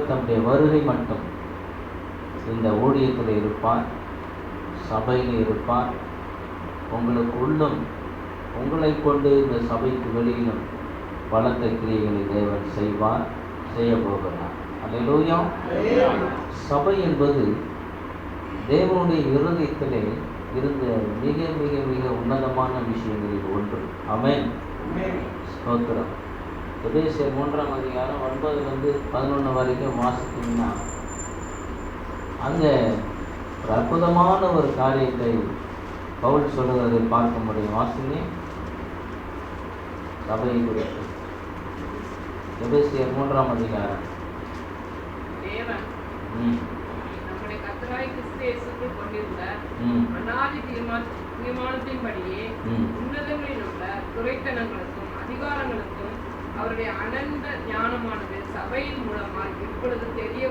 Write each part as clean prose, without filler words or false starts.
தம்முடைய வருகை மட்டும் இந்த ஊழியத்தில் இருப்பார், சபையில் இருப்பார். உங்களுக்கு உள்ளும் உங்களை கொண்டு இந்த சபைக்கு வெளியிலும் பலத்த கிரியைகளை தேவன் செய்வார், செய்ய போகிறார். அல்லேலூயா. சபை என்பது தேவனுடைய இருதயத்திலே இருந்த மிக மிக மிக உன்னதமான விஷயங்களில் ஒன்று. ஆமென். ஸ்தோத்திரம். எபேசியர் 3ஆம் அதிகாரம் 9-11 வரைக்கும் வாசித்தீங்கன்னா அங்கே ஒரு அற்புதமான ஒரு காரியத்தை பவுல் சொல்லுவதை பார்க்க முடியும். வாசிங்க சபையை குறித்து. எபேசியர் 3ஆம் அதிகாரம். தேவன் நம்முடைய கர்த்தராகிய கிறிஸ்து இயேசுவுக்குள் கொண்டிருந்த அநாதி தீர்மானத்தின்படியே உன்னதங்களில் உள்ள துரைத்தனங்களுக்கும் அதிகாரங்களுக்கும் அவருடைய அனந்த ஞானமானது சபையின் மூலமாய் இப்பொழுது தெரிய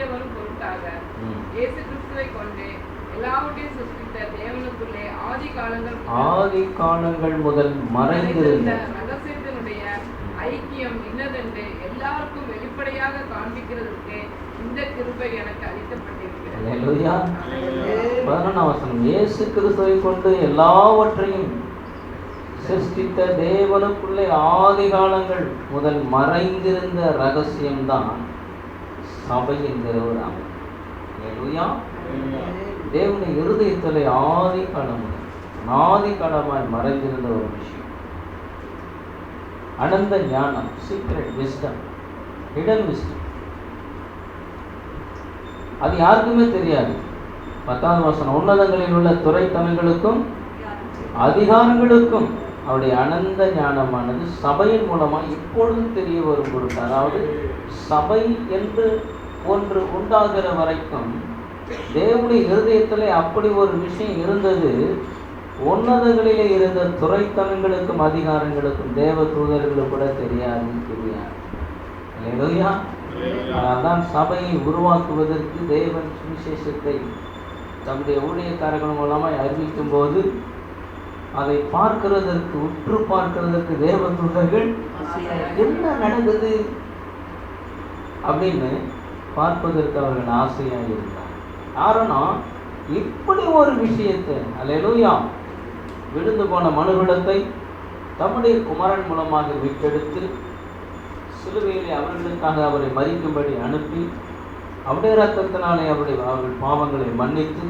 வரும் பொருட்டாக இயேசு கிறிஸ்துவை கொண்டு எல்லாவற்றையும் சிருஷ்டித்த தேவனுக்குள்ளே ஆதி காலங்கள் முதல் மறைந்திருந்த ரகசியத்தினுடைய ஐக்கியம் இன்னதென்று எல்லாருக்கும் வெளிப்படையாக காண்பிக்கிறதுக்கு இந்த கிருபை எனக்கு அளிக்கப்பட்டிருக்கிறது. 11ஆம் வசனம். இயேசு கிறிஸ்துவை கொண்டு எல்லாவற்றையும் சிருஷ்டித்த தேவனுக்குள்ளே ஆதி காலங்கள் முதல் மறைந்திருந்த ரகசியம்தான் சபை என்கிற ஒரு அமைப்பு. அல்லேலூயா. தேவனுடைய இருதயத்திலே ஆதி காலமாய் மறைந்திருந்த ஒரு விஷயம், அனந்த ஞானம், சீக்ரெட் விஸ்டம், ஹிடன் விஸ்டம். அது யாருக்குமே தெரியாது. 10ஆம் வசனம். உன்னதங்களில் உள்ள துரைத்தனங்களுக்கும் அதிகாரங்களுக்கும் அவருடைய அனந்த ஞானமானது சபையின் மூலமாக இப்பொழுது தெரிய வரும் பொருட்டு, அதாவது சபை என்று ஒன்று உண்டாகிற வரைக்கும் தேவனுடைய இருதயத்திலே அப்படி ஒரு விஷயம் இருந்தது. உன்னதங்களிலே இருந்த துரைத்தனங்களுக்கும் அதிகாரங்களுக்கும் தேவ தூதர்களுக்கு கூட தெரியாது. அல்லேலூயா. அதான் சபையை உருவாக்குவதற்கு தேவன் சுவிசேஷத்தை தம்முடைய ஊழியக்காரர்கள் மூலமாக அறிவிக்கும் போது அதை பார்க்கிறதற்கு, உற்று பார்க்கிறதற்கு தேவ தூதர்கள் என்ன நடந்தது அப்படின்னு பார்ப்பதற்கு அவர்கள் ஆசையாக இருந்தார். காரணம், இப்படி ஒரு விஷயத்தை, அல்லேலூயா, விழுந்து போன மனுகுலத்தை தம்முடைய குமாரன் மூலமாக மீட்டெடுத்து சிலுவையிலே அவர்களுக்காக அவரை மரிக்கும்படி அனுப்பி அவருடைய இரத்தத்தினாலே அவர்கள் பாவங்களை மன்னித்து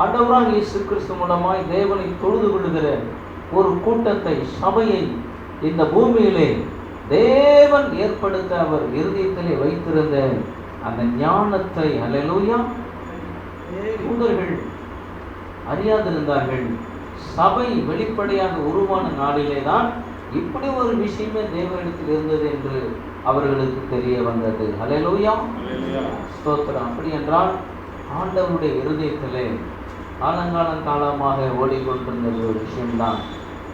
ஆண்டவராகிய இயேசு கிறிஸ்து மூலமாய் தேவனை தொழுது கொள்ளுகிற ஒரு கூட்டத்தை, சபையை இந்த பூமியிலே தேவன் ஏற்படுத்த அவர் இருதயத்திலே வைத்திருந்த அந்த ஞானத்தை, அல்லேலூயா, தூதர்கள் அறியாதிருந்தார்கள். சபை வெளிப்படையாக உருவான நாளிலே தான் இப்படி ஒரு விஷயமே தேவனிடத்தில் இருந்தது என்று அவர்களுக்கு தெரிய வந்தது. அல்லேலூயா. ஸ்தோத்திரம். அப்படி என்றால் ஆண்டவருடைய இருதயத்திலே காலமாக ஓடிக்கொண்டிருந்த ஒரு விஷயம்தான்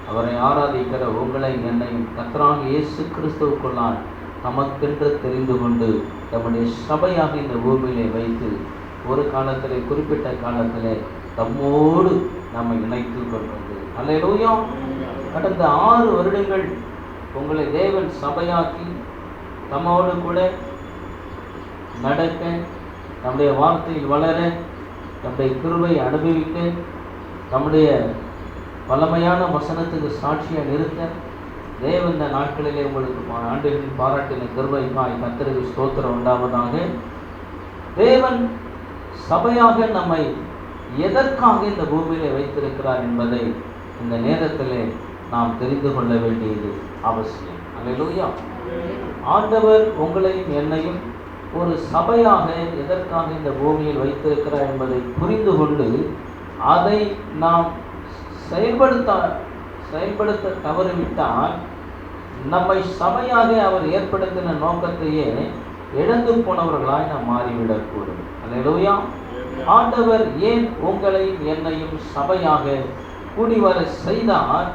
அவரை ஆராதிக்கிற உங்களை என்னையும் கர்த்தராகிய இயேசு கிறிஸ்துவுக்குள்ளால் நமக்கென்று தெரிந்து கொண்டு நம்முடைய சபையாக இந்த பூமியிலே வைத்து ஒரு காலத்திலே, குறிப்பிட்ட காலத்திலே தம்மோடு நம்மை இணைத்து கொண்டது. அல்லேலூயா. கடந்த 6 வருடங்கள் உங்களை தேவன் சபையாக்கி நம்மோடு கூட நடக்க, நம்முடைய வார்த்தையில் வளர, நம்முடைய கிருபை அனுபவிக்க, நம்முடைய வல்லமையான வசனத்துக்கு சாட்சியாக நிறுத்த தேவன் இந்த நாட்களிலே உங்களுக்கு ஆண்டுகளின் பாராட்டின கிருபைக்காய் கர்த்தருக்கு ஸ்தோத்திரம் உண்டாவதாக. தேவன் சபையாக நம்மை எதற்காக இந்த பூமியிலே வைத்திருக்கிறார் என்பதை இந்த நேரத்திலே நாம் தெரிந்து கொள்ள வேண்டியது அவசியம். அல்லேலூயா. ஆண்டவர் உங்களையும் என்னையும் ஒரு சபையாக எதற்காக இந்த பூமியில் வைத்திருக்கிறார் என்பதை புரிந்து கொண்டு அதை நாம் செயல்படுத்த தவறிவிட்டால் நம்மை சபையாக அவர் ஏற்படுத்தின நோக்கத்தையே இழந்து போனவர்களாய் நாம் மாறிவிடக்கூடும். அல்லேலூயா. ஆண்டவர் ஏன் உங்களையும் என்னையும் சபையாக கூடிவர செய்தார்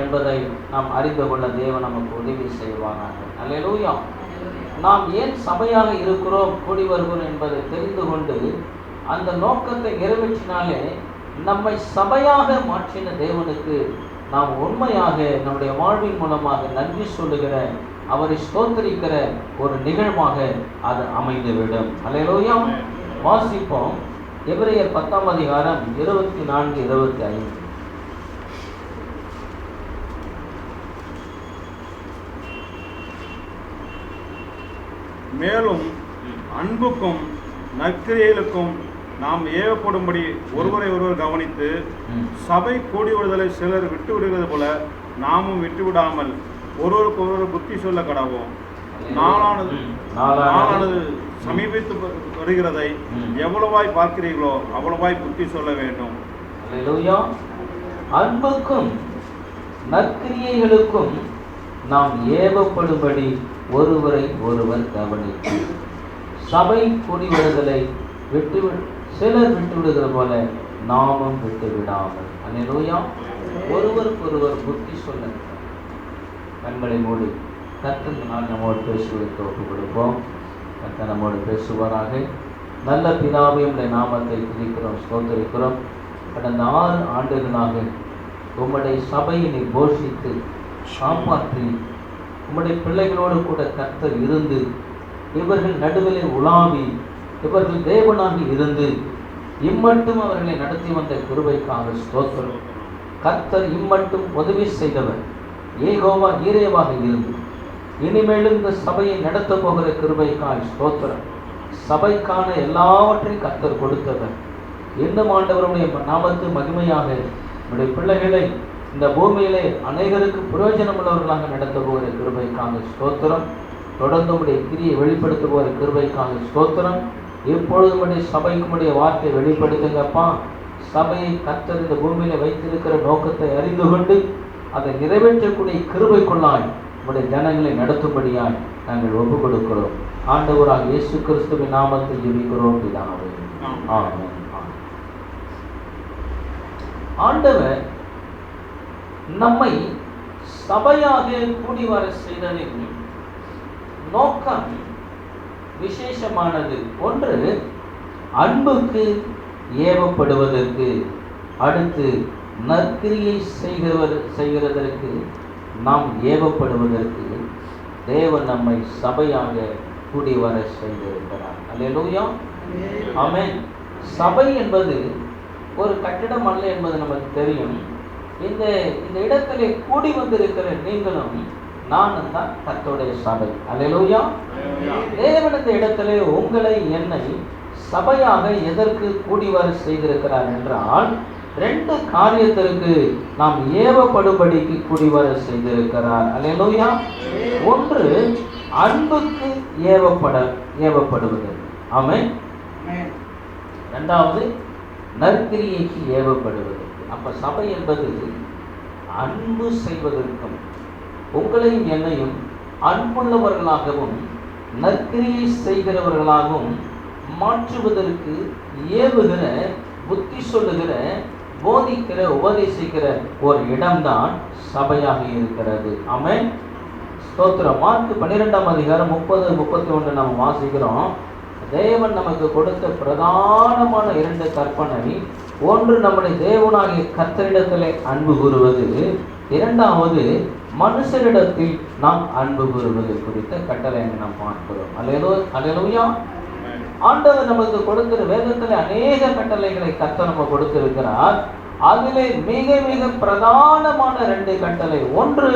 என்பதை நாம் அறிந்து கொள்ள தேவன் நமக்கு உதவி செய்வாராக. அல்லேலூயா. நாம் ஏன் சபையாக இருக்கிறோம், கூடி வருகிறோம் என்பதை தெரிந்து கொண்டு அந்த நோக்கத்தை நிறைவேற்றினாலே நம்மை சபையாக மாற்றின தேவனுக்கு நாம் உண்மையாக நம்முடைய வாழ்வின் மூலமாக நன்றி சொல்லுகிற அவரை ஸ்தோத்திரிக்கிற ஒரு நிகழ்வாக அது அமைந்துவிடும். அல்லேலூயா. வாசிப்போம் எபிரேயர் 10ஆம் அதிகாரம் 24, 25. மேலும் அன்புக்கும் நற்கிரியைகளுக்கும் நாம் ஏவப்படும்படி ஒருவரை ஒருவர் கவனித்து சபை கூடி விடுதலை சிலர் விட்டு விடுகிறது போல நாமும் விட்டு விடாமல் ஒருவருக்கு ஒருவர் புத்தி சொல்ல கடவோம். நாளானது சமீபித்து வருகிறதை எவ்வளவாய் பார்க்கிறீர்களோ அவ்வளவாய் புத்தி சொல்ல வேண்டும். அல்லேலூயா. அன்புக்கும் நற்கிரியைகளுக்கும் நாம் ஏவப்படும்படி ஒருவரை ஒருவர் கவனித்து சபை கூடி விடுதலை சிலர் விட்டு விடுகிற போல நாமும் விட்டு விடாமல். அல்லேலூயா. ஒருவருக்கு ஒருவர் புத்தி சொல்ல. கண்களை மூடி கர்த்தர் நாள் நம்மோடு பேசுவதற்கு ஒப்புக் கொடுப்போம். கர்த்தர் நம்மோடு பேசுவாராக. நல்ல பிதாவே உம்முடைய நாமத்தை துதிக்கிறோம், ஸ்தோத்திரிக்கிறோம். கடந்த 6 ஆண்டுகளாக உம்முடைய சபையினை போஷித்து காப்பாற்றி உம்முடைய பிள்ளைகளோடு கூட கர்த்தர் இருந்து இவர்கள் நடுவிலே உலாவி இவர்கள் தேவனாகி இருந்து இம்மட்டும் அவர்களை நடத்தி வந்த கிருபைக்காக ஸ்தோத்திரம். கர்த்தர் இம்மட்டும் உதவி செய்தவர் யெகோவா ஈரேவாக இருந்து இனிமேலும் இந்த சபையை நடத்த போகிற கிருபைக்காக ஸ்தோத்திரம். சபைக்கான எல்லாவற்றையும் கர்த்தர் கொடுத்தவர். இன்னும் ஆண்டவருடைய நாமத்து மகிமையாக நம்முடைய பிள்ளைகளை இந்த பூமியிலே அநேகருக்கு பிரயோஜனம் உள்ளவர்களாக நடத்த போகிற கிருபைக்காக ஸ்தோத்திரம். தொடர்ந்து உடைய கிரியை வெளிப்படுத்த போகிற கிருபைக்காக ஸ்தோத்திரம். எப்பொழுதும் உடைய சபைக்கு உடைய வார்த்தையை வெளிப்படுத்துங்கப்பா. சபையை கர்த்தர் இந்த பூமியில வைத்திருக்கிற நோக்கத்தை அறிந்து கொண்டு அதை நிறைவேற்றக்கூடிய கிருபைக்குள்ளாய் உடைய ஜனங்களை நடத்தும்படியாய் நாங்கள் ஒப்புக் கொடுக்கிறோம். ஆண்டவராக இயேசு கிறிஸ்துவின் நாமத்தில் ஜெபிக்கிறோம் பிதாவே. ஆமென். ஆண்டவர் நம்மை சபையாக கூடி வர செய்ததின் நோக்கம் விசேஷமானது. ஒன்று, அன்புக்கு ஏவப்படுவதற்கு, அடுத்து நற்கிரியை செய்கிறதற்கு நாம் ஏவப்படுவதற்கு தேவன் நம்மை சபையாக கூடி வர செய்திருக்கிறார். அல்லேலூயா. ஆமென். சபை என்பது ஒரு கட்டிடம் அல்ல என்பது நமக்கு தெரியும். இந்த இடத்திலே கூடி வந்திருக்கிற நீங்களும் நானும் தான் கர்த்தருடைய சபை. அல்லேலூயா. தேவன் இந்த இடத்திலே உங்களை என்னை சபையாக எதற்கு கூடி வர செய்திருக்கிறார் என்றால் 2 காரியத்திற்கு நாம் ஏவப்படும்படிக்கு கூடி வர செய்திருக்கிறார். அல்லேலூயா. ஒன்று, அன்புக்கு ஏவப்படுவது. ஆமென். இரண்டாவது, நற்கிரியைக்கு ஏவப்படுவது. அப்ப சபை என்பது அன்பு செய்வதற்கும் உங்களையும் என்னையும் அன்புள்ளவர்களாகவும் நற்கிரியை செய்கிறவர்களாகவும் மாற்றுவதற்கு ஏவுகிற, புத்தி சொல்லுகிற, போதிக்கிற, உபதேசிக்கிற ஒரு இடம்தான் சபையாக இருக்கிறது. ஆமென். ஸ்தோத்திரம். மார்க் 12ஆம் அதிகாரம் 30, 31 நம்ம வாசிக்கிறோம். தேவன் நமக்கு கொடுத்த பிரதானமான 2 கற்பனை. ஒன்று, நம்முடைய தேவனாகிய கர்த்தரிடத்திலே அன்பு கூறுவது. இரண்டாவது, மனுஷரிடத்தில் நாம் அன்பு கூறுவது குறித்த கட்டளை நாம் பார்க்கிறோம். அல்லேலூயா. ஆண்டவர் நமக்கு கொடுக்கிற வேதத்தில் அநேக கட்டளைகளை கர்த்தர் நமக்கு கொடுத்திருக்கிறார். அதிலே மிக மிக பிரதானமான 2 கட்டளை. ஒன்று,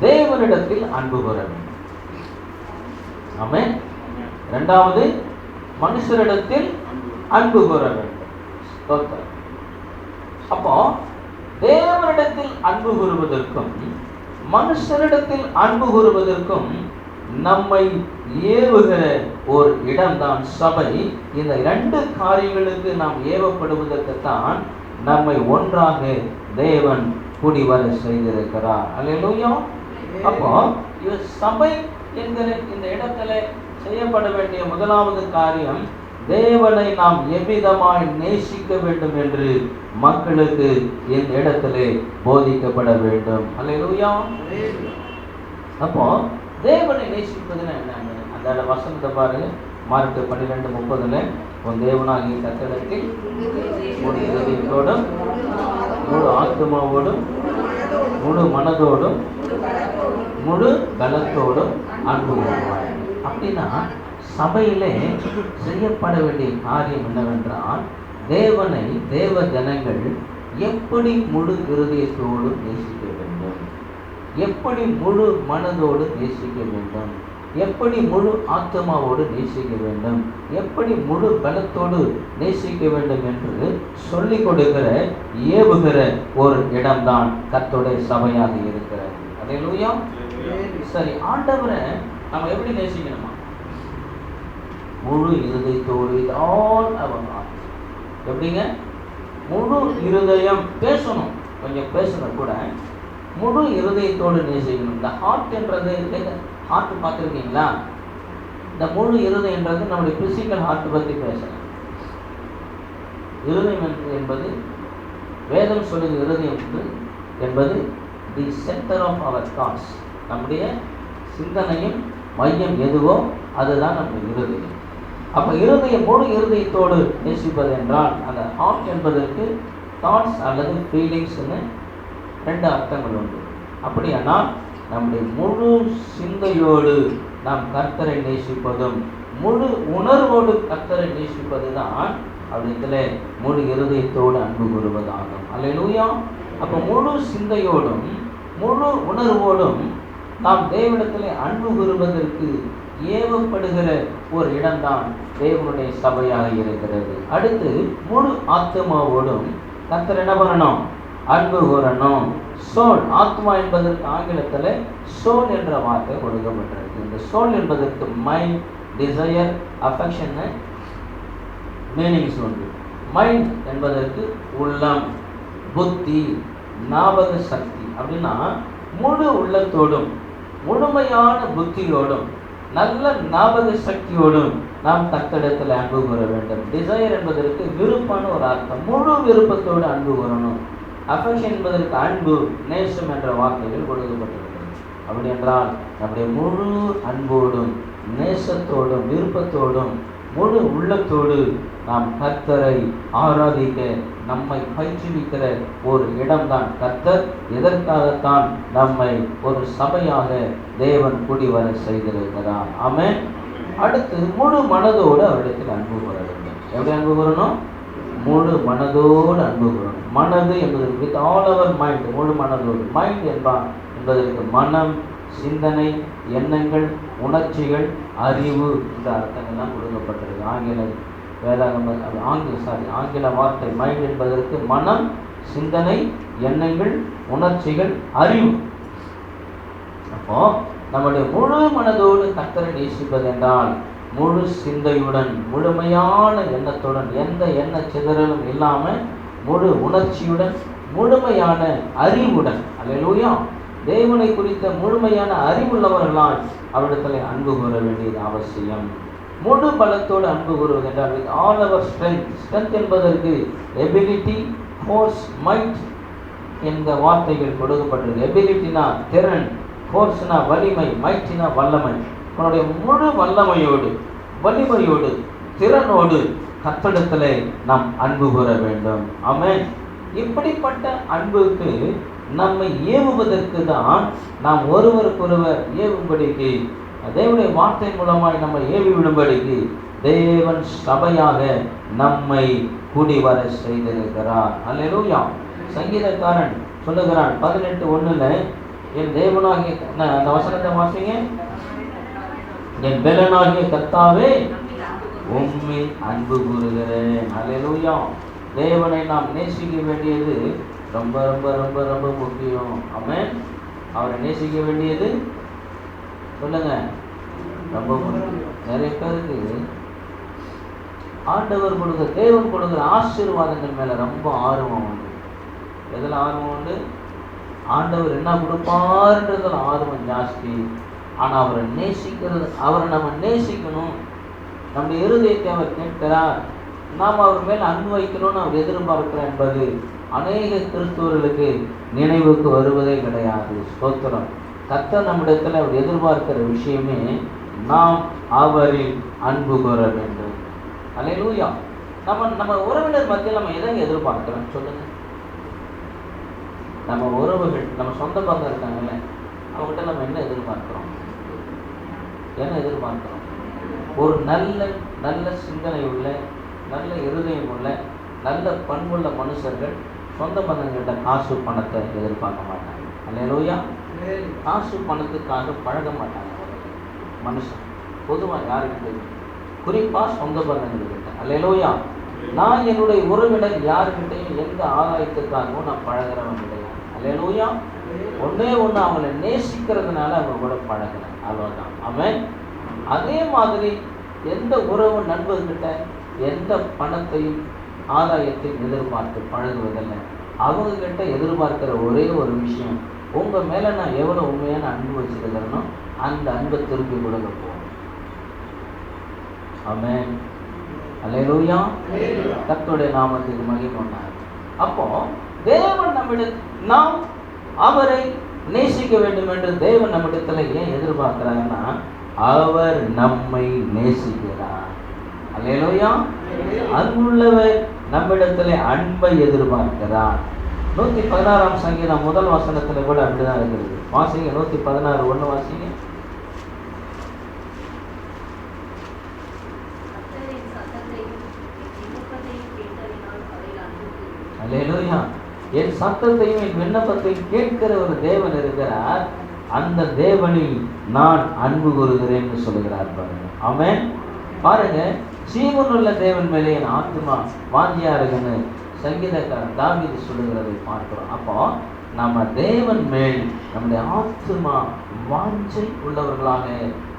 தேவனிடத்தில் அன்பு கூற வேண்டும். ஆமென். இரண்டாவது, மனுஷரிடத்தில் அன்பு கூற வேண்டும். அப்போ தேவனிடத்தில் அன்பு கூறுவதற்கும் மனுஷரிடத்தில் அன்பு கூறுவதற்கும் நம்மை ஏவுகிற ஒரு இடம்தான் சபை. இந்த 2 காரியங்களுக்கு நாம் ஏவப்படுவதற்குத்தான் நம்மை ஒன்றாக தேவன் கூடி வர செய்திருக்கிறார். அல்லேலூயா. அப்போ சபை என்கிற இந்த இடத்துல செய்யப்பட வேண்டிய முதலாவது காரியம், தேவனை நாம் எவ்விதமாய் நேசிக்க வேண்டும் என்று மக்களுக்கு இந்த இடத்திலே போதிக்கப்பட வேண்டும். அல்லேலூயா. அப்போ தேவனை நேசிப்பதுன்னா என்ன? அந்த வசனத்தை பாருங்க. மார்க் 12:30 உன் தேவனாகிய கர்த்தரிடத்தில் முழு இதயத்தோடும், முழு ஆத்துமாவோடும், முழு மனதோடும், முழு பலத்தோடும் அன்பு கூறுவாய். அப்படின்னா சபையிலே செய்யப்பட வேண்டிய காரியம் என்னவென்றால், தேவனை தேவ ஜனங்கள் எப்படி முழு இருதயத்தோடு நேசிக்க வேண்டும், எப்படி முழு மனதோடு நேசிக்க வேண்டும், எப்படி முழு ஆத்மாவோடு நேசிக்க வேண்டும், எப்படி முழு பலத்தோடு நேசிக்க வேண்டும் என்று சொல்லிக் கொடுக்கிற ஏவுகிற ஒரு இடம்தான் கர்த்தருடைய சபையாக இருக்கிறது. அல்லேலூயா. சரி, ஆண்டவரை நம்ம எப்படி நேசிக்கணுமா? முழு இருதயத்தோடு. All our heart. எப்படிங்க? முழு இருதயம். பேசணும், கொஞ்சம் பேசணும் கூட, முழு இருதயத்தோடு நேசிக்கணும். இந்த ஹார்ட் என்றது, ஹார்ட் பார்த்துருக்கீங்களா? இந்த முழு இருதயன்றது நம்முடைய பிசிக்கல் ஹார்ட் பற்றி பேசலாம். இருதயம் என்பது வேதம் சொல்லுகிற இருதயம் என்பது the centre of our thoughts. நம்முடைய சிந்தனையும் மையம் எதுவோ அதுதான் நம்முடைய இருதயம். அப்போ இருதயம் முழு இருதயத்தோடு நேசிப்பது என்றால், அந்த ஹார்ட் என்பதற்கு தாட்ஸ் அல்லது ஃபீலிங்ஸ்னு ரெண்டு அர்த்தங்கள் உண்டு. அப்படியானால் நம்முடைய முழு சிந்தையோடு நாம் கர்த்தரை நேசிப்பதும் முழு உணர்வோடு கர்த்தரை நேசிப்பது தான் அப்படின்றதுல முழு இருதயத்தோடு அன்பு கூறுவதாகும். அல்லேலூயா. அப்போ முழு சிந்தையோடும் முழு உணர்வோடும் நாம் தேவனிடத்திலே அன்பு கூறுவதற்கு ஏவப்படுகிற ஒரு இடம்தான் தேவனுடைய சபையாக இருக்கிறது. அடுத்து முழு ஆத்மாவோடும் கர்த்தர் என்ன பண்ணணும்? அன்பு கூறணும். சோல், ஆத்மா என்பதற்கு ஆங்கிலத்தில் சோல் என்ற வார்த்தை கொடுக்கப்பட்டிருக்கு. இந்த சோல் என்பதற்கு மைண்ட், டிசையர், அஃபெக்ஷன் மீனிங்ஸ் உண்டு. மைண்ட் என்பதற்கு உள்ளம், புத்தி, ஞாபக சக்தி. அப்படின்னா முழு உள்ளத்தோடும் முழுமையான புத்தியோடும் நல்ல ஞாபக சக்தியோடும் நாம் கர்த்தரிடத்தில் அன்பு கூற வேண்டும். டிசையர் என்பதற்கு விருப்பான ஒரு அர்த்தம். முழு விருப்பத்தோடு அன்பு கூறணும். அஃபெக்ஷன் என்பதற்கு அன்பு, நேசம் என்ற வார்த்தைகள் கொடுக்கப்பட்டிருக்கிறது. அப்படி என்றால் நம்முடைய முழு அன்போடும் நேசத்தோடும் விருப்பத்தோடும் முழு உள்ளத்தோடு நாம் கர்த்தரை ஆராதிக்க நம்மை பயிற்றுவிக்கிற ஒரு இடம்தான் கர்த்தர். எதற்காகத்தான் நம்மை ஒரு சபையாக தேவன் கூடி வர செய்திருக்கிறார். ஆமென். அடுத்து முழு மனதோடு அவரிடத்தில் அன்பு கூற வேண்டும். எப்படி அன்பு கூறணும்? முழு மனதோடு அன்பு கூறணும். மனது என்பது வித் ஆல் அவர் மைண்ட், முழு மனதோடு. மைண்ட் என்பதற்கு மனம், சிந்தனை, எண்ணங்கள், உணர்ச்சிகள், அறிவு என்ற அர்த்தங்கள்லாம் கொடுக்கப்பட்டிருக்கு. ஆங்கில வார்த்தை மைண்ட் என்பதற்கு மனம், சிந்தனை, எண்ணங்கள், உணர்ச்சிகள், அறிவு. அப்போ நம்முடைய முழு மனதோடு கர்த்தரை நேசிப்பது என்றால் முழு சிந்தையுடன், முழுமையான எண்ணத்துடன், எந்த எண்ண சிதறலும் இல்லாமல் முழு உணர்ச்சியுடன், முழுமையான அறிவுடன். அல்லேலூயா. தேவனை குறித்த முழுமையான அறிவுள்ளவர்களால் அவரிடத்தில் அன்பு கூற வேண்டியது அவசியம். முழு பலத்தோடு அன்பு கூறுவது என்றால் with all our strength. Strength என்பதற்கு எபிலிட்டி, ஃபோர்ஸ், மைட் என்ற வார்த்தைகள் கொடுக்கப்பட்டிருக்கு. எபிலிட்டினா திறன், ஃபோர்ஸ்னா வலிமை, மைட்னா வல்லமை. உன்னுடைய முழு வல்லமையோடு, வலிமையோடு, திறனோடு கர்த்தரிடத்திலே நாம் அன்பு கூற வேண்டும். ஆமென். இப்படிப்பட்ட அன்புக்கு நம்மை ஏவுவதற்கு தான் நாம் ஒருவருக்கொருவர் ஏவும்படிக்கு, தேவனுடைய வார்த்தை மூலமாய் நம்ம ஏவி விடும்படிக்கு தேவன் சபையாக நம்மை கூடி வர செய்திருக்கிறார். அல்லேலூயா. சங்கீதக்காரன் சொல்லுகிறான் 18:1, என் தேவனாகிய, அந்த வசனத்தை வாசிங்க, என் பெலனாகிய கர்த்தாவே உம்மில் அன்பு கூறுகிறேன். அல்லேலூயா. தேவனை நாம் நேசிக்க வேண்டியது ரொம்ப ரொம்ப ரொம்ப ரொம்ப முக்கியம். ஆமென். அவரை நேசிக்க வேண்டியது சொல்லுங்க ரொம்ப முக்கியம். நிறைய பேருக்கு ஆண்டவர் கொடுக்குற, தேவன் கொடுக்குற ஆசீர்வாதங்கள் மேல ரொம்ப ஆர்வம் உண்டு. எதில் ஆர்வம் உண்டு? ஆண்டவர் என்ன கொடுப்பாருன்றதுல ஆர்வம் ஜாஸ்தி. ஆனால் அவரை நேசிக்கிறது, அவரை நம்ம நேசிக்கணும். நம்முடைய இருதயத்தை அவர் கேட்கிறார், நாம் அவர் மேல் அன்பு வைக்கணும்னு அவர் எதிர்பார்க்கிறார் என்பது அநேக கிறிஸ்தவர்களுக்கு நினைவுக்கு வருவதே கிடையாது. ஸ்தோத்திரம். கர்த்தர் நம்மிடத்தில் அவர் எதிர்பார்க்கிற விஷயமே நாம் அவரில் அன்பு கூற வேண்டும். அல்லேலூயா. நம்ம உறவினர் மத்தியில் நம்ம எதை எதிர்பார்க்கிறோம் சொல்லுங்க? நம்ம உறவுகள், நம்ம சொந்த பந்தம் இருக்காங்கல்ல, அவங்ககிட்ட நம்ம என்ன எதிர்பார்க்கிறோம்? என்ன எதிர்பார்க்கிறோம்? ஒரு நல்ல நல்ல சிந்தனை உள்ள, நல்ல இருதயம் உள்ள, நல்ல பண்புள்ள மனுஷர்கள் சொந்த பந்தங்கள்கிட்ட காசு பணத்தை எதிர்பார்க்க மாட்டாங்க. அல்லேலூயா. காசு பணத்துக்காக பழக மாட்டாங்க மனுஷன் பொதுவாக யாருக்கிட்ட, குறிப்பாக சொந்த பந்தங்கள்கிட்ட. அல்லேலூயா. நான் என்னுடைய உறவினர் யாருக்கிட்டையும் எந்த ஆதாயத்துக்காகவும் நான் பழகிறவன் கிடையாது. அல்லேலூயா. ஒன்றே ஒன்று, அவங்கள நேசிக்கிறதுனால அவங்க கூட பழகிறேன், அவ்வளோதான். ஆமென். அதே மாதிரி எந்த உறவு நண்பர்கிட்ட எந்த பணத்தையும் ஆதாயத்தையும் எதிர்பார்த்து பழகுவதில்லை. அவங்கக்கிட்ட எதிர்பார்க்கிற ஒரே ஒரு விஷயம், உங்கள் மேலே நான் எவ்வளோ உண்மையான அன்பு வச்சுருக்கிறேனோ அந்த அன்பை திருப்பி கொடுக்க போகும். ஆமென். அல்லேலூயா. கர்த்தருடைய நாமத்துக்கு மகிமை உண்டாகட்டும். அப்போ தேவன் நாம் அவரை நேசிக்க வேண்டும் என்று தேவன் நம்மிடத்தில் ஏன் எதிர்பார்க்கிறார்னா, அவர் நம்மை நேசிக்கிறார். அல்லேலூயா. அன்புள்ளவர் நம்மிடத்தில் அன்பை எதிர்பார்க்கிறார். 116 சங்கீதம் முதல் வசனத்துல கூட அப்படிதான் இருக்கிறது. வாசிங்க 116:1 வாசிங்க. அல்லேலூயா. என் சத்தத்தையும் என் விண்ணப்பத்தையும் கேட்கிற ஒரு தேவன் இருக்கிறார், அந்த தேவனில் நான் அன்பு கூறுகிறேன் சொல்லுகிறார் பாருங்க. ஆமென். பாருங்க, ஜீவனுள்ள தேவன் மேலே என் ஆத்மா வாஞ்சியா இருக்குன்னு சங்கீதக்காரன் தாவீது சொல்லுகிறதை பார்க்கிறோம். அப்போ நம்ம தேவன் மேல் நம்முடைய ஆத்மா வாஞ்சை உள்ளவர்களாக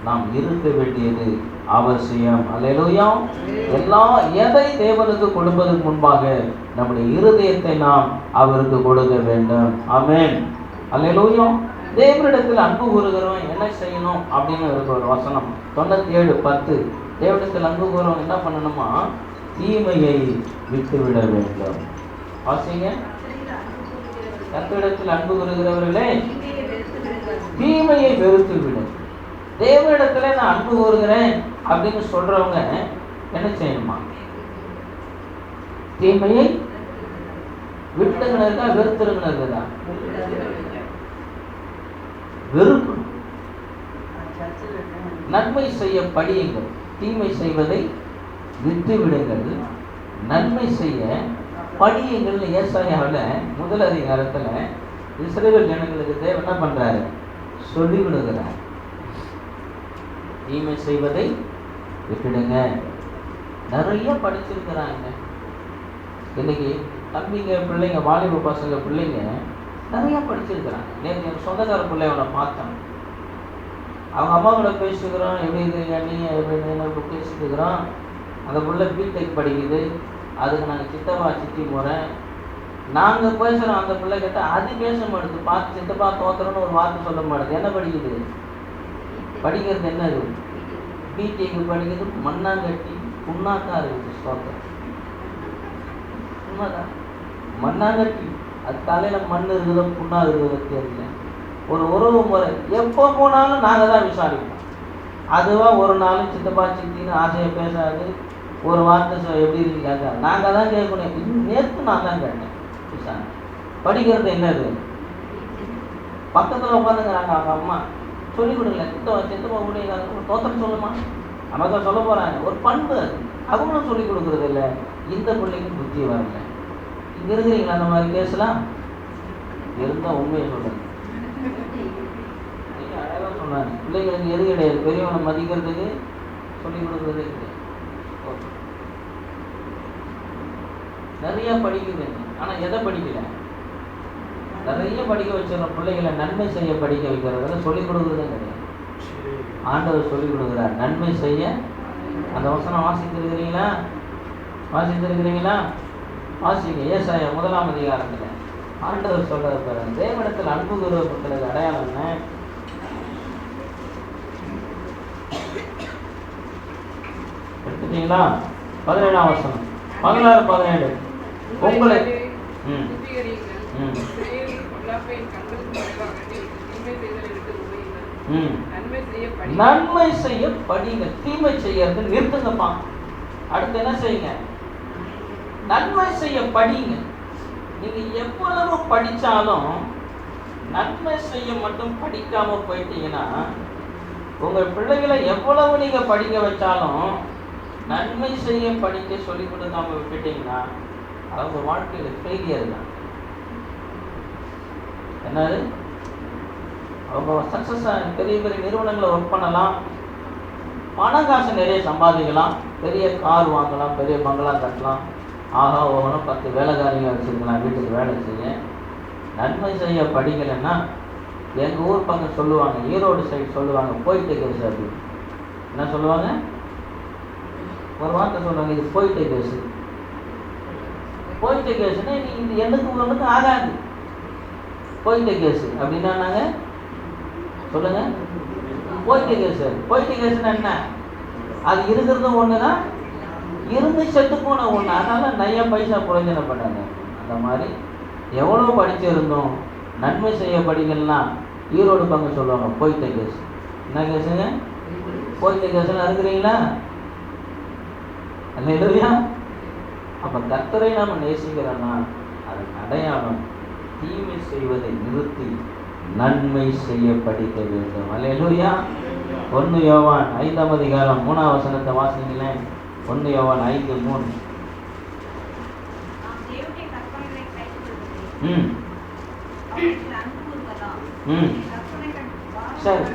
நாம் இருக்க வேண்டியது அவசியம். அல்லேலூயா. எதை தேவனுக்கு கொடுப்பதற்கு முன்பாக நம்முடைய இருதயத்தை நாம் அவருக்கு கொடுக்க வேண்டும். ஆமென். அல்லேலூயா. தேவனிடத்தில் அன்பு கூறுகிறவன் என்ன செய்யணும் அப்படின்னு இருக்கு ஒரு வசனம் 97:10. தேவனிடத்தில் அன்பு கூறுறவன் என்ன பண்ணணுமா? தீமையை விட்டுவிட வேண்டும். வாசிங்க. கர்த்தரிடத்தில் அன்பு கூறுகிறவர்களே தீமையை வெறுத்து விடும். தேவனிடத்துல நான் அன்பு கூறுகிறேன் அப்படின்னு சொல்றவங்க என்ன செய்யணுமா? தீமையை விட்டுங்கன்னு இருக்கா, வெறுத்துருங்கன்னு இருக்குதா? வெறுக்கணும். நன்மை செய்ய படியுங்கள், தீமை செய்வதை விட்டு விடுங்கள், நன்மை செய்ய படியுங்கள். ஏசாயாவில் முதல் அதிகாரத்தில் இஸ்ரவேல் ஜனங்களுக்கு தேவன் என்ன பண்றாரு? சொல்லி விடுகிறார். தீமை செய்வதை விட்டுடுங்க. நிறைய படிச்சிருக்கிறாங்க. இன்னைக்கு தம்பிங்க பிள்ளைங்க, வாலிப பசங்க பிள்ளைங்க நிறைய படிச்சிருக்கிறாங்க. நேற்று என் சொந்தக்கார பிள்ளை அவனை பார்த்தேன். அவங்க அம்மா கூட பேசிக்கிறோம், எப்படி இருக்கிறீங்க நீங்க எப்படி பேசிட்டுருக்குறோம். அந்த பிள்ளை பிடெக் படிக்குது. அதுக்கு நாங்கள் சித்தப்பா சித்தி போகிறேன். நாங்கள் பேசுகிறோம், அந்த பிள்ளை கிட்ட அது பேச மாட்டேது. பார்த்து சித்தப்பா தோத்துறோன்னு ஒரு வார்த்தை சொல்ல மாட்டேது. என்ன படிக்குது? படிக்கிறது என்னது? பிடெக்கு படிக்கிறது. மண்ணாங்கட்டி புண்ணாக்கா இருக்குது. ஸ்தோத்திரம். உண்மைதான். மண்ணாங்கட்டி அது தலையில் மண் இருக்குதோ புண்ணா இருக்குதோ தெரியல. ஒரு உறவு முறை எப்போ போனாலும் நாங்கள் தான் விசாரிப்போம். அதுவாக ஒரு நாளும் சித்தப்பா சித்தின்னு ஆசையை பேசாது. ஒரு வார்த்தை எப்படி இருக்கு கேட்க நாங்கள் தான் கேட்கணும். நேற்று நான் தான் கேட்டேன். விசாரி படிக்கிறது என்னது? பக்கத்தில் உட்காந்துங்கிறாங்க அவங்க அம்மா. சொல்லிக் கொடுக்கல. சித்தப்பா கூட தோத்திரம் சொல்லுமா, நமக்கு சொல்ல போகிறாங்க. ஒரு பண்பு அது. அவங்களும் சொல்லிக் கொடுக்குறது இல்லை. இந்த பிள்ளைக்கும் புத்தி வரல. இங்கே இருக்கிறீங்களா? அந்த மாதிரி பேசலாம் இருந்தால் உண்மையை சொல்லுங்க. நீங்கள் அழகாக சொன்னாங்க. பிள்ளைங்களுக்கு எது கிடையாது, பெரியவனை மதிக்கிறதுக்கு சொல்லிக் கொடுக்குறதே கிடையாது. நிறைய படிக்குது, ஆனால் எதை படிக்கல? நிறைய படிக்க வச்சிடறோம். பிள்ளைகளை நன்மை செய்ய படிக்க வைக்கிறதுல சொல்லிக் கொடுக்குறதே கிடையாது. ஆண்டவர் சொல்லிக் கொடுக்குறார் நன்மை செய்ய. அந்த வசனம் வாசித்திருக்கிறீங்களா? வாசித்திருக்கிறீங்களா? வாசிங்க. ஏசாயா 1 அதிகாரத்தில் ஆண்டவர் சொல்றாரு பாருங்க, தேவனிடத்தில் அன்பு கூறுவதற்கு அடையாளம் என்ன? எடுத்துட்டீங்களா? 17ஆம் வசனம் 16-17. உங்களை நன்மை செய்ய படிங்க, தீமை செய்யறது நிறுத்துங்கப்பா. அடுத்து என்ன செய்யுங்க? நன்மை செய்ய படிங்க. நீங்க எவ்வளவு படிச்சாலும் நன்மை செய்ய மட்டும் படிக்காம போயிட்டீங்கன்னா, உங்க பிள்ளைகளை எவ்வளவு நீங்க படிக்க வச்சாலும் நன்மை செய்ய படிக்க சொல்லி கொடுக்காம விட்டுட்டீங்கன்னா அவங்க வாழ்க்கையில ஃபெயிலியர் தான். என்னது, அவங்க சக்சஸ் பெரிய பெரிய நிறுவனங்களை ஒர்க் பண்ணலாம், பண காசு நிறைய சம்பாதிக்கலாம், பெரிய கார் வாங்கலாம், பெரிய பங்களா கட்டலாம், ஆகா ஓகனும் 10 வேலைக்காரிகள் வச்சுருக்கலாம் வீட்டுக்கு வேலை செய்ய. நன்மை செய்ய படிக்கலைன்னா எங்கள் ஊர் பக்கம் சொல்லுவாங்க, ஈரோடு சைடு சொல்லுவாங்க, போயிட்டு கேஸ் அப்படின்னு. என்ன சொல்லுவாங்க, ஒரு வார்த்தை சொல்லுவாங்க, இது போயிட்டு கேஸு. போயிட்டு கேஸுன்னா இது எனக்கு ஒன்றுக்கு ஆகாது. போயிட்டு கேஸு அப்படின்னா நாங்கள் சொல்லுங்க, போயிட்டு கேஸு. போயிட்டு கேஸுன்னா என்ன, அது இருக்கிறதும் ஒன்று தான், இருந்து செத்து போன ஒன்று. அதனால் நிறைய பைசா பிரயோஜனம் பண்ணாங்க. அந்த மாதிரி எவ்வளோ படிச்சிருந்தோம் நன்மை செய்ய படிக்கலன்னா ஈரோடு பங்கு சொல்லுவாங்க போயிட்ட கேஸ். என்ன கேஸுங்க, போயிட்ட கேஸுன்னு இருக்கிறீங்களா? இல்லையா? அப்போ கர்த்தரை நாம் நேசிக்கிறோன்னா அது அடையாளம் தீமை செய்வதை நிறுத்தி நன்மை செய்ய படிக்க வேண்டும். அல்லேலூயா. 1 யோவான் 5ஆம் அதிகாரம் 3ஆம் வசனத்தை வாசிங்களேன். 1 யோவான் 5:3. சரி,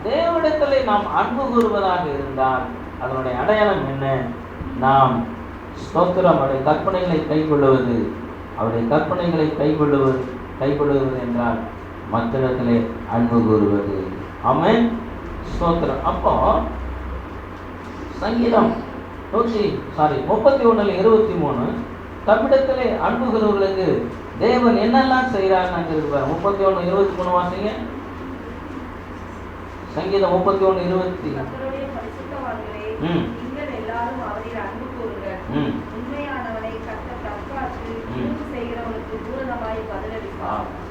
தேவனிடத்திலே நாம் அன்பு கூறுவதாக இருந்தால் அதனுடைய அடையாளம் என்ன? நாம் ஸ்தோத்திரம், அவருடைய கற்பனைகளை கைக்கொள்ளுவது. அவருடைய கற்பனைகளை கைக்கொள்ளுவது என்றால் மற்றவர்களிடத்திலே அன்பு கூறுவது. ஆமென், ஸ்தோத்திரம். அப்போ சங்கீதம் 31:23 தம்மிடத்திலே அன்பு கூறுவர்களுக்கு தேவன் என்னெல்லாம் செய்கிறார் இருப்பார். 31:23 வாசிங்க. சங்கீதம் 31:20.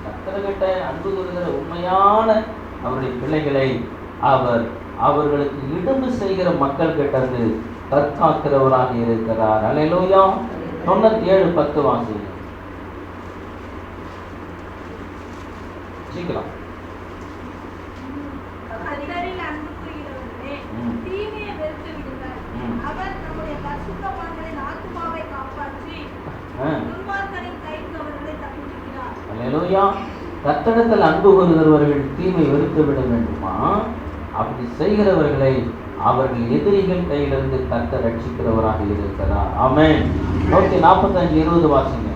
கர்த்தர்கிட்ட அன்பு கூறுகிற உண்மையான அவருடைய பிள்ளைகளை அவர்களுக்கு இடும்பு செய்கிற மக்கள் கிட்ட இருந்து தற்காக்கிறவராக இருக்கிறார். அல்லேலூயா. 97:10 வாசிங்க. சீக்கிரம். அல்லேலூயா. கர்த்தரிடத்தில் அன்பு கூறுகிறவர்கள் தீமை வெறுத்து விட வேண்டுமா? அப்படி செய்கிறவர்களை அவர்கள் எதிரிகள் கையிலிருந்து கர்த்தர் ரட்சிக்கிறவராக இருக்கிறார். ஆமென். 145:20 வாசிங்க.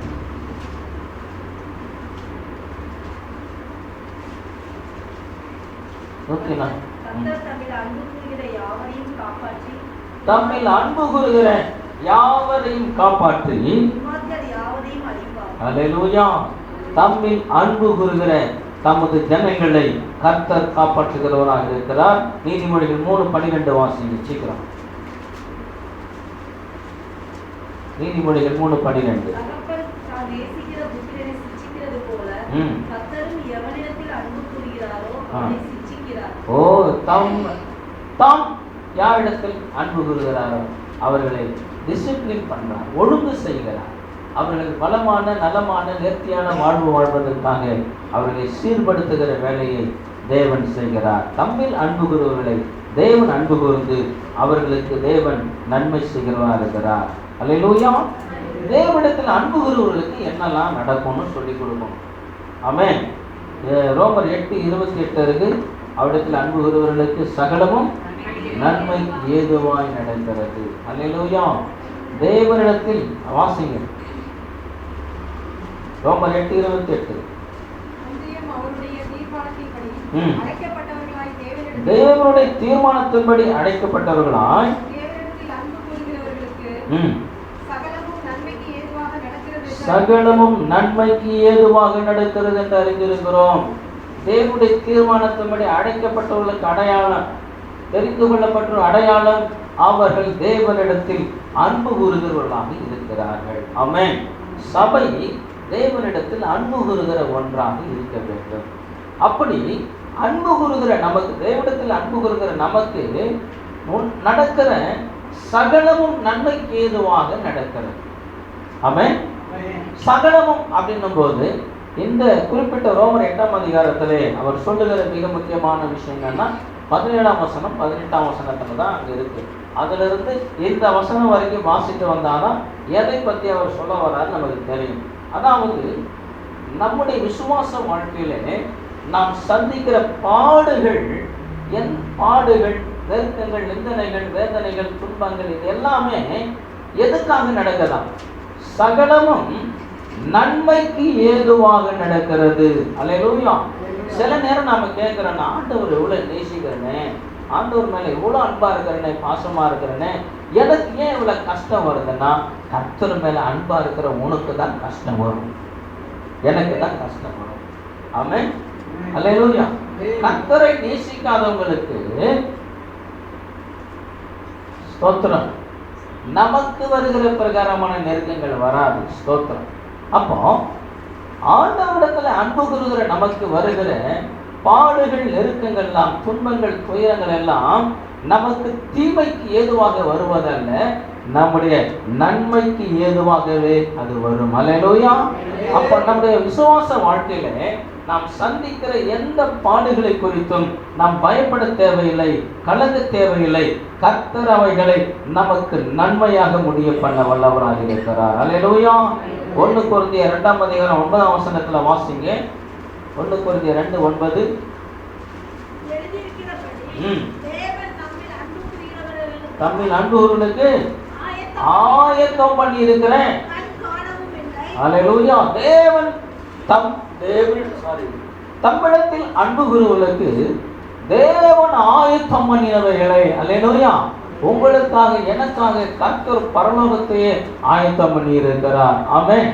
தம்மில் அன்பு கூறுகிற யாவரையும் காப்பாற்றி. அல்லேலூயா. தம்மில் அன்பு கூறுகிற தமது ஜனங்களை கர்த்தர் காப்பாற்றுகிறவராக இருக்கிறார். நீதிமொழிகள் 3:12 வாசிங்க. சீக்கிரம். நீதிமொழிகள் 3:12. ஓ, தாம் யாரிடத்தில் அன்பு கூறுகிறாரோ அவர்களை டிசிப்ளின் பண்றார், ஒழுங்கு செய்கிறார். அவர்கள் பலமான நலமான நேர்த்தியான வாழ்வு வாழ்வதற்காக அவர்களை சீர்படுத்துகிற வேலையை தேவன் செய்கிறார். தம்மில் அன்பு கூறுவர்களை தேவன் அன்பு கூர்ந்து அவர்களுக்கு தேவன் நன்மை செய்கிறவராக இருக்கிறார். அல்லேலூயா. தேவனிடத்தில் அன்பு கூறுவர்களுக்கு என்னெல்லாம் நடக்கும்னு சொல்லி கொடுக்கணும். ஆமென். ரோமர் 8:28 இருக்கு. அவரிடத்தில் அன்பு கூறுவர்களுக்கு சகலமும் நன்மை ஏதுவாய் நடக்கிறது. அல்லேலூயா. தேவனிடத்தில் வாசிங்க. ரோமர் 8:28. தேவனுடைய தீர்மானத்தின்படி அழைக்கப்பட்டவர்களாய் சகலமும் நன்மைக்கு ஏதுவாக நடக்கிறது என்று அறிந்திருக்கிறோம். தேவனுடைய தீர்மானத்தின்படி அழைக்கப்பட்டவர்களுக்கு அடையாளம், தெரிந்து கொள்ளப்பட்ட அடையாளம், அவர்கள் தேவனிடத்தில் அன்பு கூறுகிறவர்களாக இருக்கிறார்கள். ஆமென். சபை தேவனிடத்தில் அன்பு கூறுகிற ஒன்றாக இருக்க வேண்டும். அப்படி அன்பு கூறுகிற நமக்கு, தேவனிடத்தில் அன்பு கூறுகிற நமக்கு நடக்கிற சகலமும் நன்மைக்கு ஏதுவாக நடக்கிறது. ஆமென். சகலமும் அப்படின்னும் போது இந்த குறிப்பிட்ட ரோமர் 8ஆம் அதிகாரத்திலே அவர் சொல்லுகிற மிக முக்கியமான விஷயம் என்னன்னா 17ஆம் வசனம் 18ஆம் வசனத்துல தான் அங்க இருக்கு. அதுல இருந்து இந்த வசனம் வரைக்கும் வாசிட்டு வந்தாதான் எதை பத்தி அவர் சொல்ல வர்றாரு நமக்கு தெரியும். அதாவது நம்முடைய விசுவாச வாழ்க்கையிலே நாம் சந்திக்கிற பாடுகள், நெருக்கங்கள், நிந்தனைகள், வேதனைகள், துன்பங்கள், இது எல்லாமே எதுக்காக நடக்குதாம்? சகலமும் நன்மைக்கு ஏதுவாக நடக்கிறது. அல்லேலூயா. சில நேரம் நாம கேட்கிறோம், ஆண்டவர் எவ்வளவு நேசிக்கிறேனே, ஆண்டவர் மேல எவ்வளவு அன்பா இருக்கிறேனே, பாசமா இருக்கிறேனே, எனக்கு ஏன் இவ்வளவு கஷ்டம் வருதுன்னா, கர்த்தர் மேல அன்பா இருக்கிற உனக்கு தான் கஷ்டம் வரும், எனக்கு தான் கஷ்டம் வரும். ஆமென். அல்லேலூயா. கர்த்தரை நேசிக்காதவங்களுக்கு ஸ்தோத்திரம், நமக்கு வருகிற பிரகாரமான நெருக்கங்கள் வராது. ஸ்தோத்திரம். அப்போ ஆண்டவரிடத்துல அன்பு கூறுகிற நமக்கு வருகிற பாடுகள், நெருக்கங்கள் எல்லாம், துன்பங்கள், துயரங்கள் எல்லாம் நமக்கு தீமைக்கு ஏதுவாக வருவதல்ல, நம்முடைய நன்மைக்கு ஏதுவாகவே அது வரும். அல்லேலூயா. அப்ப நம்முடைய விசுவாச வாழ்க்கையில நாம் சந்திக்கிற எந்த பாடுகளை குறித்தும் நாம் பயப்பட தேவையில்லை, கலங்க தேவையில்லை. கர்த்தர் அவைகளை நமக்கு நன்மையாக முடிய பண்ண வல்லவராக இருக்கிறார். அல்லேலூயா. 1 கொரிந்தியர் 2ஆம் அதிகாரம் 9ஆம் வசனத்துல வாசிங்க. 1 கொரிந்தியர் 2:9. தம்மில் அன்புகளுக்கு ஆயத்தம் பண்ணி இருக்கிறேன். அல்லேலூயா. தம்மிடத்தில் அன்பு கூறுவதற்கு தேவன் ஆயத்தம் பண்ணினவைகளை, அல்லேலூயா, உங்களுக்காக எனக்காக கர்த்தர் பரலோகத்தையே ஆயத்தம் பண்ணி இருக்கிறார். ஆமென்.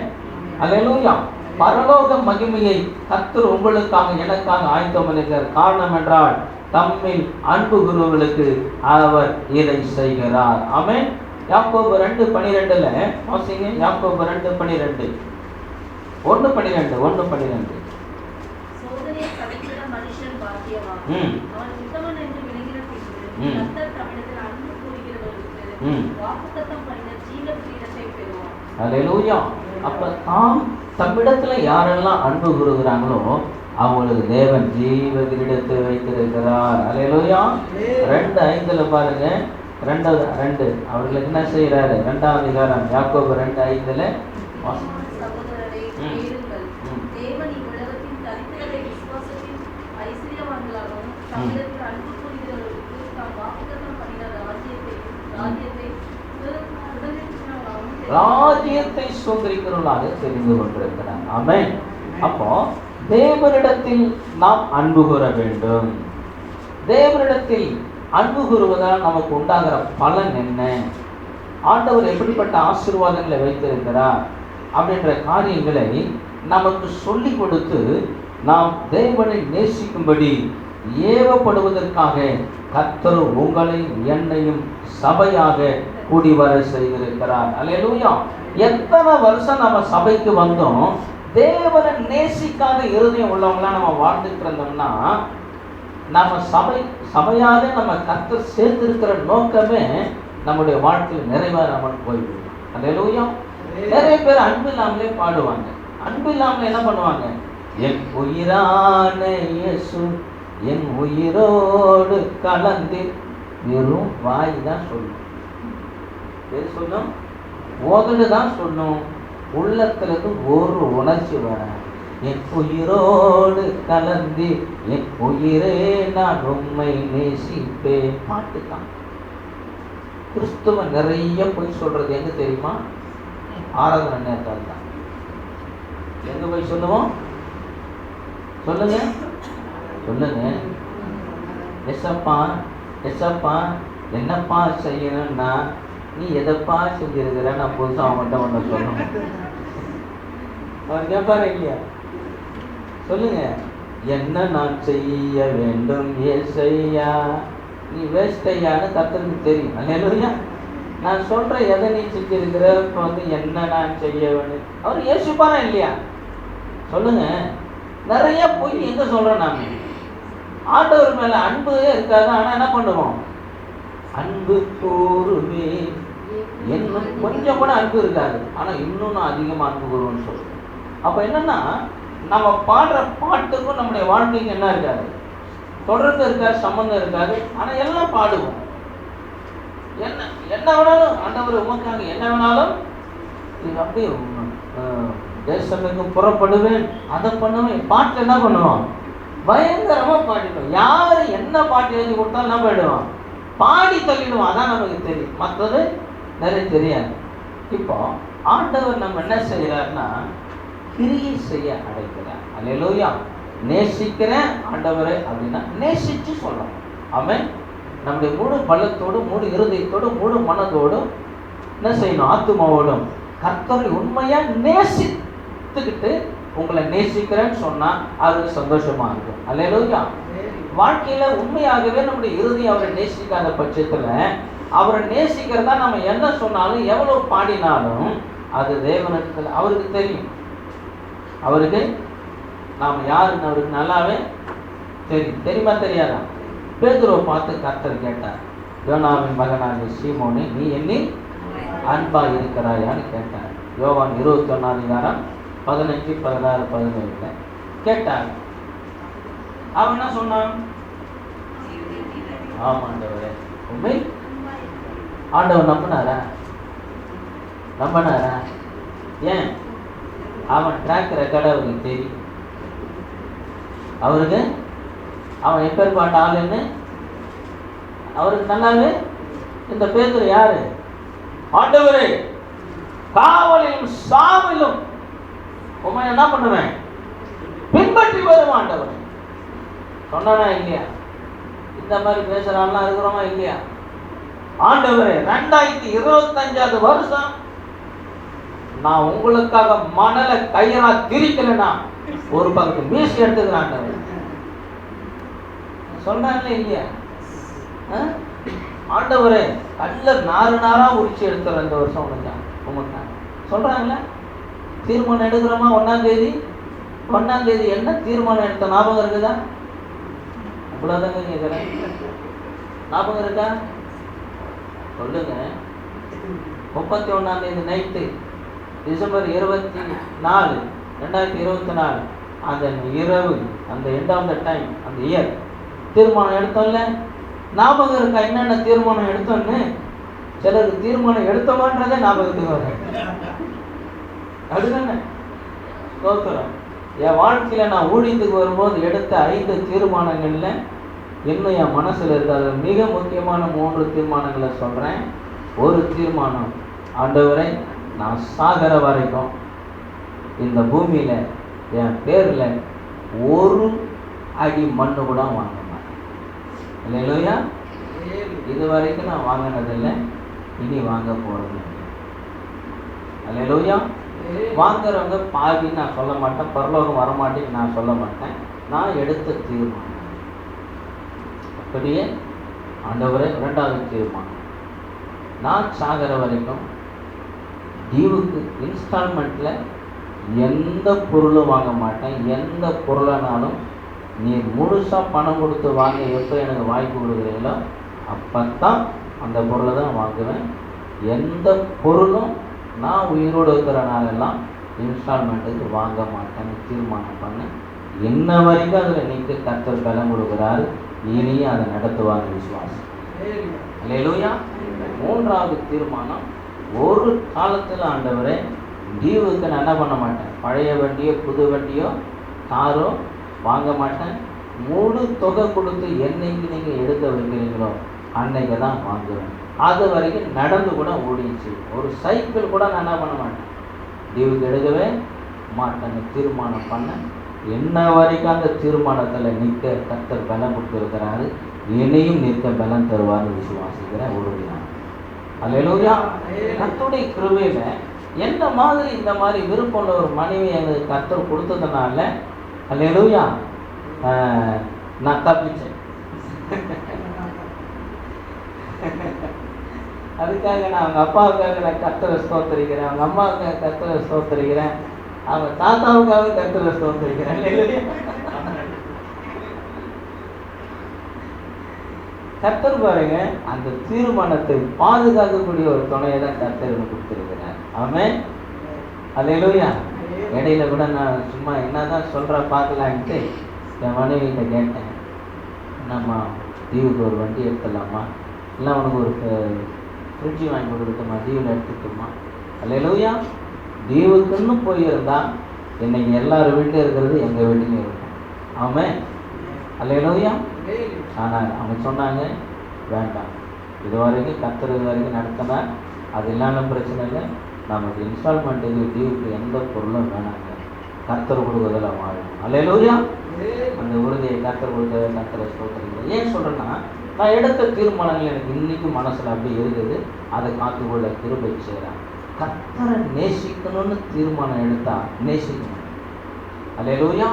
அல்லேலூயா. பரலோக மகிமையை கர்த்தர் உங்களுக்காக எனக்காக ஆயத்தம் பண்ணியிருக்கிறார். காரணம் என்றால் தம்மில் அன்பு கூறுவதற்கு அவர் இதை செய்கிறார். ஆமென். யாக்கோபு 2:12 வாசிங்க. யாக்கோபு 2:12. 1:12. சோதனையை சகிக்கிற மனுஷன் பாக்கியவான். அவன் உத்தமன் என்று விளங்கின பின்பு கர்த்தர் தம்மிடத்தில் அன்பு கூறுகிறவர்களுக்கு வாக்குத்தத்தம் பண்ணின ஜீவ கிரீடத்தை பெறுவான். அல்லேலூயா. அப்ப தாம் தம்மிடத்துல யாரெல்லாம் அன்பு கூறுகிறாங்களோ அவங்களுக்கு தேவன் ஜீவ கிரீடத்தை வைத்திருக்கிறார். அல்லேலூயா. 2:5 பாருங்க. 2 அவர்களுக்கு என்ன செய்யறாரு? 2ஆம் அதிகாரம் யாக்கோபு 2:5 சகோதரரே கேளுங்கள். தேவன் இவ்வுலகத்தின் தரித்திரரை விசுவாசத்தின் ஐஸ்வர்யவான்களாகவும் தம்மிடத்தில் அன்பு கூறுகிறவர்களுக்கு தாம் வாக்குத்தத்தம் பண்ணின ராஜ்யத்தை சுதந்திரிக்கிறவர்களாக தெரிந்து கொண்டிருக்கிறார். ஆமென். அப்போ தேவனிடத்தில் நாம் அன்பு கூற வேண்டும். தேவனிடத்தில் அன்பு கூறுவதால் நமக்கு உண்டாகிற பலன் என்ன, ஆண்டவர் எப்படிப்பட்ட ஆசீர்வாதங்களை வைத்திருக்கிறார் அப்படின்ற காரியங்களை நமக்கு சொல்லி கொடுத்து நாம் தேவனை நேசிக்கும்படி ஏவப்படுவதற்காக கர்த்தர் உங்களை என்னையும் சபையாக கூடி வர செய்திருக்கிறார். அல்லேலூயா. எத்தனை வருஷம் நம்ம சபைக்கு வந்தோம், தேவனை நேசிக்காத இருதயம் உள்ளவங்களா நம்ம வாழ்ந்துட்டு இருந்தோம்னா நம்ம சபையாக நம்ம கர்த்தர் சேர்த்திருக்கிற நோக்கமே நம்முடைய வாழ்க்கையில் நிறைவேறாமல் போய்விடும். அல்லேலூயா. நிறைய பேர் அன்பு இல்லாமலே பாடுவாங்க. அன்பு இல்லாமலே என்ன பண்ணுவாங்க? என் உயிரான இயேசு என் உயிரோடு கலந்து, வெறும் வாய் தான் சொல்லும், சொல்லும், உதடு தான் சொல்லும், உள்ளத்திலிருந்து ஒரு உணர்ச்சி வர, என் உயிரோடு கலந்து என் உயிரே நான் உண்மை நேசிப்பேன். பாட்டு தான். கிறிஸ்துவ நிறைய போய் சொல்றது எங்க தெரியுமா? ஆராதனை நேரத்தால் தான். எங்க போய் சொல்லுவோம்? சொல்லுங்க சொல்லுங்க. எஸ்அப்பா எஸ்அப்பா என்னப்பா செய்யணும்னா நீ எதப்பா செஞ்சிருக்கிற, நான் புதுசாக அவங்கள்ட்ட ஒன்று சொல்லணும். அவர் கேட்பாரு இல்லையா? சொல்லுங்க. என்ன நான் செய்ய வேண்டும் ஏசையா, நீ வேஸ்டையான்னு கர்த்தருக்கு தெரியும். அல்லேலூயா. நான் சொல்ற எதை நீ செஞ்சிருக்கிற, இப்போ என்ன நான் செய்ய வேண்டும், அவர் யோசிப்பாரா இல்லையா? சொல்லுங்க. நிறைய போய் எங்க சொல்றோம் நாம? ஆண்டவர் மேல அன்பு இருக்காது. ஆனா என்ன பண்ணுவோம்? அன்பு கூறுவே, இன்னும் கொஞ்சம் கூட அன்பு இருக்காது, ஆனா இன்னும் நான் அதிகமா அன்பு கூறுவேன்னு சொல்றேன். அப்ப என்னன்னா நம்ம பாடுற பாட்டுக்கும் நம்முடைய வாழ்க்கைக்கு என்ன இருக்காது, தொடர்ந்து இருக்காது, சம்பந்தம் இருக்காது. ஆனால் எல்லாம் பாடுவோம். என்ன வேணாலும் ஆண்டவர் உமக்காக என்ன வேணாலும் இது அப்படியே தேசத்துக்கு புறப்படுவேன், அதை பண்ணுவேன். பாட்டில் என்ன பண்ணுவோம், பயங்கரமாக பாடிடுவோம். யார் என்ன பாட்டு எழுதி கொடுத்தாலும் என்ன பண்ணிடுவோம், பாடி தள்ளிடுவோம். அதான் நமக்கு தெரியும், மற்றது நிறைய தெரியாது. இப்போ ஆண்டவர் நம்ம என்ன செய்கிறார்னா கிரியை செய்ய அழைக்கிறார். அல்லேலூயா. நேசிக்கிறேன் ஆண்டவரே அப்படின்னா நேசிச்சு சொல்லணும். ஆமென். நம்முடைய முழு பலத்தோடு, முழு இருதயத்தோடு, முழு மனதோடு என்ன செய்யணும், ஆத்துமாவோடும் கர்த்தரை உண்மையா நேசித்துக்கிட்டு உங்களை நேசிக்கிறேன்னு சொன்னா அது சந்தோஷமா இருக்கும். அல்லேலூயா. வாழ்க்கையில உண்மையாகவே நம்முடைய இருதயம் அவரை நேசிக்காத பட்சத்துல அவரை நேசிக்கிறதா நம்ம என்ன சொன்னாலும் எவ்வளவு பாடினாலும் அது தேவனுக்கு அவருக்கு தெரியும். அவருக்கு நாம் யாருன்னு அவருக்கு நல்லாவே தெரியும். தெரியுமா தெரியாதா? பேதுருவை பார்த்து கர்த்தர் கேட்டார், யோனாவின் மகனாகிய சீமோனே, நீ என்னில் அன்பா இருக்கிறாயான்னு கேட்டார். யோவான் 21 15, 16, 17 கேட்டார். அவன் என்ன சொன்னான்? ஆமாண்டவரே. உண்மை ஆண்டவர் நம்பினாரா? நம்பினாரா? ஏன்? அவன் ட்ராக் ரெக்கார்டு அவருக்கு தெரியும். அவருக்கு அவன் எப்பேற்பட்ட ஆளுன்னு அவருக்கு நல்லாவே. இந்த பேதுரு யாரு? ஆண்டவரே, காவலிலும் சாவிலும் உண்மை என்ன பண்ணுவேன், பின்பற்றி வரும் ஆண்டவர் சொன்னானா இல்லையா? இந்த மாதிரி பேசுறான்லாம் இருக்கிறோமா இல்லையா? ஆண்டவரே, 2025 வருஷம் நான் உங்களுக்காக மணலை கையரா திரிக்கலனா ஒரு பக்கத்து மீசி எடுத்துக்கிறான் சொல்றாங்களே இல்லையா? ஆண்டவரே, கல்ல நாறு நாரா உரிச்சு எடுத்துற இந்த வருஷம் உங்களுக்கு சொல்றாங்களே. தீர்மானம் எடுக்கிறோமா? 1ஆம் தேதி என்ன தீர்மானம் எடுத்த ஞாபகம் இருக்குதா? அவ்வளவுதாங்க கேட்கிறேன். ஞாபகம் இருக்கா? சொல்லுங்க. 31ஆம் தேதி நைட்டு, டிசம்பர் 24, 2024 அந்த இரவு, அந்த எண்ட் ஆஃப் த டைம், அந்த இயர் தீர்மானம் எடுத்தோம்ல. ஞாபகம் இருக்கா என்னென்ன தீர்மானம் எடுத்தோன்னு? சிலருக்கு தீர்மானம் எடுத்தோமான்றதே ஞாபகத்துக்கு வரும். அப்படிதானே? ஸ்தோத்திரம். என் வாழ்க்கையில நான் ஊழியத்துக்கு வரும்போது எடுத்த 5 தீர்மானங்கள்ல இன்னும் என் மனசுல இருக்காது. மிக முக்கியமான 3 தீர்மானங்களை சொல்றேன். ஒரு தீர்மானம், ஆண்டவரை, நான் சாகர வரைக்கும் இந்த பூமியில என் பேர்ல 1 அடி மண்ணு கூட வாங்க மாட்டேன். இல்லையா? இது வரைக்கும் நான் வாங்கினதில்லை, இனி வாங்க போறது. அல்லேலூயா. வாங்குறவங்க பாவின்னு நான் சொல்ல மாட்டேன், பரலோகம் வரமாட்டேன்னு நான் சொல்ல மாட்டேன். நான் எடுத்த தீர்மானம் அப்படியே. ஆண்டவரே, 2வது தீர்மானம், நான் சாகிற வரைக்கும் தீவுக்கு இன்ஸ்டால்மெண்ட்ல எந்த பொருளும் வாங்க மாட்டேன். எந்த பொருளானாலும் நீர் முழுசா பணம் கொடுத்து வாங்க எப்போ எனக்கு வாய்ப்பு கொடுக்குறீங்களோ அப்பத்தான் அந்த பொருளை தான் வாங்குவேன். எந்த பொருளும் நான் உயிரோடு இருக்கிற நாளெல்லாம் இன்ஸ்டால்மெண்ட்டுக்கு வாங்க மாட்டேன்னு தீர்மானம் பண்ணேன். இன்ன வரைக்கும் அதில் நிற்க கர்த்தர் பலம் கொடுக்குறாரு. இனியும் அதை நடத்துவாங்க விசுவாசம். அல்லேலூயா. 3வது தீர்மானம், ஒரு காலத்தில் ஆண்டவரே, தீவுக்கு நான் என்ன பண்ண மாட்டேன், பழைய வண்டியோ புது வண்டியோ காரோ வாங்க மாட்டேன். முழு தொகை கொடுத்து என்னைக்கு நீங்கள் எடுக்க வைக்கிறீங்களோ அன்னைக்கு தான் வாங்குவேன். அது வரைக்கும் நடந்து கூட ஓடிச்சு. ஒரு சைக்கிள் கூட நான் என்ன பண்ண மாட்டேன், தீவுக்கு எடுக்கவே மாட்டேன்னு தீர்மானம் பண்ணேன். என்ன வரைக்கும் அந்த தீர்மானத்தில் நிற்க கர்த்தர் பலம் கொடுத்துருக்கிறாரு. இனியும் நிற்க பலம் தருவார்னு விசுவாசிக்கிறேன். உறுதிதான். அல்லேலூயா. கர்த்தருடைய கிருபையில என்ன மாதிரி இந்த மாதிரி விருப்பம் ஒரு மனைவி எங்களுக்கு கர்த்தர் கொடுத்ததுனால அல்லேலூயா நான் தப்பிச்சேன். அதுக்காக நான் அவங்க அப்பாவுக்காக நான் கர்த்தரை ஸ்தோத்திரிக்கிறேன், அவங்க அம்மாவுக்காக கர்த்தரை ஸ்தோத்திரிக்கிறேன், அவங்க தாத்தாவுக்காக கர்த்தரை ஸ்தோத்திரிக்கிறேன். கர்த்தர் பாருங்க, அந்த தீர்மானத்தை பாதுகாக்கக்கூடிய ஒரு துணையை தான் கர்த்தர் கொடுத்திருக்கிறார். ஆமென். அல்லேலூயா. இடையில கூட நான் சும்மா என்னதான் சொல்ற பார்க்கலான்ட்டு என் மனைவிகிட்ட கேட்டேன், என்னம்மா தீவுக்கு ஒரு வண்டி எடுத்துடலாமா, இல்லை உனக்கு ஒரு ஃப்ரிட்ஜு வாங்கி கொடுக்கட்டுமா, தீவில் எடுத்துக்கிட்டுமா. அல்லேலூயா. தீவுக்குன்னு போயிருந்தா இன்னைக்கு எல்லாரும் வீட்டில் இருக்கிறது எங்கள் வீட்டிலையும் இருக்கும். ஆமென். அல்லேலூயா. ஆனால் அவங்க சொன்னாங்க வேண்டாம், இது வரைக்கும் கர்த்தர் இது வரைக்கும் நடத்தினா அது இல்லாமல் பிரச்சனை இல்லை, நமக்கு இன்ஸ்டால்மெண்ட் இது தீவுக்கு எந்த பொருளும் வேணாங்க, கர்த்தர் கொடுக்குறதில் வாழும். அல்லேலூயா. அந்த உறுதியை கர்த்தர் கொடுத்த கர்த்தரை ஸ்தோத்திரிக்கிறேன். ஏன் சொல்கிறேன்னா, நான் எடுத்த தீர்மானங்கள் எனக்கு இன்றைக்கும் மனசில் அப்படி இருக்குது, அதை காத்துக்கொள்ள கிருபை செய்கிறேன். கர்த்தரை நேசிக்கணும்னு தீர்மானம் எடுத்தா நேசிக்கணும். அல்லேலூயா.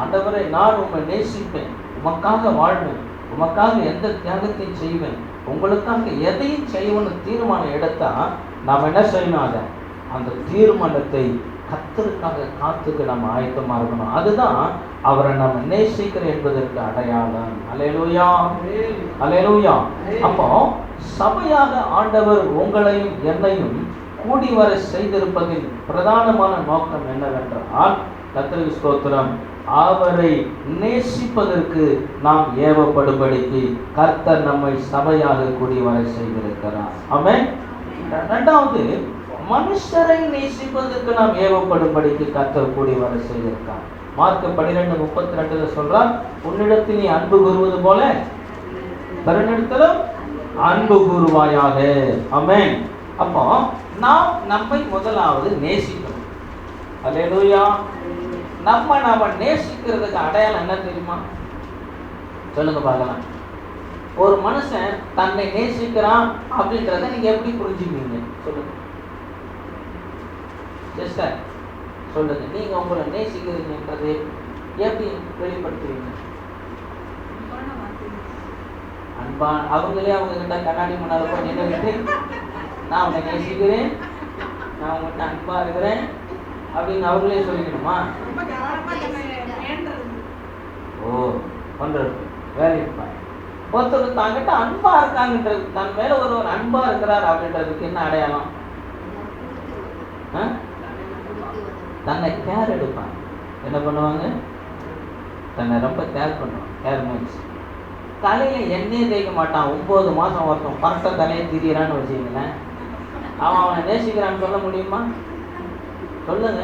ஆண்டவரை நான் உம்மை நேசிப்பேன், உமக்காக வாழ்வேன், உமக்காக எந்த தியாகத்தையும் செய்வேன், உங்களுக்காக எதையும் செய்வேன்னு தீர்மானம் எடுத்தா நாம் என்ன செய்யணும், அதை அந்த தீர்மானத்தை கர்த்தருக்காக காத்துக்கு நம்ம ஆயத்தமாக இருக்கணும். அதுதான் அவரை நம்ம நேசிக்கிறோம் என்பதற்கு அடையாளம். அல்லேலூயா. அல்லேலூயா. அப்போ சபையாக ஆண்டவர் உங்களையும் என்னையும் கூடி வர செய்திருப்பதில் பிரதானமான நோக்கம் என்னவென்றால், கர்த்தருக்கு ஸ்தோத்திரம், அவரை நேசிப்பதற்கு நாம் ஏவப்படும்படிக்கு கர்த்தர் நம்மை சபையாக கூடி வர செய்திருக்கிறார். ஆமென். இரண்டாவது, மனுஷரை நேசிப்பதற்கு நாம் ஏவப்படும்படிக்கு கர்த்தர் கூடி வர செய்திருக்கார். மார்க் 12:32 சொல்றார், உன்னிடத்தில் நீ அன்பு கூறுவது போல பிறனிடத்திலும் அன்பு கூறுவாயாக. ஆமென். அப்போ நாம் நம்மை முதலாவது நேசிக்கணும். அல்லேலூயா. நம்ம நேசிக்கிறதுக்கு அடையாளம் என்ன தெரியுமா? சொல்லுங்க பார்க்கலாம். ஒரு மனுஷன் தன்னை நேசிக்கிறான் அப்படின்றத நீங்க எப்படி புரிஞ்சுக்குவீங்க? சொல்லுங்க சிஸ்டர், சொல்லுங்க. நீங்க உங்களை நேசிக்கிறீங்கன்றது எப்படி வெளிப்படுத்துவீங்க? அன்பா அவங்களே அவங்க கிட்ட கண்ணாடி முன்னால போய் நின்றுக்கிட்டு, நான் உன்னை நேசிக்கிறேன், நான் உங்கள்கிட்ட அன்பா இருக்கிறேன் அப்படின்னு அவங்களே சொல்லிக்கணுமா? ஓ, பண்றது வேலை. ஒருத்தர் தாங்கிட்ட அன்பா இருக்காங்கன்றது, தன் மேல ஒருவர் அன்பா இருக்கிறார் அப்படின்றதுக்கு என்ன அடையாளம்? தன்னை கேர் எடுப்பாங்க. என்ன பண்ணுவாங்க? தன்னை ரொம்ப கேர் பண்ணுவாங்க. கேர் மீன்ஸ் தலையில எண்ணெயே தேய்க்க மாட்டான். 9 மாதம் ஒருத்தன் பரட்ட தலையை திரியறான்னு வச்சுக்கங்களேன், அவனை நேசிக்கிறான்னு சொல்ல முடியுமா? சொல்லுங்க.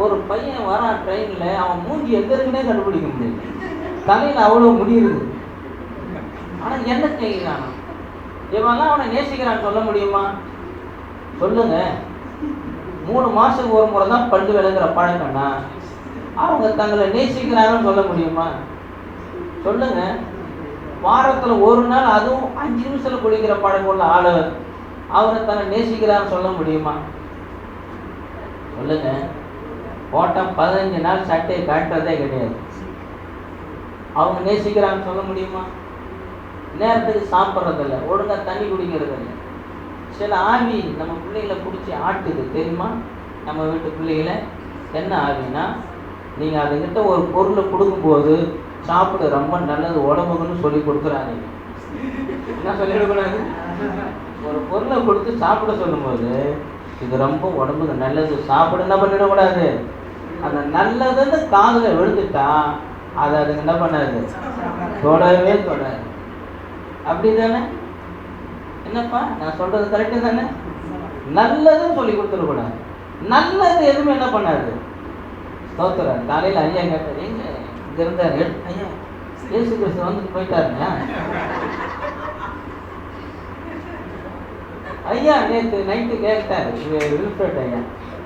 ஒரு பையன் வரான் ட்ரெயின்ல, அவன் மூஞ்சி எங்க இருக்குன்னே கண்டுபிடிக்க முடியல, தலையில அவ்வளவு முடியுது. ஆனா என்ன செய்கிறான்? இவெல்லாம் அவனை நேசிக்கிறான்னு சொல்ல முடியுமா? சொல்லுங்க. 3 மாசத்துக்கு ஒரு முறை தான் பண்டு விளங்குற பழக்கம்னா அவங்க தங்களை நேசிக்கிறாங்கன்னு சொல்ல முடியுமா? சொல்லுங்க. வாரத்துல ஒரு நாள், அதுவும் 5 நிமிஷத்துல குளிக்கிற பழக்கம் உள்ள ஆளு அவரை தன்னை நேசிக்கிறான்னு சொல்ல முடியுமா? சொல்லுங்க. போட்டம் 15 நாள் சட்டையை காட்டுறதே கிடையாது, அவங்க நேசிக்கிறான்னு சொல்ல முடியுமா? நேரத்துக்கு சாப்பிட்றதில்ல, ஒழுங்கா தண்ணி குடிக்கிறது இல்லை. சில ஆவி நம்ம பிள்ளைகளை பிடிச்சி ஆட்டுது தெரியுமா? நம்ம வீட்டு பிள்ளைகளை என்ன ஆவினா, நீங்கள் அதுக்கிட்ட ஒரு பொருளை கொடுக்கும்போது சாப்பிட ரொம்ப நல்லது உடம்புக்குன்னு சொல்லி கொடுக்குறாங்க. என்ன சொல்லிடக்கூடாது? ஒரு பொருளை கொடுத்து சாப்பிட சொல்லும்போது இது ரொம்ப உடம்புக்கு நல்லது சாப்பிட என்ன பண்ணிடக்கூடாது. அந்த நல்லதுன்னு காதில் விழுந்துட்டா அதை அதுக்கு என்ன பண்ணாது, தொடவே தொடாது. அப்படி தானே? என்னப்பா நான் சொல்றது கரெக்டு தானே? நல்லதுன்னு சொல்லி கொடுத்துடக்கூடாது. நல்லது எதுவுமே என்ன பண்ணாது. ஸ்தோத்திரம். காலையில் ஐயா கேட்டார், எங்க இங்க இருந்தாரு, ஐயா இயேசு கிறிஸ்து வந்துட்டு போயிட்டாருங்க. ஐயா நேற்று நைட்டு கேட்டாரு வில்ஃப்ரெட் ஐயா,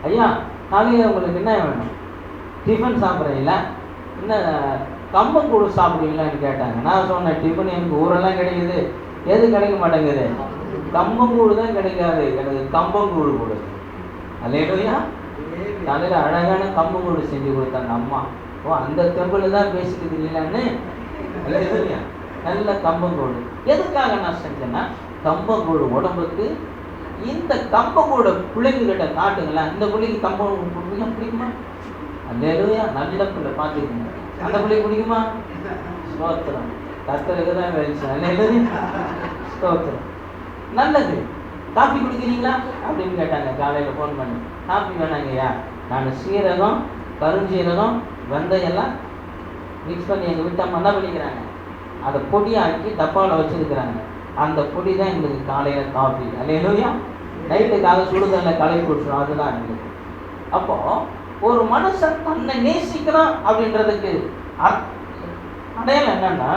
ஐயா காலையில் உங்களுக்கு என்ன வேணும், டிஃபன் சாப்பிட்றீங்களா, என்ன கம்பங்கூடு சாப்பிடுவீங்களான்னு கேட்டாங்க. நான் சொன்னேன், டிஃபன் எனக்கு ஊரெல்லாம் கிடைக்குது, எது கிடைக்க மாட்டேங்குது, கம்பங்கூடு தான் கிடைக்காது, எனக்கு கம்பங்கூடு கொடு. அல்லேலூயா. காலையில் அழகான கம்பங்கூடு செஞ்சு கொடுத்தாங்க அம்மா. ஓ, அந்த தெம்பிள் தான் பேசிக்கிட்டு இல்லைன்னு. அல்லேலூயா. நல்ல கம்பங்கூடு. எதுக்காக நான் செஞ்சேன்னா, கம்பங்கூடு உடம்புக்கு. இந்த கம்பங்கூட பிள்ளைங்ககிட்ட காட்டுங்களேன். இந்த பிள்ளைக்கு கம்பங்கூடு பிடிக்குமா? அல்லேலூயா. நல்ல பிள்ளை பார்த்துக்கோங்க, அந்த பிள்ளைக்கு பிடிக்குமா? ஸ்தோத்திரம். கர்த்தருக்கு தான் வெளிச்சம். அல்லேலூயா. ஸ்தோத்திரம். நல்லது. காஃபி குடிக்கிறீங்களா அப்படின்னு கேட்டாங்க. காலையில் ஃபோன் பண்ணி, காஃபி வேணாங்கய்யா, நான் சீரகம், கருஞ்சீரகம், வெந்தயெல்லாம் மிக்ஸ் பண்ணி எங்கள் வீட்டு அம்மா என்ன பண்ணிக்கிறாங்க, அதை பொடியாக்கி டப்பாவில் வச்சுருக்கிறாங்க. அந்த பொடி தான் எங்களுக்கு காலையில் காஃபி. அல்லேலூயா. நைட்டுக்காக சுடுதல்ல கலவி குடிச்சிடும், அதுதான் எங்களுக்கு. அப்போது ஒரு மனுஷன் தன்னை நேசிக்கிறான் அப்படின்றதுக்கு அடையாளம் என்னன்னா,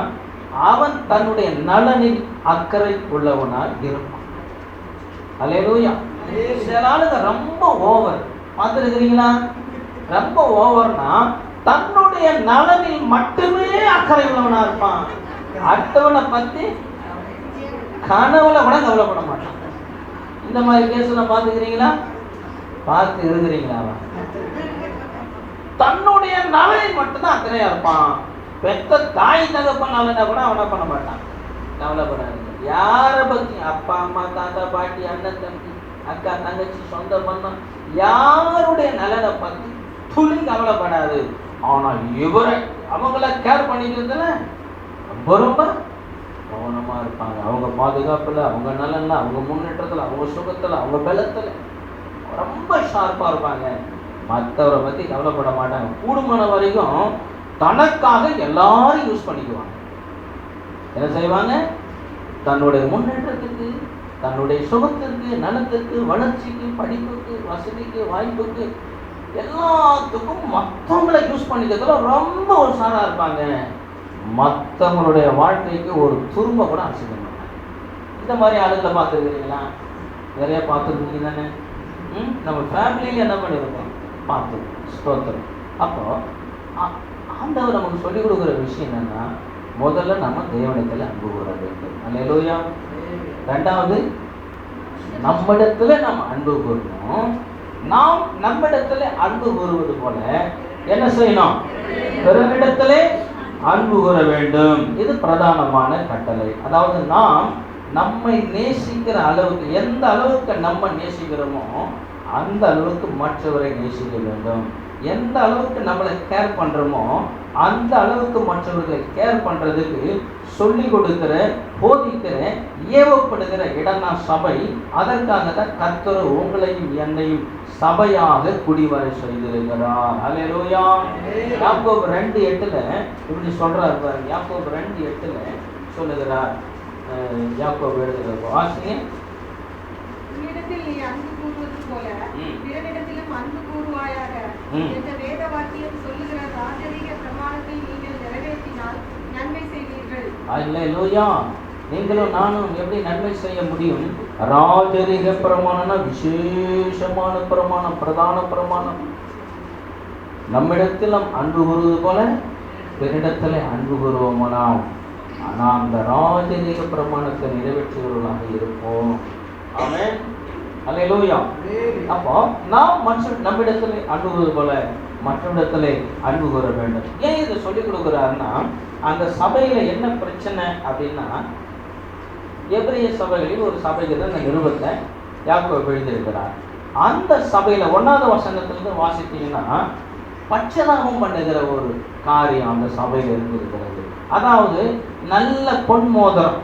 அவன் தன்னுடைய நலனில் அக்கறை உள்ளவனாக இருப்பான். அல்லேலூயா. சில ஆளுங்க ரொம்ப ஓவர் பார்த்துருக்கிறீங்களா? ரொம்ப ஓவர்னா தன்னுடைய நலனில் மட்டுமே அக்கறை உள்ளவனா இருப்பான். அடுத்தவனை பத்தி கனவுல கூட கவலைப்பட மாட்டான். இந்த மாதிரி கேஸ்லாம் பார்த்துக்கிறீங்களா? பார்த்து இருக்கிறீங்களா? தன்னுடைய நலனில் மட்டும்தான் அக்கறையா இருப்பான். பெத்த தாய் தகப்பனாலன்னா கூட அவனை பண்ண மாட்டான், கவலைப்படாது. யாரை பத்தி, அப்பா அம்மா தாத்தா பாட்டி அண்ணன் தம்பி அக்கா தங்கச்சி சொந்த பந்தம் யாருடைய நலனை பத்தி துளி கவலைப்படாது. ஆனா இவரை அவங்கள கேர் பண்ணிக்கிறதுல ரொம்ப ரொம்ப கவனமா இருப்பாங்க. அவங்க பாதுகாப்புல, அவங்க நலன்ல, அவங்க முன்னேற்றத்துல, அவங்க சுகத்துல, அவங்க பலத்துல ரொம்ப ஷார்ப்பா இருப்பாங்க. மற்றவரை பத்தி கவலைப்பட மாட்டாங்க. கூடுமான வரைக்கும் தனக்காக எல்லாரும் யூஸ் பண்ணிக்குவாங்க. என்ன செய்வாங்க? தன்னுடைய முன்னேற்றத்துக்கு, தன்னுடைய சுகத்திற்கு, நலத்திற்கு, வளர்ச்சிக்கு, படிப்புக்கு, வசதிக்கு, வாய்ப்புக்கு, எல்லாத்துக்கும் மற்றவங்களை யூஸ் பண்ணிக்கிறதுல ரொம்ப ஒரு சாரா இருப்பாங்க. மற்றவங்களுடைய வாழ்க்கைக்கு ஒரு துரும்ப கூட அசைக்க மாட்டாங்க. இந்த மாதிரி ஆளுகளை பார்த்துருக்கிறீங்களா? நிறைய பார்த்துருக்கீங்க தானே? நம்ம ஃபேமிலியில என்ன பண்ணியிருக்கோம் பார்த்து ஸ்தோத்திரம். அப்போ ஆண்டவர் நமக்கு சொல்லிக் கொடுக்குற விஷயம் என்னன்னா, முதல்ல நம்ம தேவனிடத்தில் அன்பு கூற வேண்டும். அல்லேலூயா. ரெண்டாவது, நம்மிடத்துல நம்ம அன்பு கூறணும். நாம் நம்மிடத்துல அன்பு கூறுவது போல என்ன செய்யணும்? பிறரிடத்திலே அன்பு கூற வேண்டும். இது பிரதானமான கட்டளை. அதாவது நாம் நம்மை நேசிக்கிற அளவுக்கு, எந்த அளவுக்கு நம்ம நேசிக்கிறோமோ அந்த அளவுக்கு மற்றவரை நேசிக்க வேண்டும். எந்த அளவுக்கு நம்மளை கேர் பண்ணுறோமோ அந்த அளவுக்கு மற்றவர்களை கேர் பண்ணுறதுக்கு சொல்லி கொடுக்கிற, போதிக்கிற, ஏவப்படுகிற இடம் தான் சபை. அதற்காக தான் கர்த்தர் உங்களையும் என்னையும் சபையாக குடிவரை செய்திருக்கிறார். அல்லேலூயா. யாக்கோபு 2:8 இப்படி சொல்றாரு பாருங்க. யாக்கோபு 2:8 சொல்லுகிறார். யாக்கோபு எழுதுகிற வாசிங்க. உன்னிடத்தில் நீ அன்பு கூறுவது போல பிறனிடத்திலும் அன்பு கூறுவாயாக என்ற வேத வாக்கியம் சொல்லுகிற ராஜரீக பிரமாணத்தை நீங்கள் நிறைவேற்றினால் நன்மை செய்வீர்கள். அல்லேலூயா. நீங்களும் நானும் எப்படி நன்மை செய்ய முடியும்? ராஜரீக பிரமாணம்னா விசேஷமான பிரமாணம், பிரதான பிரமாணம். நம்மிடத்தில் அன்பு கூறுவது போல பிறனிடத்தில் அன்பு கூறுவோமானால் ஆனால் அந்த ராஜரீக பிரமாணத்தை நிறைவேற்றுகிறவர்களாக இருப்போம். ஆமென். அல்லேலூயா. அப்போ நாம் நம்மிடத்தில் அன்பு கூறுவது போல மற்றவரிடத்திலே அன்பு கூற வேண்டும். ஏன் இதை சொல்லிக் கொடுக்குறாருன்னா, அந்த சபையில என்ன பிரச்சனை அப்படின்னா, எபிரேய சபைகளில் ஒரு சபைக்கு தான் இந்த நிருபத்தை யாக்கோபு எழுதியிருக்கிறார். அந்த சபையில 1வது வசனத்திலிருந்து வாசித்தீங்கன்னா பட்சதாபம் பண்ணுகிற ஒரு காரியம் அந்த சபையில் இருந்திருக்கிறது. அதாவது நல்ல பொன் மோதிரம்,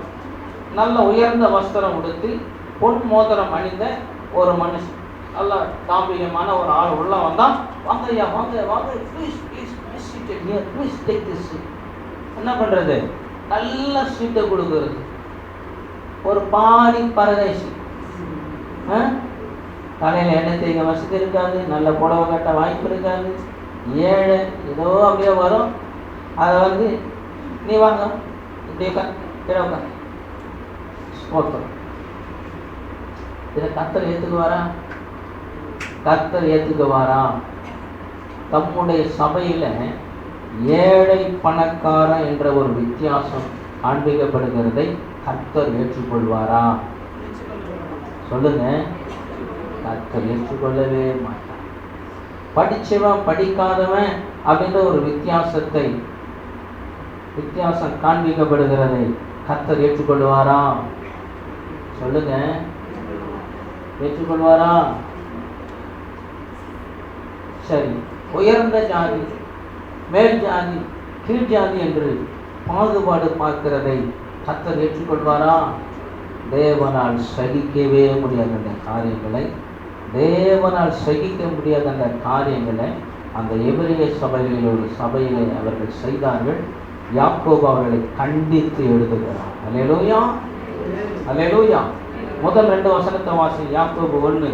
நல்ல உயர்ந்த வஸ்திரம் உடுத்தி பொன் மோதிரம் அணிந்த ஒரு மனுஷன், நல்ல தாம்பிகமான ஒரு ஆள் உள்ள வந்தா, வாங்க ஐயா, வாங்க வாங்க, please please please seat here, please take this seat. என்ன பண்றது? நல்ல சீட்டை கொடுக்கறது. ஒரு பாடி பரதேசி, தலையில் எண்ணெய் தேய்க்க வசதி இருக்காது, நல்ல புடவை கட்ட வாய்ப்பு இருக்காது, ஏழை ஏதோ அப்படியே வரும். அதை வந்து நீ வாங்க இப்படி உட்கார் ஸ்தோத்திரம். இதை கர்த்தர் ஏற்றுக்குவாரா? கர்த்தர் ஏற்றுக்குவாரா? தம்முடைய சபையில ஏழை பணக்காரன் என்ற ஒரு வித்தியாசம் காண்பிக்கப்படுகிறதை கர்த்தர் ஏற்றுக்கொள்வாரா? சொல்லுங்க. கர்த்தர் ஏற்றுக்கொள்ளவே மாட்டார். படிச்சவன் படிக்காதவன் அப்படின்ற ஒரு வித்தியாசம் காண்பிக்கப்படுகிறதை கர்த்தர் ஏற்றுக்கொள்வாரா? சொல்லுங்க. ஏற்றுக்கொள்வாரா? சரி, உயர்ந்த ஜாதி, மேல் ஜாதி, கீழ் ஜாதி என்று பாகுபாடு பார்க்கிறதை கர்த்தர் ஏற்றுக்கொள்வாரா? தேவனால் சகிக்கவே முடியாத அந்த காரியங்களை, தேவனால் சகிக்க முடியாத அந்த காரியங்களை அந்த எபிரேய சபையில் ஒரு சபையிலே அவர்கள் செய்தார்கள். யாக்கோபு அவர்களை கண்டித்து எழுதுகிறார். அல்லேலூயா, அல்லேலூயா. முதல் 2 வசனத்தை வாசி. யாக்கோபு 1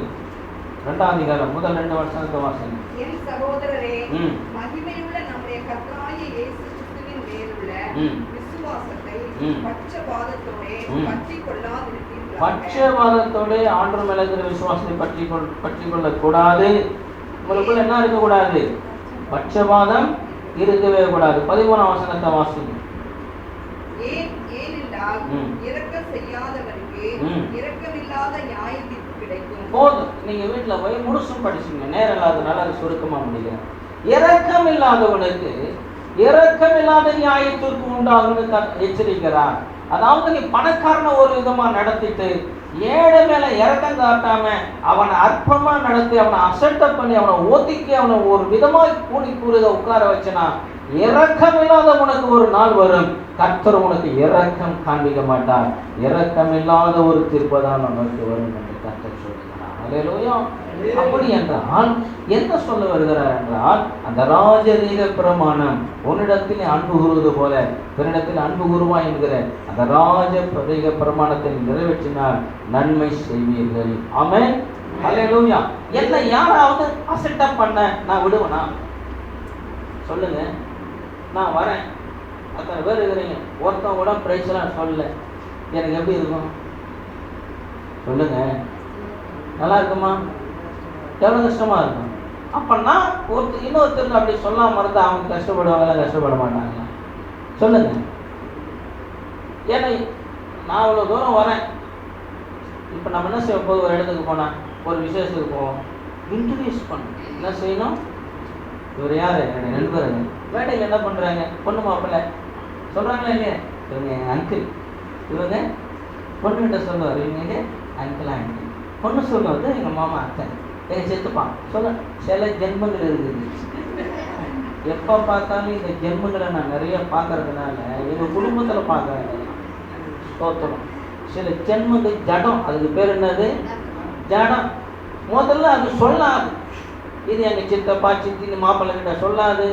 2ஆம் அதிகாரம் முதல் 2 வசனத்தை வாசி. என் சகோதரரே, மகிமையுள்ள நம்முடைய கர்த்தராகிய இயேசு கிறிஸ்துவின் மேலுள்ள விசுவாசத்தை பட்சபாதத்தோடே பற்றிக் கொள்ளாதிருப்பீர்களாக. பட்சபாதத்தோடே ஆண்டவர் மேல இருக்கிற விசுவாசத்தை பற்றிக் கொள்ளக்கூடாது. உங்களுக்குள்ள என்ன இருக்கக்கூடாது? பட்சபாதம் இருக்கவே கூடாது. 13ஆம் வசனத்தை வாசிங்க. ஏனென்றால் இரக்கம் செய்யாதவனுக்கு இரக்கமில்லாத நியாயத்தீர்ப்பு கிடைக்கும். போதும், நீங்க வீட்டுல போய் முழுசும் படிச்சுங்க. நேரம் இல்லாதனால அது சுருக்கமா முடியும். இரக்கம் இல்லாதவனுக்கு இரக்கமில்லாத நியாயத்திற்கு உண்டாகுன்னு எச்சரிக்கிறார். அதாவது நீ பணக்காரனை ஒரு விதமா நடத்திட்டு ஏழை மேல இறக்கம் காட்டாம அவனை அற்பமா நடத்தி அவனை அசட்டை பண்ணி அவனை ஒதுக்கி அவனை ஒரு விதமாய் கூலி கூறுக உட்கார வச்சனா இரக்கம் இல்லாத உனக்கு ஒரு நாள் வரும். கர்த்தர் உனக்கு இரக்கம் காண்பிக்க மாட்டார். இரக்கம் இல்லாத ஒரு தீர்ப்பு தான் நமக்கு வரும் என்று கர்த்தர் சொல்கிறார். அல்லேலூயா. அப்படி என்றால் என்ன சொல்ல வருகிறார் என்றால், அந்த ராஜரீக பிரமாணம் உன்னிடத்தில் அன்பு கூறுவது போல பிறனிடத்தில் அன்பு கூறுவா என்கிற அந்த ராஜரீக பிரமாணத்தை நிறைவேற்றினால் நன்மை செய்வீர்கள். ஆமென். அல்லேலூயா. என்ன யாராவது அசெப்ட் பண்ண நான் விடுவேனா? சொல்லுங்க. நான் வரேன், அத்தனை பேர் இருக்கிறீங்க, ஒருத்தன் கூட பிரைஸ்லாம் சொல்ல, எனக்கு எப்படி இருக்கும்? சொல்லுங்க. நல்லா இருக்குமா? எவ்வளோ கஷ்டமாக இருக்கும். அப்போனா இன்னொருத்தருக்கு அப்படி சொல்லாமல் இருந்தால் அவங்க கஷ்டப்படுவாங்களா? கஷ்டப்பட மாட்டாங்களா? சொல்லுங்க. ஏன்னா நான் அவ்வளோ தூரம் வரேன். இப்போ நம்ம என்ன செய்ய போது ஒரு இடத்துக்கு போனால், ஒரு விசேஷத்துக்கு போவோம், இன்ட்ரடியூஸ் பண்ணணும். என்ன செய்யணும்? இவர் யார்? என்னுடைய நண்பருங்க. வேட்டையில் என்ன பண்ணுறாங்க? பொண்ணு மாப்பிள்ளை சொல்கிறாங்களா இல்லையா? இவங்க எங்கள் அங்கிள். இவங்க பொண்ணுகிட்ட சொல்லுவார், இவங்க எங்கள் அங்கிள் ஆண்டி. பொண்ணு சொல்லுவது எங்கள் மாமா அத்தை, எங்கள் செத்துப்பான். சொல்ல சில ஜென்மங்கள் இருக்குது. எப்போ பார்த்தாலும் இந்த ஜென்மங்களை நான் நிறைய பார்க்கறதுனால எங்கள் குடும்பத்தில் பார்க்குறேன். ஸ்தோத்திரம். சில ஜென்மங்கள் ஜடம். அதுக்கு பேர் என்னது? ஜடம். முதல்ல அது சொல்லாது. இது எங்கள் சித்தப்பா சித்தி மாப்பிள்ளை கிட்ட சொல்லாது.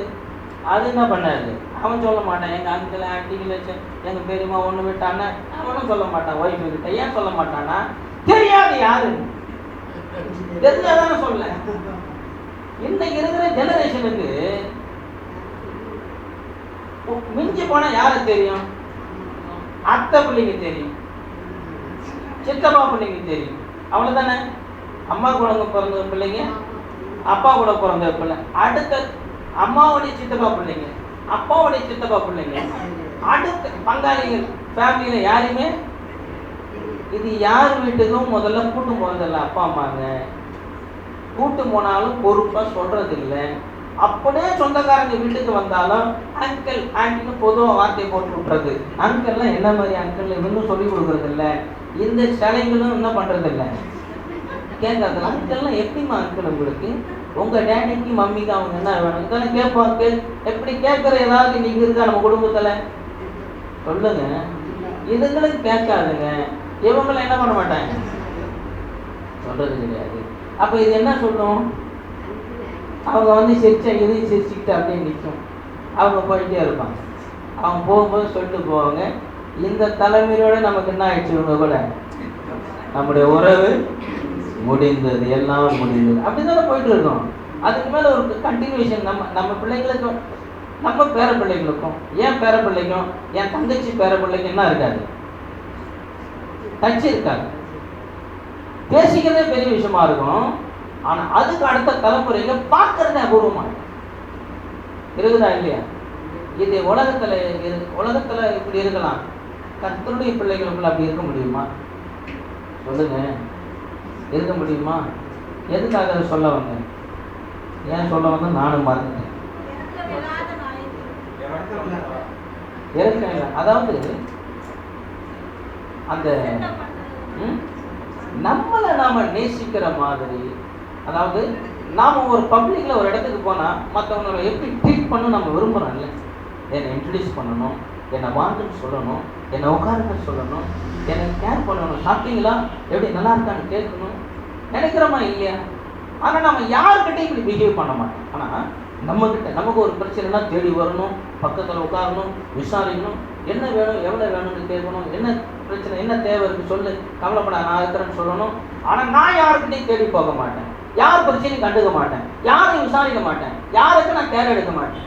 அது என்ன பண்ணாது? அவன் சொல்ல மாட்டான். எங்கள் அங்கிள் ஆண்டிகளை எங்கள் பெரியம்மா ஒன்று விட்டான்னா அவனும் சொல்ல மாட்டான். ஒய்ஃபு கிட்ட ஏன் சொல்ல மாட்டானா? தெரியாது யாரு, தெரியாதானே சொல்ல. இன்னைக்கு இருக்கிற ஜெனரேஷனுக்கு மிஞ்சி போனா யாரை தெரியும்? அத்தை பிள்ளைங்க தெரியும், சித்தப்பா பிள்ளைங்க தெரியும், அவ்வளவுதானே. அம்மா கூட பிறந்த பிள்ளைங்க, அப்பா கூட பிறந்த பிள்ளை, அடுத்த அம்மாவுடைய சித்தப்பா பிள்ளைங்க, அப்பாவுடைய சித்தப்பா பிள்ளைங்க, அடுத்த பங்காளிகள் ஃபேமிலியில யாருமே. இது யார் வீட்டுக்கும் முதல்ல கூட்டு போனதில்லை. அப்பா அம்மாங்க கூட்டு போனாலும் பொறுப்பா சொல்றது இல்லை. அப்படியே சொந்தக்காரங்க வீட்டுக்கு வந்தாலும் அங்கிள் ஆண்டின்னு பொதுவாக வார்த்தையை போட்டு விட்டுறது. அங்கிள்லாம் என்ன மாதிரி அங்கிள் இன்னும் சொல்லி கொடுக்குறது இல்லை. இந்த சிலைங்களும் என்ன பண்றது இல்லை, கேட்கறது. அங்கிள்லாம் எப்படிமா அங்கிள் உங்களுக்கு? உங்க டேடிக்கு மம்மிக்கு அவங்க என்ன வேணும் இதெல்லாம் கேட்பாங்க. எப்படி கேட்குற ஏதாவது நீங்க இருக்கா நம்ம குடும்பத்துல? சொல்லுங்க. இதுங்களுக்கு கேட்காதுங்க. இவங்களை என்ன பண்ண மாட்டாங்க, சொல்றது கிடையாது. அப்ப இது என்ன சொல்லும்? அவங்க வந்து சிரிச்சா இதையும் சிரிச்சுக்கிட்டு அப்படியே நிற்கும். அவங்க போயிட்டே இருப்பாங்க. அவங்க போகும்போது சொல்லிட்டு போவாங்க, இந்த தலைமையோட நமக்கு என்ன ஆயிடுச்சு, இவங்க கூட நம்முடைய உறவு முடிந்தது, எல்லாம் முடிந்தது. அப்படிதானே போயிட்டு இருக்கோம். அதுக்கு மேல ஒரு கண்டினியூஷன். நம்ம பிள்ளைங்களுக்கு, நம்ம பேர பிள்ளைகளுக்கும், ஏன் பேர பிள்ளைக்கும் என் தங்கச்சி பேர பிள்ளைக்கு என்ன இருக்காது, டச் இருக்காது. பேசிக்கிறதே பெரிய விஷயமா இருக்கும். ஆனா அதுக்கு அடுத்த தலைமுறையில பார்க்கறதே அபூர்வமா இருக்குதா இல்லையா? இது உலகத்துல இப்படி இருக்கலாம். கர்த்தருடைய பிள்ளைகளுக்குள்ள அப்படி இருக்க முடியுமா? சொல்லுங்க. இருக்க முடியுமா? எதுக்காக அதை சொல்ல வந்த? ஏன் சொல்ல வந்த நானும் மறந்துட்டேன். இறக்கம் இல்லை. அதாவது அந்த நம்மளை நாம நேசிக்கிற மாதிரி, அதாவது நாம ஒரு பப்ளிக்ல ஒரு இடத்துக்கு போனா மற்றவங்களை எப்படி ட்ரீட் பண்ணணும் நம்ம விரும்புறோம்ல, என்னை இன்ட்ரடியூஸ் பண்ணணும், என்னை வாங்கன்னு சொல்லணும், என்னை உட்காருன்னு சொல்லணும், என்னை கேர் பண்ணணும், சாப்பிட்டீங்களா, எப்படி நல்லா இருக்கான்னு கேட்கணும் நினைக்கிறோமா இல்லையா? ஆனால் நம்ம யாருக்கிட்டையும் இப்படி பிஹேவ் பண்ண மாட்டோம். ஆனால் நம்மக்கிட்ட நமக்கு ஒரு பிரச்சனைனா தேடி வரணும், பக்கத்தில் உட்காரணும், விசாரிக்கணும், என்ன வேணும் எவ்வளோ வேணும்னு கேட்கணும், என்ன பிரச்சனை என்ன தேவை இருக்குது சொல்லு, கவலைப்பட நான் இருக்கிறேன்னு சொல்லணும். ஆனால் நான் யாருக்கிட்டையும் தேடி போக மாட்டேன், யார் பிரச்சனையும் கண்டுக்க மாட்டேன், யாரையும் விசாரிக்க மாட்டேன், யாருக்கும் நான் கேர் எடுக்க மாட்டேன்.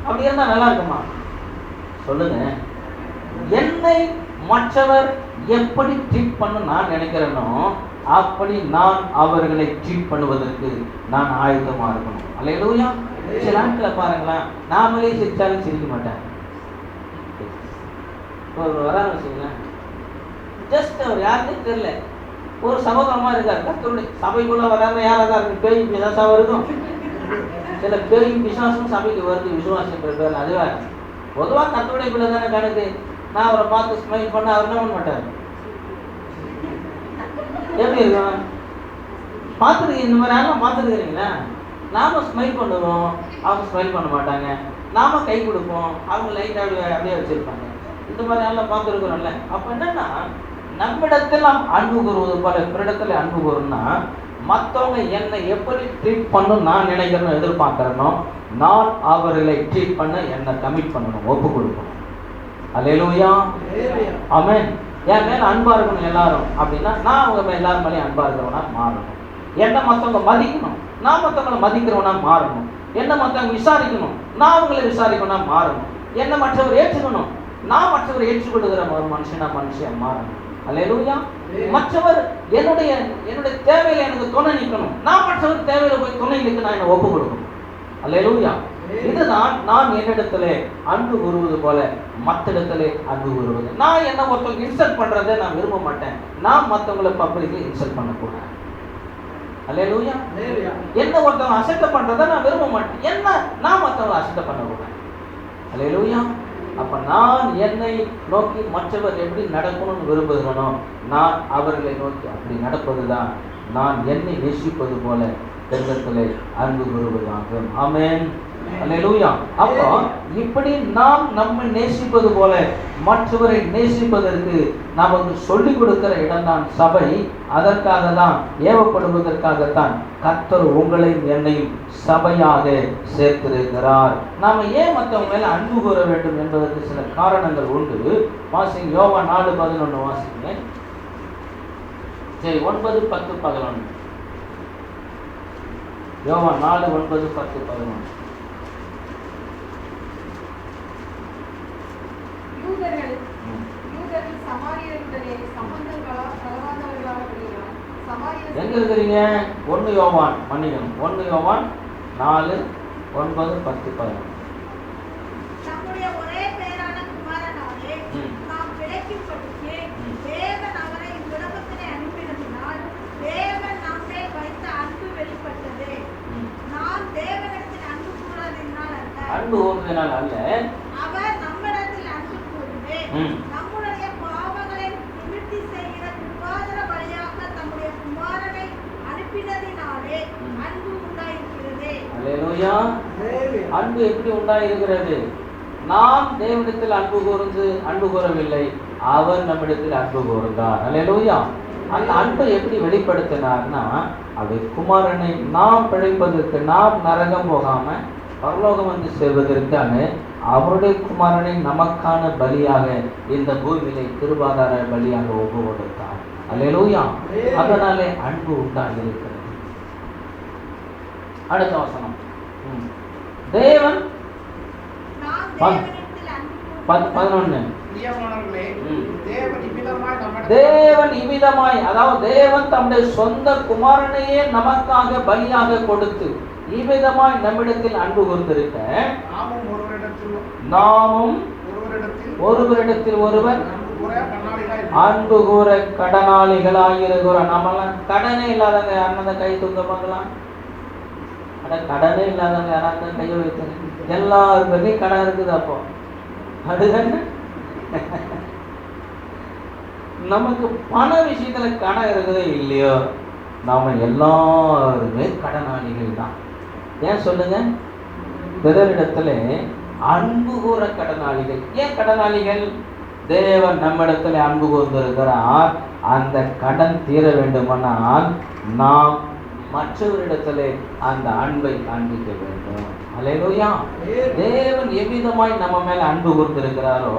அப்படி இருந்தால் நல்லா இருக்குமா? சொல்லுங்க. என்னை மற்றவர் எப்படி ட்ரீட் பண்ண நான் நினைக்கிறேனோ அப்படி நான் அவர்களை ட்ரீட் பண்ணுவதற்கு நான் ஆயுதமாக இருக்கணும். அல்லேலூயா. சில ஆட்களை பாருங்களேன், நாமளே சிரிச்சாலும் சிரிக்க மாட்டேன். ஒரு வராங்க வச்சுங்களேன், ஜஸ்ட் அவர் யாருன்னு தெரியல, ஒரு சகோதரமா இருக்கார், கர்த்தருடைய சபைக்குள்ள வராங்க, யாராக இருக்கு, பேய் பிசாசாக இருக்கும். சில பேய் பிசாசும் சபைக்கு வருது விசுவாசம் பேர். அதுவே பொதுவாக கர்த்தருடைய பிள்ளை தானே கணக்கு. நான் அவரை பார்த்து ஸ்மைல் பண்ண அவர் என்ன பண்ண மாட்டார். எப்படி இருக்கும் பார்த்துருக்கீங்க? இந்த மாதிரி யாரும் பார்த்துருக்கிறீங்களா? நாம ஸ்மைல் பண்ணுவோம், அவங்க ஸ்மைல் பண்ண மாட்டாங்க. நாம கை கொடுப்போம், அவங்க லைட்டாக அப்படியே வச்சிருப்பாங்க. இந்த மாதிரி எல்லாம் பார்த்துருக்குறோம்ல. அப்போ என்னன்னா, நம்மிடத்தில் நாம் அன்பு கூறுவது போல பிறடத்தில் அன்பு கூறுனா, மற்றவங்க என்னை எப்படி ட்ரீட் பண்ணணும் நான் நினைக்கிறேன்னு எதிர்பார்க்குறேனோ நான் அவர்களை ட்ரீட் பண்ண என்னை கமிட் பண்ணணும், ஒப்பு கொடுக்கணும். அல்லேலூயா. ஆமென். என் மேலே அன்பாக இருக்கணும் எல்லாரும் அப்படின்னா நான் அவங்க மேலே எல்லாரும் மேலேயும் அன்பாக இருக்கிறவனா மாறணும். என்னை மற்றவங்க மதிக்கணும், நான் மற்றவங்களை மதிக்கிறவனா மாறணும். என்னை மற்றவங்க விசாரிக்கணும், நான் அவங்களை விசாரிக்கணும்னா மாறணும். என்னை மற்றவர் ஏற்றுக்கணும், நான் மற்றவர் ஏற்றுக்கொள்ளுகிற ஒரு மனுஷன் மாறணும். அல்லேலூயா. மற்றவர் என்னுடைய தேவையில எனக்கு துணை நிற்கணும், நான் மற்றவர் தேவையில போய் துணை நிற்க நான் என்னை ஒப்பு கொடுக்கணும். அல்லேலூயா. இதுதான் நான் என்னிடத்திலே அன்பு கூறுவது போல மற்றிடத்திலே அன்பு கூறுவது. நான் என்ன ஒருத்தவங்க இன்சல்ட் பண்றதை நான் விரும்ப மாட்டேன். நான் மற்றவங்களை பப்ளிக்ல இன்சல்ட் பண்ணக்கூடாது. அல்லேலூயா. என்ன ஒருத்தவங்க அசட்டை பண்றதை நான் விரும்ப மாட்டேன். என்ன நான் மற்றவங்களை அசட்டை பண்ணக்கூடாது. அல்லேலூயா. அப்ப நான் என்னை நோக்கி மற்றவர் எப்படி நடக்கணும்னு விரும்புகிறேனோ நான் அவர்களை நோக்கி அப்படி நடப்பதுதான் நான் என்னை நேசிப்பது போல பெண்களே அன்பு கூறுவதாகும். ஆமென். அல்லேலூயா. அப்போ இப்படி நாம் நம்மை நேசிப்பது போல மற்றவரை நேசிப்பதற்கு நமக்கு சொல்லிக் கொடுக்கிற இடம்தான் சபை. அதற்காக தான் ஏவப்படுவதற்காகத்தான் கர்த்தர் உங்களையும் என்னையும் சபையாக சேர்த்திருக்கிறார். நாம ஏன் மற்றவங்க மேல அன்பு கூற வேண்டும் என்பதற்கு சில காரணங்கள் உண்டு. வாசிங்க, யோவான் 4:11 வாசிங்க. சரி, 9, 10, 11. யோவான் 4, 9, 10, 11. எங்க இருக்கிறீங்க? 1 யோவான், மன்னிக்கணும், 1 யோவான் 4, 9, 10, 11. நம்முடைய ஒரே பேரான குமாரனாலே நாம் பிழைக்கும்படிக்கு தேவன் அவரை உலகத்திலே அனுப்பினதினால் தேவன் நம்மேல் வைத்த அன்பு வெளிப்பட்டது. நாம் தேவனிடத்தில் அன்பு கூறுவதனால் அல்ல, அன்பு கூறுவதனால் அல்ல, அவர் நம்மிடத்தில் அன்பு கூறுவே நம்முடைய பாவங்களை நிவர்த்தி செய்கிற கிருபாதார வழியாக தம்முடைய குமாரனை அனுப்பினதினாலே அன்பு உண்டாயிருக்கிறது. அல்லேலூயா. அன்பு எப்படி உண்டாயிருக்கிறது? நாம் தேவனிடத்தில் அன்பு கூறவில்லை, அவர் நம்மிடத்தில் அன்பு கூர்ந்தார். அல்லேலூயா. அந்த அன்பை எப்படி வெளிப்படுத்தினார்னா, அவர் குமாரனை நாம் பிழைப்பதற்கு, நாம் நரகம் போகாம பரலோகம் வந்து சேர்வதற்காக அவருடைய குமாரனை நமக்கான பலியாக இந்த பூமியிலே கிருபாதார பலியாக ஒப்பு கொடுத்தார். அல்லேலூயா. அதனாலே அன்பு உண்டாயிருக்கிறது. அடுத்த வசனம், தேவன் 11. தேவன் இவ்விதமாய், அதாவது தேவன் தம்முடைய சொந்த குமாரனையே நமக்காக பலியாக கொடுத்து இவ்விதமாய் நம்மிடத்தில் அன்பு கூர்ந்திருக்க நாமும் ஒருவரிடத்தில் ஒருவர் அன்பு கூற கடனாளிகளாயிருக்கிறோம். நம்மளாம் கடனே இல்லாதவங்க யாருன்னா கை தூங்க பார்க்கலாம். கடனே இல்லாதவங்க யாராவது கையை வைத்து, எல்லாருக்குமே கடன் இருக்குது. அப்போ அதுதானே நமக்கு பண விஷயத்துல கடன் இருக்குதோ இல்லையோ, நாம எல்லாருமே கடனாளிகள் தான். ஏன் சொல்லுங்க? பிறரிடத்துல அன்பு கூற கடனாளிகள். ஏன் கடனாளிகள்? தேவன் நம்மிடத்தில் அன்பு கூர்ந்திருக்கிறார். அந்த கடன் தீர வேண்டுமானால் நாம் மற்றவரிடத்திலே அந்த அன்பை காண்பிக்க வேண்டும். அல்லேலூயா. தேவன் எவ்விதமாய் நம்ம மேல அன்பு கூர்ந்திருக்கிறாரோ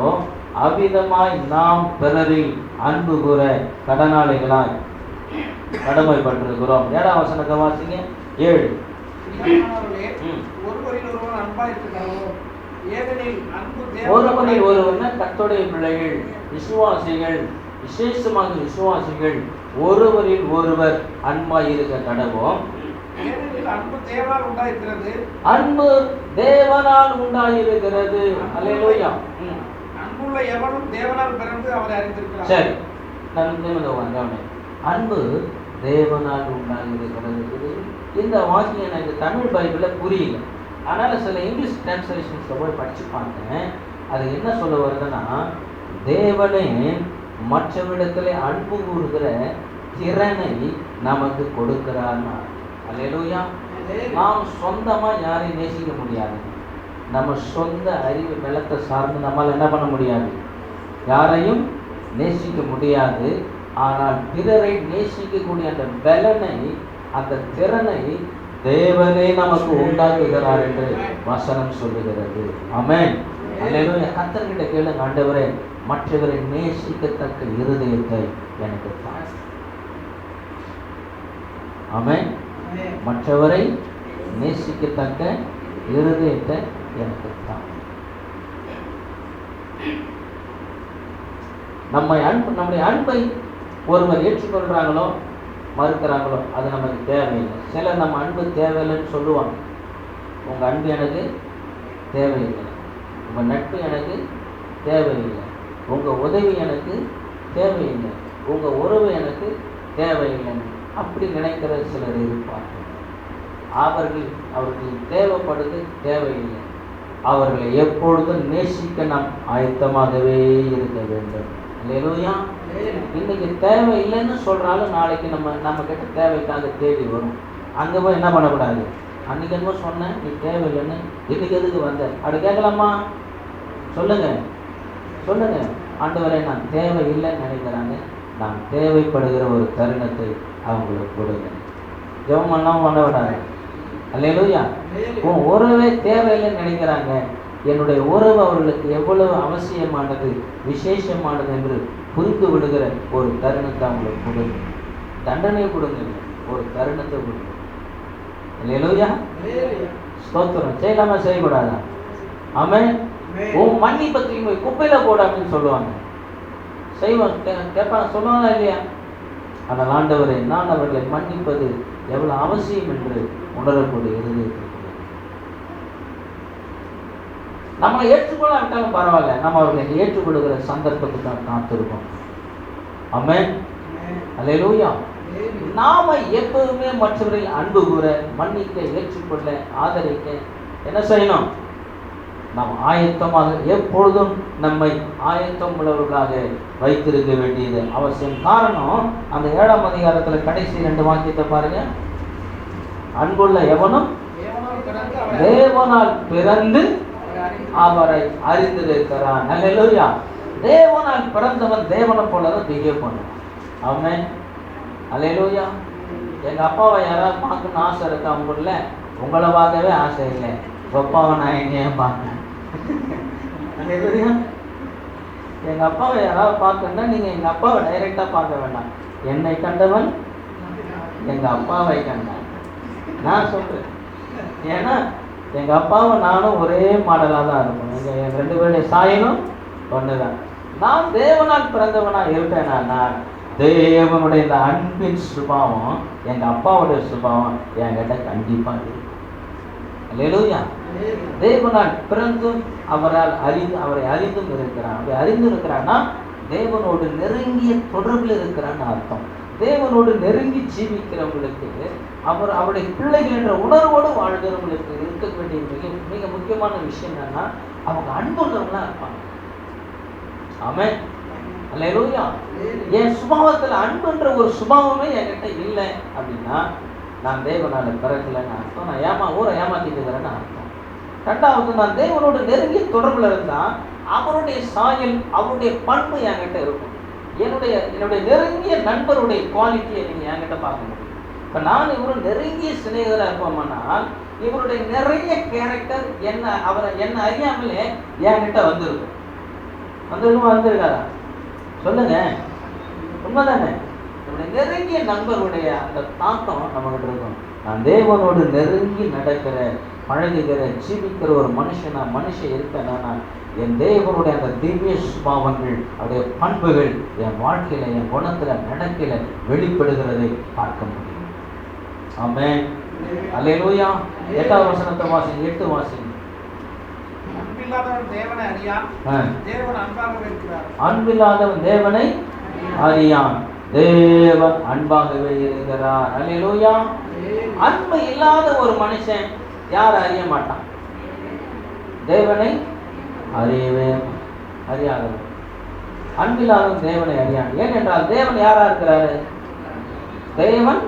அவ்விதமாய் நாம் பிறரில் அன்பு கூற கடனாளிகளாய் கடமைப்பட்டிருக்கிறோம். 7ஆம் வசனத்தை வாசிங்க. 7. ஒருவரில் ஒருவர் கர்த்தருடைய பிள்ளைகள், விசுவாசிகள், விசேஷமாக விசுவாசிகள் ஒருவரில் ஒருவர் அன்பாய் இருக்க கடவோம். அன்பு தேவனால் உண்டாயிருக்கிறது. அல்லேலூயா. அன்புள்ள எவனும் தேவனால் பிறந்து அவரை அறிந்திருக்கிறார். சரி, அன்பு தேவனால் உண்டாயிருக்கிறது. இந்த வாக்கியம் எனக்கு தமிழ் பைபிளில் புரியல. அதனால் சில இங்கிலீஷ் டிரான்ஸ்லேஷன்ஸில் போய் படித்து பார்த்தேன். அது என்ன சொல்ல வருதுன்னா, தேவனே மற்றவிடத்திலே அன்பு கூறுகிற திறனை நமக்கு கொடுக்கிறார்னா. அல்லேலூயா. நாம் சொந்தமாக யாரையும் நேசிக்க முடியாது. நம்ம சொந்த அறிவு பலத்தை சார்ந்து நம்மால் என்ன பண்ண முடியாது, யாரையும் நேசிக்க முடியாது. ஆனால் பிறரை நேசிக்கக்கூடிய அந்த பலனை, அந்த திறனை தேவனே நமக்கு உண்டாக்குகிறார் என்று வசனம் சொல்லுகிறது. ஆமென். அல்லேலூயா. கர்த்தர்கிட்ட கேளுங்க, ஆண்டவரே மற்றவரை நேசிக்கத்தக்க இருதயத்தை எனக்கு தான். ஆமென். மற்றவரை நேசிக்கத்தக்க இருதயத்தை எனக்கு தான். நம்முடைய அன்பை ஒருவர் ஏற்றுக்கொள்றாங்களோ மறுக்கிறாங்களோ அது நமக்கு தேவையில்லை. சிலர் நம்ம அன்பு தேவையில்லைன்னு சொல்லுவாங்க. உங்கள் அன்பு எனக்கு தேவையில்லை, உங்கள் நட்பு எனக்கு தேவையில்லை, உங்கள் உதவி எனக்கு தேவையில்லை, உங்கள் உறவு எனக்கு தேவையில்லைன்னு அப்படி நினைக்கிற சிலர் இருப்பார்கள். அவர்கள் தேவைப்படுது தேவையில்லை. அவர்களை எப்பொழுதும் நேசிக்க நாம் ஆயத்தமாகவே இருக்க வேண்டும். அல்லேலூயா. இன்னைக்கு தேவை இல்லைன்னு சொல்றாலும் நாளைக்கு நம்ம கிட்ட தேவைக்காக தேடி வரும். அங்கே போய் என்ன பண்ணக்கூடாது, அன்னைக்கு என்னமோ சொன்னேன் நீ தேவையில்லைன்னு இன்னைக்கு எதுக்கு வந்த அப்படி கேட்கலாமா? சொல்லுங்க. ஆண்டவரே நான் தேவை இல்லைன்னு நினைக்கிறாங்க. நான் தேவைப்படுகிற ஒரு தருணத்தை அவங்களுக்கு கொடுங்க. ஜெபமெல்லாம் பண்ண விடாது. அல்லேலூயா. உன் உறவே தேவையில்லைன்னு நினைக்கிறாங்க. என்னுடைய உறவு அவர்களுக்கு எவ்வளவு அவசியமானது, விசேஷமானது என்று புரிந்து விடுகிற ஒரு தருணத்தை அவங்களுக்கு கொடுங்க. தண்டனை கொடுங்க, ஒரு தருணத்தை கொடுங்க. அல்லேலூயா. ஸ்தோத்திரம். செய்யலாமா செய்யக்கூடாதா? ஆமென். உன் மன்னிப்பத்தை போய் குப்பையில போட அப்படின்னு சொல்லுவாங்க. செய்வாங்க, கேட்பாங்க, சொல்லுவாங்க இல்லையா? ஆனால் ஆண்டவரை நான் அவர்களை மன்னிப்பது எவ்வளவு அவசியம் என்று உணரக்கூடிய இருதயத்தில் நம்மளை ஏற்றுக்கொள்ளாவிட்டாலும் பரவாயில்ல, நம்ம அவர்களை ஏற்றுக்கொள்ளுகிற சந்தர்ப்பத்துக்காக காத்திருக்கோம். ஆமென். அல்லேலூயா. நாம எப்பவுமே மற்றவர்கள் அன்பு கூற, மன்னிக்க, ஏற்றுக்கொள்ள, ஆதரிக்க என்ன செய்யணும்? நாம் ஆயத்தமாக எப்பொழுதும் நம்மை ஆயத்தம் உள்ளவர்களாக வைத்திருக்க வேண்டியது அவசியம். காரணம், அந்த 7ஆம் அதிகாரத்தில் கடைசி 2 வாக்கியத்தை பாருங்க. அன்புள்ள எவனும் தேவனால் பிறந்து அவரை அறிந்திருக்கிறான். அல்லேலூயா. தேவனால் பிறந்தவன் தேவனை போலதான் பிஹேவ் பண்ணுவான். ஆமென். அல்லேலூயா. எங்க அப்பாவை யாராவது பார்க்கணும்னு ஆசை இருக்கா? அவங்கள உங்களை பார்க்கவே ஆசை இல்லை, அப்பாவை நான் எங்கேயே பார்க்கேன். எங்க அப்பாவை யாராவது பார்க்கணும்னா நீங்க எங்க அப்பாவை டைரக்டா பார்க்க வேண்டாம். என்னை கண்டவன் எங்க அப்பாவை கண்டான். நான் சொல்றேன். ஏன்னா எங்க அப்பாவும் நானும் ஒரே மாடலா தான் இருக்கும். எங்க 2 பேருடைய சாயலும் ஒண்ணுதான். நான் தேவனால் பிறந்தவனா இருப்பேனா? தேவனுடைய இந்த அன்பின் சுபாவம், எங்க அப்பாவுடைய சுபாவம் என்கிட்ட கண்டிப்பா இருக்கு. அல்லேலூயா. தேவனால் பிறந்தும் அவரை அறிந்தும் இருக்கிறான். அப்படி அறிந்து இருக்கிறான்னா தேவனோடு நெருங்கிய தொடர்பில் இருக்கிறான்னு அர்த்தம். தேவனோடு நெருங்கி ஜீவிக்கிறவங்களுக்கு, அவருடைய பிள்ளைகள் என்ற உணர்வோடு வாழ்கிறவங்களுக்கு இருக்க வேண்டிய மிக மிக முக்கியமான விஷயம் என்னன்னா, அவங்க அன்புள்ளவங்களா இருப்பாங்க. ஆமென். அல்லேலூயா. என் சுபாவத்தில் அன்புன்ற ஒரு சுபாவமே என்கிட்ட இல்லை அப்படின்னா நான் தேவனால பிறக்கலைன்னு அர்த்தம். நான் ஊரை ஏமாத்திட்டு இருக்கிறேன்னு அர்த்தம். ரெண்டாவது, நான் தேவனோட நெருங்கிய தொடர்புல இருந்தா அவருடைய சாயல், அவருடைய பண்பு என்கிட்ட இருக்கும். என்னுடைய நெருங்கிய நண்பருடைய குவாலிட்டியை நீங்க என்கிட்ட பார்க்க முடியும். இப்ப நான் இவரும் நெருங்கிய சிநேகிதராக இருப்போம்னால் இவருடைய நிறைய கேரக்டர் என்ன அறியாமலே என்கிட்ட வந்துருக்கும். வந்திருக்காரா சொல்லுங்க, உண்மைதானே? நம்முடைய நெருங்கிய நண்பருடைய அந்த தாக்கம் நம்மகிட்ட இருக்கும். நான் தேவனோடு நெருங்கி நடக்கிற, பழகுகிற, ஜீவிக்கிற ஒரு மனுஷன் இருக்கேன்னா என் தேவனுடைய அந்த திவ்ய சுபாவங்கள், அவருடைய பண்புகள் என் வாழ்க்கையில, என் குணத்துல, நடக்கையில வெளிப்படுகிறதை பார்க்க முடியும். ஆமென். அல்லேலூயா. 8வது வசனத்தை வாசிங்க. 8 வாசிங்க. அன்பில்லாதவன் தேவனை அறியான், தேவன் அன்பாகவே இருக்கிறார். அன்பில்லாதவன் தேவனை அறியான், தேவன் அன்பாகவே இருக்கிறார். அல்லேலூயா. அன்பு இல்லாத ஒரு மனுஷன் யார் அறிய மாட்டான்? தேவனை அறியவே அறியாதவன். அன்பில்லாதவன் தேவனை அறியான். ஏனென்றால் தேவன் யாரா இருக்கிறாரு? தேவன்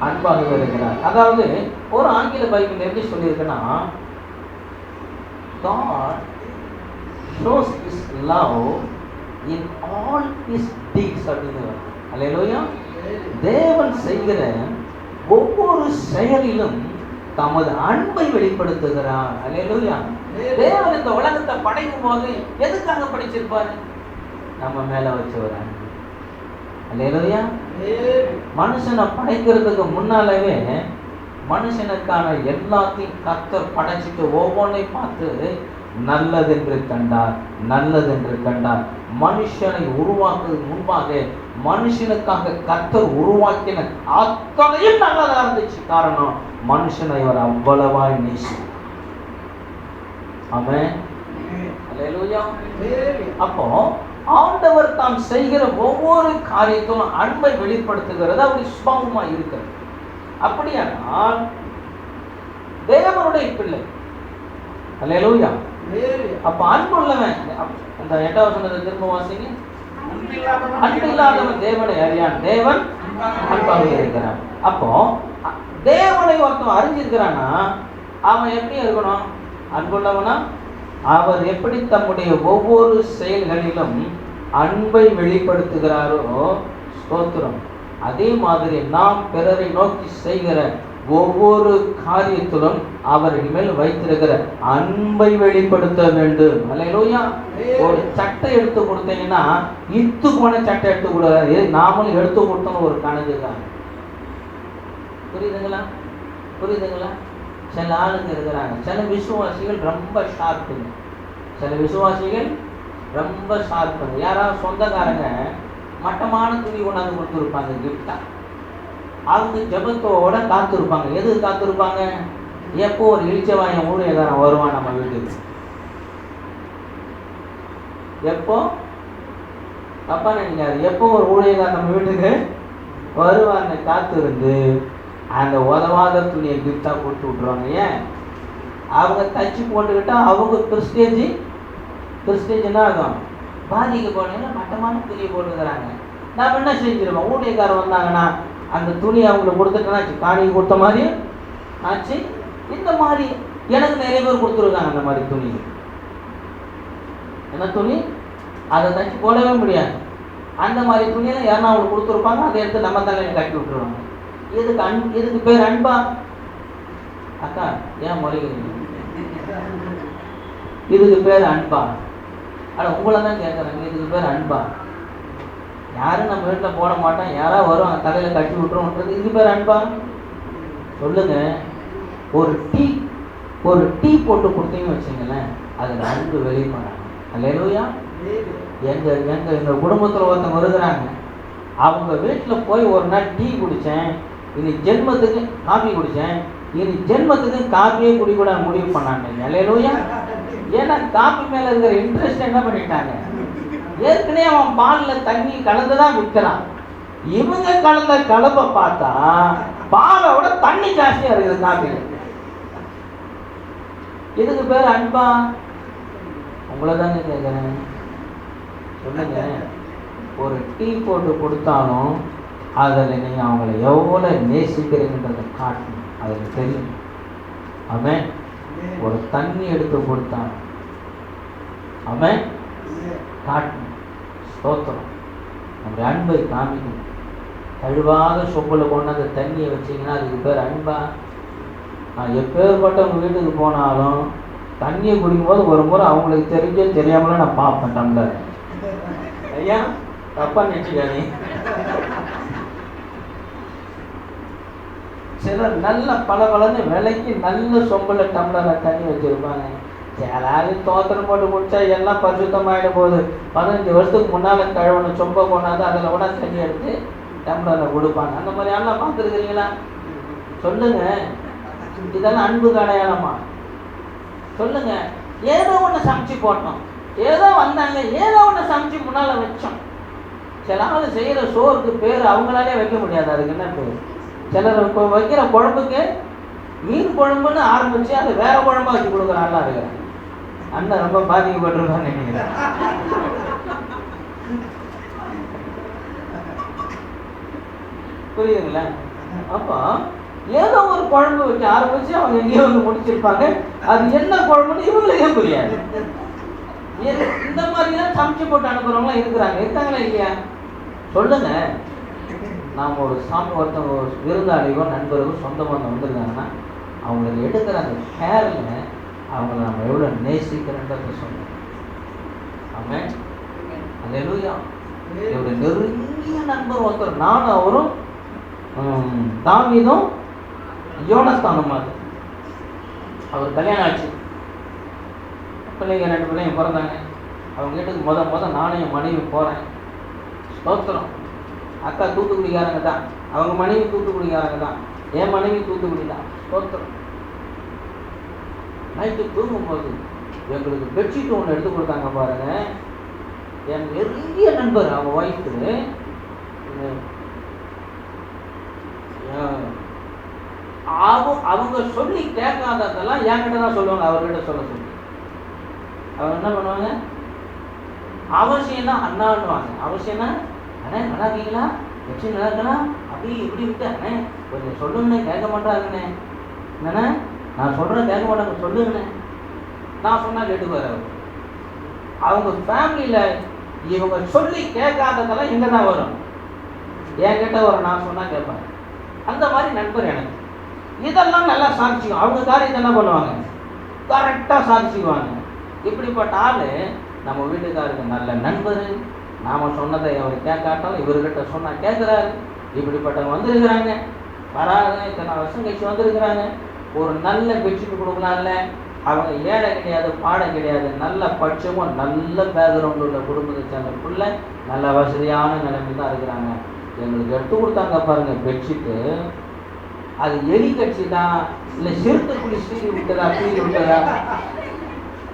அன்பாகவே இருக்கிறார். அதாவது ஒரு ஆங்கில பைபிள் எப்படி சொல்லியிருக்குன்னா, God shows his love in all his deeds அப்படின்னு. அல்லேலூயா. தேவன் செய்கிற ஒவ்வொரு செயலிலும் தமது அன்பை வெளிப்படுத்துகிறார். அல்லேலூயா. தேவன் இந்த உலகத்தை படைக்கும் போது எதுக்காக படைச்சிருப்பாரு? நம்ம மேல வச்ச ஒரு அன்பு. அல்லேலூயா. மனுஷனை படைக்கிறதுக்கு முன்னாலவே மனுஷனுக்கான எல்லாத்தையும் கர்த்தர் படைச்சிட்டு ஒவ்வொன்றையும் பார்த்து நல்லதென்று கண்டார், நல்லதென்று கண்டார். மனுஷனை உருவாக்குறதுக்கு முன்பாக மனுஷனுக்காக கர்த்தர் உருவாக்கின அத்தனையும் நல்லதா இருந்துச்சு. காரணம், மனுஷனை அவர் அவ்வளவாய் நேசித்தார். ஆமென். அல்லேலூயா. அப்போ ஆண்டவர் தாம் செய்கிற ஒவ்வொரு காரியத்திலும் அன்பை வெளிப்படுத்துகிறது. அவருடைய சுபாவமா இருக்கிறது. அப்படியானால் தேவனுடைய பிள்ளை, அல்லேலூயா, அப்ப அன்பு உள்ளவன், அந்த 8வது வசனத்தை திரும்ப வாசிங்க. அன்பில்லாதவன் தேவனை அறியான், தேவன் அன்பாக இருக்கிறான். அப்போ தேவனை ஒருத்தன் அறிஞ்சிருக்கிறான்னா அவன் எப்படி இருக்கணும்? அன்புள்ளவனா? அவர் எப்படி தம்முடைய ஒவ்வொரு செயல்களிலும் அன்பை வெளிப்படுத்துகிறாரோ, ஸ்தோத்திரம், அதே மாதிரி நாம் பிறரை நோக்கி செய்கிற ஒவ்வொரு காரியத்திலும் அவர்கள் மேல் வைத்திருக்கிற அன்பை வெளிப்படுத்த வேண்டும். அல்லேலூயா. ஒரு சட்டை எடுத்து கொடுத்தீங்கன்னா இத்து போன சட்டை எடுத்து கொடுக்காது, நாமளும் எடுத்து கொடுத்தோம் ஒரு கணக்குதான். புரியுதுங்களா? புரியுதுங்களா? சில ஆளுங்க இருக்கிறாங்க, சில விசுவாசிகள் ரொம்ப ஷார்ப்புங்க. சில விசுவாசிகள் ரொம்ப ஷார்ப்புங்க. யாராவது சொந்தக்காரங்க மட்டமான துணி கொண்டாந்து கொடுத்துருப்பாங்க கிஃப்டா, அவங்க ஜபத்தோட காத்திருப்பாங்க. எது காத்திருப்பாங்க? எப்போ ஒரு இழிச்சவாயன் ஊழியக்காரன் வருவான் நம்ம வீட்டுக்கு. எப்போ தப்பா நினைக்காது, எப்போ ஒரு ஊழியக்காரன் நம்ம வீட்டுக்கு வருவாங்க காத்திருந்து அந்த உதவாத துணியை கிஃப்டா கொடுத்து விட்டுருவாங்க. ஏன்? அவங்க தச்சு போட்டுக்கிட்டா அவங்க கிறிஸ்டேஜ் என்ன ஆகும்? பாதிக்க போனீங்கன்னா மட்டமான துணியை போட்டுக்கிறாங்க. நாம் என்ன செஞ்சிருவோம்? ஊழியக்காரர் வந்தாங்கன்னா அந்த துணி அவங்களுக்கு கொடுத்துட்டேன்னா காணிக்கு கொடுத்த மாதிரி ஆச்சு. இந்த மாதிரி எனக்கு நிறைய பேர் கொடுத்துருக்காங்க அந்த மாதிரி துணி. என்ன துணி? அதை தச்சு போடவே முடியாது. அந்த மாதிரி துணியெல்லாம் யாரும் அவங்களுக்கு கொடுத்துருப்பாங்க, அதை எடுத்து நம்ம தலையில கட்டி விட்டுருவாங்க. இதுக்கு பேர் அன்பா? அக்கா ஏன் முறைகிறீங்க? இதுக்கு பேர் அன்பா? அட உங்களை தான் கேட்குறாங்க, இதுக்கு பேர் அன்பா? யாரும் நம்ம வீட்டில் போட மாட்டோம், யாராவது வருவாங்க தலையில் கட்டி விட்டுருவோன்றது இதுக்கு பேர் அன்பா? சொல்லுங்க. ஒரு டீ போட்டு கொடுத்தீங்கன்னு வச்சுங்களேன், அதில் அன்பு வெளிப்படாங்க. அல்லேலூயா. எங்கள் குடும்பத்தில் ஒருத்தவங்க வருகிறாங்க, அவங்க வீட்டில் போய் ஒரு நாள் டீ குடித்தேன், இனி ஜென்மத்துக்கு காஃபி குடித்தேன், இனி ஜென்மத்துக்கு காஃபியே குடிக்கூட முடிவு பண்ணாங்க. அல்லேலூயா. ஏன்னா காஃபி மேலே இருக்கிற இன்ட்ரெஸ்ட் என்ன பண்ணிட்டாங்க, ஏற்கனவே அவன் பாலில் தண்ணி கலந்து தான் விற்கிறான். இவங்க கலந்த கலப்பை பார்த்தா பாலை விட தண்ணி ஜாஸ்தியாக இருக்குது காஃபியில். இதுக்கு பேர் அன்பா? உங்களை தாங்க கேட்குறேன், சொல்லுங்க. ஒரு டீ போட்டு கொடுத்தாலும் அதில் நீங்கள் அவங்கள எவ்வளோ நேசிக்கிறீங்கன்றதை காட்டணும், அதுக்கு தெரியும். ஆமென். ஒரு தண்ணி எடுத்து கொடுத்தான். அவன் காட்டணும். ஸ்தோத்திரம். நம்முடைய அன்பை காமிக்கணும். கழுவாத சொப்பில் கொண்டாந்து தண்ணியை வச்சிங்கன்னா அதுக்கு பேர் அன்பா? நான் எப்பேற்பட்டவங்க வீட்டுக்கு போனாலும் தண்ணியை குடிக்கும்போது ஒரு முறை அவங்களுக்கு தெரிஞ்சோ தெரியாமல நான் பார்ப்பேன் டம்ளர். ஐயா தப்பா நினைச்சுக்காதீங்க. சிலர் நல்ல பளபளன்னு விலைக்கு நல்ல சொம்பில் டம்ளரை தண்ணி வச்சிருப்பாங்க. எல்லாரும் தோத்திரம் போட்டு குடிச்சா எல்லாம் பரிசுத்தமாயிடும் போது 15 வருஷத்துக்கு முன்னால கழுவன சொம்பை கொண்டாந்து அதில் கூட தண்ணி எடுத்து டம்ளரில் கொடுப்பாங்க. அந்த மாதிரி எல்லாம் பார்த்துருக்கிறீங்களா? சொல்லுங்க, இதெல்லாம் அன்புக்கு அடையாளமா? சொல்லுங்க. ஏதோ ஒன்று சமைச்சு போட்டோம், ஏதோ வந்தாங்க, ஏதோ ஒன்று சமைச்சு முன்னால் வச்சோம். சில ஆள் செய்கிற சோறுக்கு பேர் அவங்களாலே வைக்க முடியாது. அதுக்கு என்ன பேர்? சிலர் இப்போ வைக்கிற குழம்புக்கு மீன் குழம்புன்னு ஆரம்பிச்சு அது வேற குழம்பா வச்சு கொடுக்குறாங்களா இருக்கிறேன். அண்ணன் ரொம்ப பாதிக்கப்பட்டிருக்கான்னு நினைக்கிறேன். புரியுதுங்களா? அப்போ ஏதோ ஒரு குழம்பு வச்சு ஆரம்பிச்சு அவங்க எங்கேயோ வந்து முடிச்சிருப்பாங்க. அது என்ன குழம்புன்னு இவங்களுக்கே புரியாது. இந்த மாதிரிலாம் சமைச்சு போட்டு அனுப்புறவங்களாம் இருக்காங்களா இல்லையா? சொல்லுங்க. நாம் ஒரு ஒருத்தவங்க விருந்தாளியோ நண்பர்களோ சொந்த பந்தம் வந்திருக்காங்கன்னா அவங்களுக்கு எடுக்கிற அந்த கேரில் அவங்கள நம்ம எவ்வளோ நேசிக்கிறோன்றத சொல்லுங்க. ஆமென். அல்லேலூயா. என்னுடைய நெருங்கிய நண்பர் ஒருத்தர், நானும் அவரும் தாவீதும் யோனத்தானும் மாதிரி. அவர் கல்யாணம் ஆச்சு, பிள்ளைங்க 2 பிள்ளைங்க பிறந்தாங்க. அவங்க வீட்டுக்கு முத நானும் என் மனைவி போகிறேன். ஸ்தோத்திரம். அக்கா தூத்துக்குடிக்காரங்க தான், அவங்க மனைவி தூத்துக்குடிக்காரங்க தான், என் மனைவி தூத்துக்குடி தான். ஸ்தோத்திரம். நைட்டு தூங்கும்போது எங்களுக்கு பெட்ஷீட் ஒன்று எடுத்து கொடுத்தாங்க பாருங்க. என் நெருங்கிய நண்பர் அவங்க ஒய்ஃபு அவங்க சொல்லி கேட்காததெல்லாம் என்கிட்ட தான் சொல்லுவாங்க, அவர்கிட்ட சொல்ல சொல்லி. அவங்க என்ன பண்ணுவாங்க? அவசியம்னா அண்ணான்னுவாங்க. அவசியம்னா அண்ணே நல்லா இருக்கீங்களா, வச்சு நல்லா இருக்கலாம், அப்படி இப்படி விட்டு அண்ணே கொஞ்சம் சொல்லுங்கண்ணே, கேட்க மாட்டாங்கண்ணே. என்னண்ணே நான் சொல்கிறேன் கேட்க மாட்டாங்க, சொல்லுங்கண்ணே. நான் சொன்னால் கேட்டுக்குவார் அவர். அவங்க ஃபேமிலியில் இவங்க சொல்லி கேட்காததெல்லாம் இங்கே தான் வரும், என்கிட்ட வரும். நான் சொன்னால் கேட்பாங்க. அந்த மாதிரி நண்பர் எனக்கு. இதெல்லாம் நல்லா சாதிச்சுக்கும். அவங்க காரியத்தை என்ன பண்ணுவாங்க? கரெக்டாக சாதிச்சுக்குவாங்க. இப்படிப்பட்ட ஆள் நம்ம வீட்டுக்காருக்கு நல்ல நண்பர். நாம் சொன்னதை அவர் கேட்காட்டாலும் இவர்கிட்ட சொன்னால் கேட்குறாரு. இப்படிப்பட்டவங்க வந்திருக்கிறாங்க, வராங்க, இத்தனை வருஷம் கழிச்சு வந்திருக்கிறாங்க. ஒரு நல்ல பெட்ஷீட் கொடுக்கலாம்ல. அவங்க ஏழை கிடையாது, பாடை கிடையாது, நல்ல பட்சமும் நல்ல பேக்ரவுண்ட் உள்ள குடும்பத்தை சேர்ந்த பிள்ளை, நல்ல வசதியான நிலைமை தான் இருக்கிறாங்க. எங்களுக்கு எடுத்து கொடுத்தாங்க பாருங்க பெட்ஷீட்டு. அது எலி கட்சி தான் இல்லை சிறுத்தைக்குடி சீடி விட்டதா சீடி விட்டதா?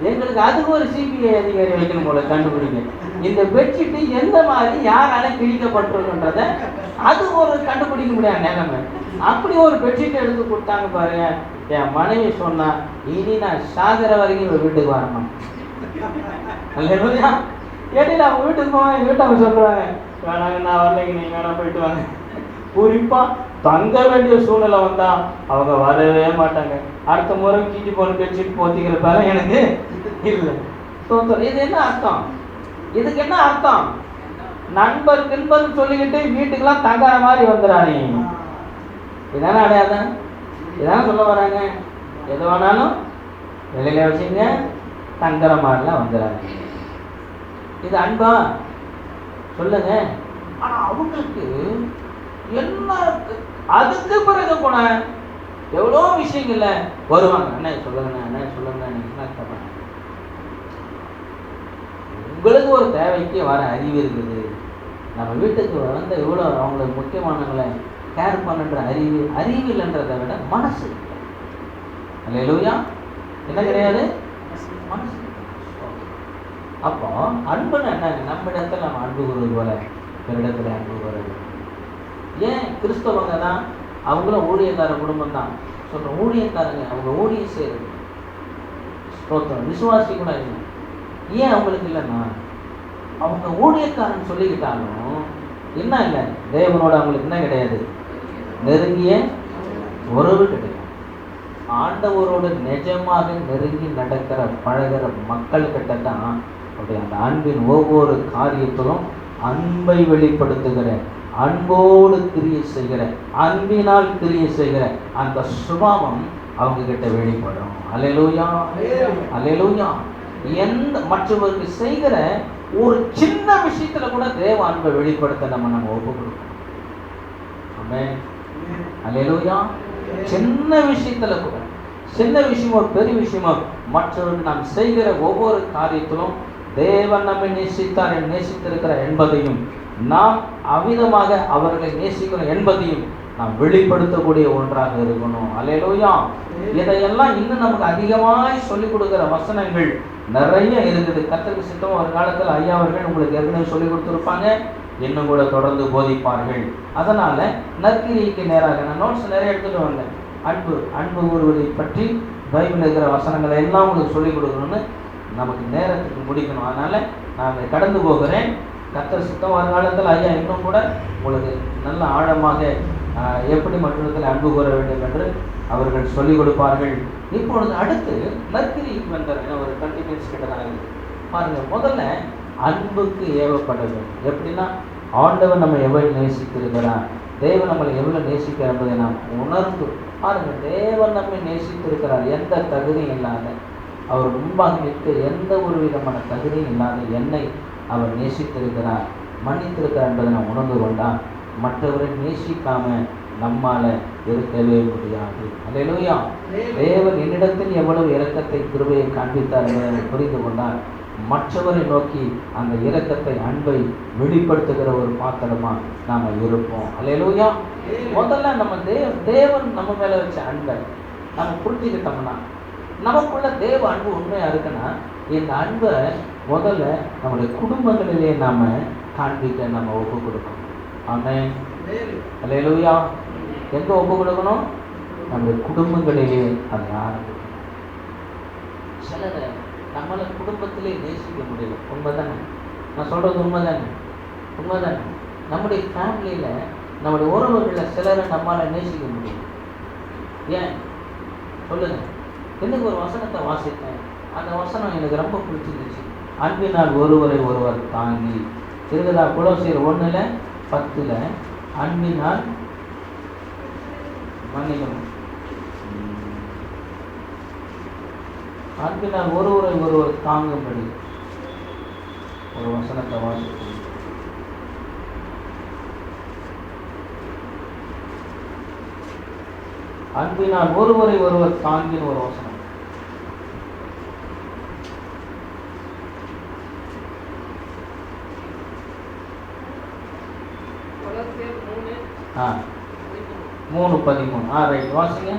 எங்களுக்கு அதுக்கு ஒரு சிபிஐ அதிகாரி வைக்கணும் போல கண்டுபிடிங்க. இந்த பெட்ஷீட்டு எந்த மாதிரி யாரால கிழிக்கப்பட்டிருக்குன்றத அது ஒரு கண்டுபிடிக்க முடியாது நிலைமை. அப்படி ஒரு பெட்ஷீட் எடுத்து கொடுத்தாங்க பாருங்க. என் மனைவி சொன்னா, இனி நான் சாகிற வரைக்கும் ஒரு வீட்டுக்கு வரணும். ஏடி அவங்க வீட்டுக்கு போவேன், எங்கள் வீட்டை அவங்க சொல்றாங்க, வேணாங்க நான் வரலைங்க, நீங்க வேணா போயிட்டு வாங்க. குறிப்பா தங்க வேண்டிய சூழ்நிலை வந்தா அவங்க வரவே மாட்டாங்க. அடுத்த முறை கீழி போன பெட்ஷீட் போத்திக்கிற பேர எனக்கு இல்லை. இது என்ன அர்த்தம்? இதுக்கு என்ன அர்த்தம்? நண்பர் தின்பர் சொல்லிக்கிட்டு வீட்டுக்கெல்லாம் தங்குற மாதிரி வந்துடானே. இதானே அடையாதான்? இதானே சொல்ல வராங்க. எது வேணாலும் வெளியில வச்சுங்க, தங்குற மாதிரிலாம் வந்துடாங்க. இது அன்பா? சொல்லுங்க. ஆனா அவங்களுக்கு என்ன அதுக்கு பிறகு போன எவ்வளோ விஷயங்கள்ல வருவாங்க. அண்ணா சொல்லுங்கண்ணா, அண்ணா சொல்லுங்க. உங்களுக்கு ஒரு தேவைக்கு வர அறிவு இருக்குது. நம்ம வீட்டுக்கு வந்து எவ்வளோ அவங்களுக்கு முக்கியமானவங்களை கேர் பண்ணுற அறிவு இல்லைன்றதை விட மனசு. அல்லேலூயா. என்ன கிடையாது? மனசு. அப்போ அன்புன்னு என்ன? நம்ம இடத்துல நம்ம அன்பு கூறுவது போல பிறரிடத்துல அன்பு கூறுவது. ஏன் கிறிஸ்தவங்க தான், அவங்களும் ஊழியக்கார குடும்பம் தான் சொல்கிறோம். ஊழியக்காரங்க அவங்க ஊழியம் செய்யறது ஸ்தோத்திரம். விசுவாசி கூட இல்லை. ஏன் அவங்களுக்கு இல்லைன்னா அவங்க ஊழியக்காரன் சொல்லிக்கிட்டாலும் என்ன இல்லை, தேவனோட அவங்களுக்கு என்ன கிடையாது? நெருங்கிய உறவு கிடையாது. ஆண்டவரோடு நிஜமாக நெருங்கி நடக்கிற பழகிற மக்கள்கிட்ட தான் அப்படி அந்த அன்பின் ஒவ்வொரு காரியத்திலும் அன்பை வெளிப்படுத்துகிற, அன்போடு கிரியை செய்கிற, அன்பினால் கிரியை செய்கிற அந்த சுபாவம் அவங்க கிட்ட வெளிப்படும். அல்லேலூயா, அல்லேலூயா. எந்த மற்றவருக்கு செய்கிற ஒரு சின்ன விஷயத்துல கூட தேவ அன்பை வெளிப்படுத்த நம்ம ஒப்பு கொடுக்கணும். ஆமென், அல்லேலூயா. சின்ன விஷயத்துல கூட, சின்ன விஷயமோ பெரிய விஷயமோ, மற்றவருக்கு நாம் செய்கிற ஒவ்வொரு காரியத்திலும் தேவன் நம்மை நேசித்தார், நேசித்திருக்கிறார் என்பதையும், நாம் அவ்விதமாக அவர்களை நேசிக்கிறோம் என்பதையும் நாம் வெளிப்படுத்தக்கூடிய ஒன்றாக இருக்கணும். அல்லேலூயா. இதையெல்லாம் இன்னும் நமக்கு அதிகமாய் சொல்லிக் கொடுக்கிற வசனங்கள் நிறைய இருக்குது. கர்த்தருக்கு சித்தம் ஒரு காலத்தில் ஐயா அவர்கள் உங்களுக்கு ஏற்கனவே சொல்லிக் கொடுத்துருப்பாங்க, இன்னும் கூட தொடர்ந்து போதிப்பார்கள். அதனால நற்கிரிக்கு நேராக நான் நோட்ஸ் நிறைய எடுத்துட்டு வந்தேன். அன்பு கூறுவதை பற்றி பைபிள் இருக்கிற வசனங்களை எல்லாம் உங்களுக்கு சொல்லிக் கொடுக்கணும்னு நமக்கு நேரத்துக்கு முடிக்கணும். அதனால நான் கடந்து போகிறேன். கர்த்தர் சித்தம் வருங்காலத்தில் ஐயா இன்னும் கூட உங்களுக்கு நல்ல ஆழமாக எப்படி மற்றவர்கள் அன்பு கூற வேண்டும் என்று அவர்கள் சொல்லிக் கொடுப்பார்கள். இப்பொழுது அடுத்து நற்கிரிக்கு வந்த ஒரு 20 மினிட்ஸ் கிட்ட தான் இருக்குது பாருங்க. முதல்ல அன்புக்கு ஏவப்பட வேண்டும். எப்படின்னா, ஆண்டவர் நம்ம எவ்வளவு நேசித்திருக்கிறார், தேவன் நம்மளை எவ்வளவு நேசிக்கிறார் என்பதை நாம் உணர்ந்து பாருங்க. தேவன் நம்மை நேசித்திருக்கிறார். எந்த தகுதியும் இல்லாத, அவர் முன்பாக நிற்க எந்த ஒரு விதமான தகுதியும் இல்லாத என்னை அவர் நேசித்திருக்கிறார், மன்னித்திருக்கிறார் என்பதை நாம் உணர்ந்து கொண்டால் மற்றவரை நேசிக்காம நம்மால இருக்கவே முடியாது. அல்லேலூயா. தேவன் என்னிடத்தில் எவ்வளவு இரக்கத்தை, கிருபையை காண்பித்தார் என்பதை புரிந்து கொண்டால் மற்றவரை நோக்கி அந்த இரக்கத்தை, அன்பை வெளிப்படுத்துகிற ஒரு பாத்திரமா நாம இருப்போம். அல்லேலூயா. முதல்ல நம்ம தேவன் நம்ம மேல வச்ச அன்பை நம்ம புரிஞ்சுக்கிட்டோம்னா, நமக்குள்ள தேவ அன்பு உண்மையா இருக்குன்னா, இந்த அன்பை முதல்ல நம்முடைய குடும்பங்களிலே நாம காண்பிக்க நம்ம ஒப்பு கொடுக்கணும். ஆமென், அல்லேலூயா. எங்க ஒப்பு கொடுக்கணும்? நம்முடைய குடும்பங்களிலே அது ஆரம்பிக்கணும். சிலரை நம்மளை குடும்பத்திலே நேசிக்க முடியல. உண்மைதானே? நான் சொல்றது உண்மைதானே? உண்மைதானே? நம்முடைய ஃபேமிலியில, நம்முடைய உறவுகளில் சிலரை நம்மளால நேசிக்க முடியும். ஏன் சொல்லுங்க. இன்னைக்கு ஒரு வசனத்தை வாசித்தேன். அந்த வசனம் எனக்கு ரொம்ப பிடிச்சிருந்துச்சு. அன்பினால் ஒருவரை ஒருவர் தாங்கி இருக்குதா? கொலோசியர் 1:10 அன்பினால் மன்னிக்கணும். அன்பினால் ஒருவரை ஒருவர் தாங்கும்படி ஒரு வசனத்தை வாசித்தேன். அன்பினால் ஒருவரை ஒருவர் தாங்கின ஒரு வசனம். கொலோசியர் 3:13. ரைட், வாசிங்க.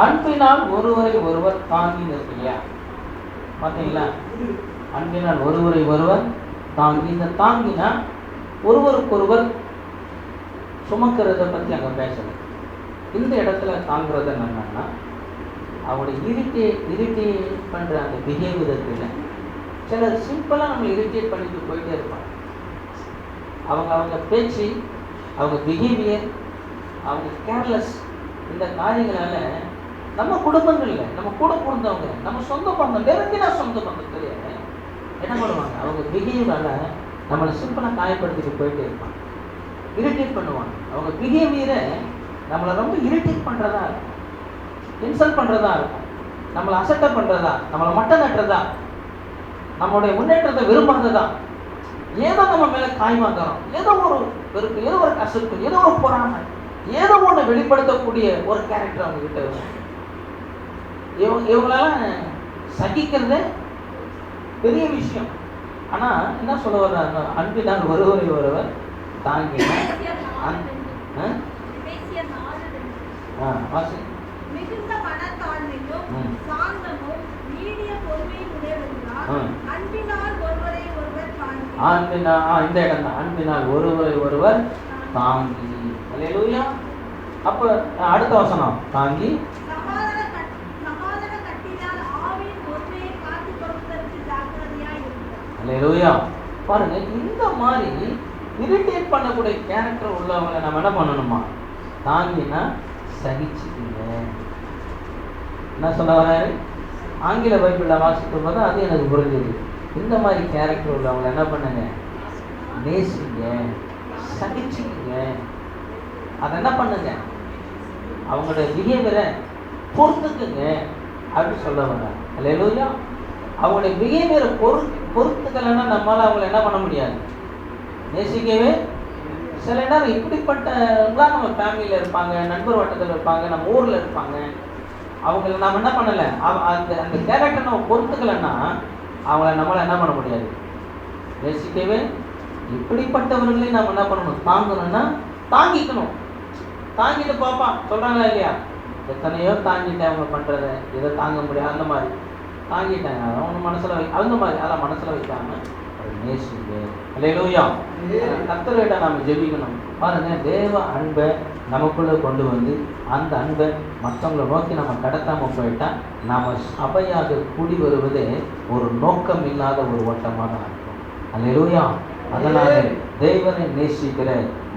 அன்பினால் ஒருவரை ஒருவர் தாங்கி நிற்கலையா? பார்த்தீங்களா? அன்பினால் ஒருவரை ஒருவர் தாங்கி. இந்த தாங்கினா ஒருவருக்கொருவர் சுமக்கிறத பற்றி அங்கே பேசலை. இந்த இடத்துல தாங்கிறது என்னன்னா, அவங்களுடைய இரிட்டேட் பண்ணுற அந்த பிஹேவியத்தில் சிலர் சிம்பிளாக நம்மளை இரிட்டேட் பண்ணிட்டு போயிட்டே இருப்பாங்க. அவங்க பேச்சு, அவங்க பிஹேவியர், அவங்க கேர்லெஸ், இந்த காரியங்களால நம்ம குடும்பங்களில், நம்ம கூட பிறந்தவங்க, நம்ம சொந்த பந்தம், நெருங்கின சொந்த பந்தம் தெரியாது என்ன பண்ணுவாங்க, அவங்க பிஹேவியரால நம்மளை சிம்பிளாக காயப்படுத்திட்டு போயிட்டே இருப்பாங்க, இரிட்டேட் பண்ணுவாங்க. அவங்க பிஹேவியரை நம்மளை ரொம்ப இரிட்டேட் பண்ணுறதா இருக்கும், இன்சல்ட் பண்ணுறதா இருக்கும், நம்மளை அசட்டை பண்ணுறதா, நம்மளை மட்டம் கட்டுறதா, நம்மளுடைய முன்னேற்றத்தை விரும்புறதா, ஏதோ நம்ம மேலே காய் வாங்குறோம், ஏதோ ஒரு வெறுப்பு, ஏதோ ஒரு கசப்பு, ஏதோ ஒரு பொறாமை, ஏதோ ஒன்று வெளிப்படுத்தக்கூடிய ஒரு கேரக்டர் அவங்க கிட்ட இருக்கும். இவங்களெல்லாம் சகிக்கிறது பெரிய விஷயம். ஆனால் என்ன சொல்ல வர்றாங்க, அன்பினால் ஒருவரை ஒருவர் தாங்கின மிகுந்த மனத்தாழ்மையும் சாந்தமும் நீடிய பொறுமையும் உடையவர்களால் அன்பினால் ஒருவரை ஒருவர் தாங்கி. இந்த இடம் தான், அன்பினால் ஒருவரை ஒருவர் தாங்கி. அல்லேலூயா. அப்ப அடுத்த வசனம், தாங்கி சமாதான கட்டினால் ஆவியின் ஒருமையை காத்துக் கொள்வதற்கு ஜாக்கிரதையாய் இருக்கிறார். அல்லேலூயா. பாருங்க, இந்த மாதிரி இரிட்டேட் பண்ணக்கூடிய கேரக்டர் உள்ளவங்களை நம்ம என்ன பண்ணணுமா? தாங்கினா சகிச்சுக்குங்க. என்ன சொல்ல வராரு? ஆங்கில பைபிளில் வாசிக்கும் போது அது எனக்கு புரிஞ்சது. இந்த மாதிரி கேரக்டர் உள்ளவங்களை என்ன பண்ணுங்க? நேசிங்க, சகிச்சுக்குங்க. அதை என்ன பண்ணுங்க? அவங்களுடைய பிஹேவியரை பொறுத்துக்குங்க அப்படின்னு சொல்ல வர்றாங்க. அல்லேலூயா. அவங்களுடைய பிஹேவியரை பொறுத்துக்கலைன்னா நம்மளால அவங்களை என்ன பண்ண முடியாது? நேசிக்கவே. சில நேரம் இப்படிப்பட்டவங்களாம் நம்ம ஃபேமிலியில் இருப்பாங்க, நண்பர் வட்டத்தில் இருப்பாங்க, நம்ம ஊரில் இருப்பாங்க. அவங்கள நம்ம என்ன பண்ணலை, அந்த அந்த கேரக்டர் நம்ம பொறுத்துக்கலைன்னா அவங்கள நம்மளால் என்ன பண்ண முடியாது? நேசிக்கவே. இப்படிப்பட்டவர்களையும் நம்ம என்ன பண்ணணும்? தாங்கணும்னா தாங்கிக்கணும். தாங்கிட்டு பார்ப்பான் சொல்கிறாங்களா இல்லையா? எத்தனையோ தாங்கிட்டேன் அவங்க பண்ணுறதை, இதை தாங்க முடியாது. அந்த மாதிரி தாங்கிட்டாங்க, அவங்க மனசில் அந்த மாதிரி அதெல்லாம் மனசில் வைக்காம நேசிங்க. அல்லேலூயா. கர்த்தர்கிட்ட நாம் ஜெபிக்கணும். பாருங்க, தேவ அன்பை நமக்குள்ளே கொண்டு வந்து அந்த அன்பை மற்றவங்களை நோக்கி நம்ம கடத்தாமல் போயிட்டா நாம் சபையாக கூடி வருவதே ஒரு நோக்கம் இல்லாத ஒரு ஓட்டமாக தான் இருக்கும். அல்லேலூயா. அதனால தேவனை நேசிக்கிற,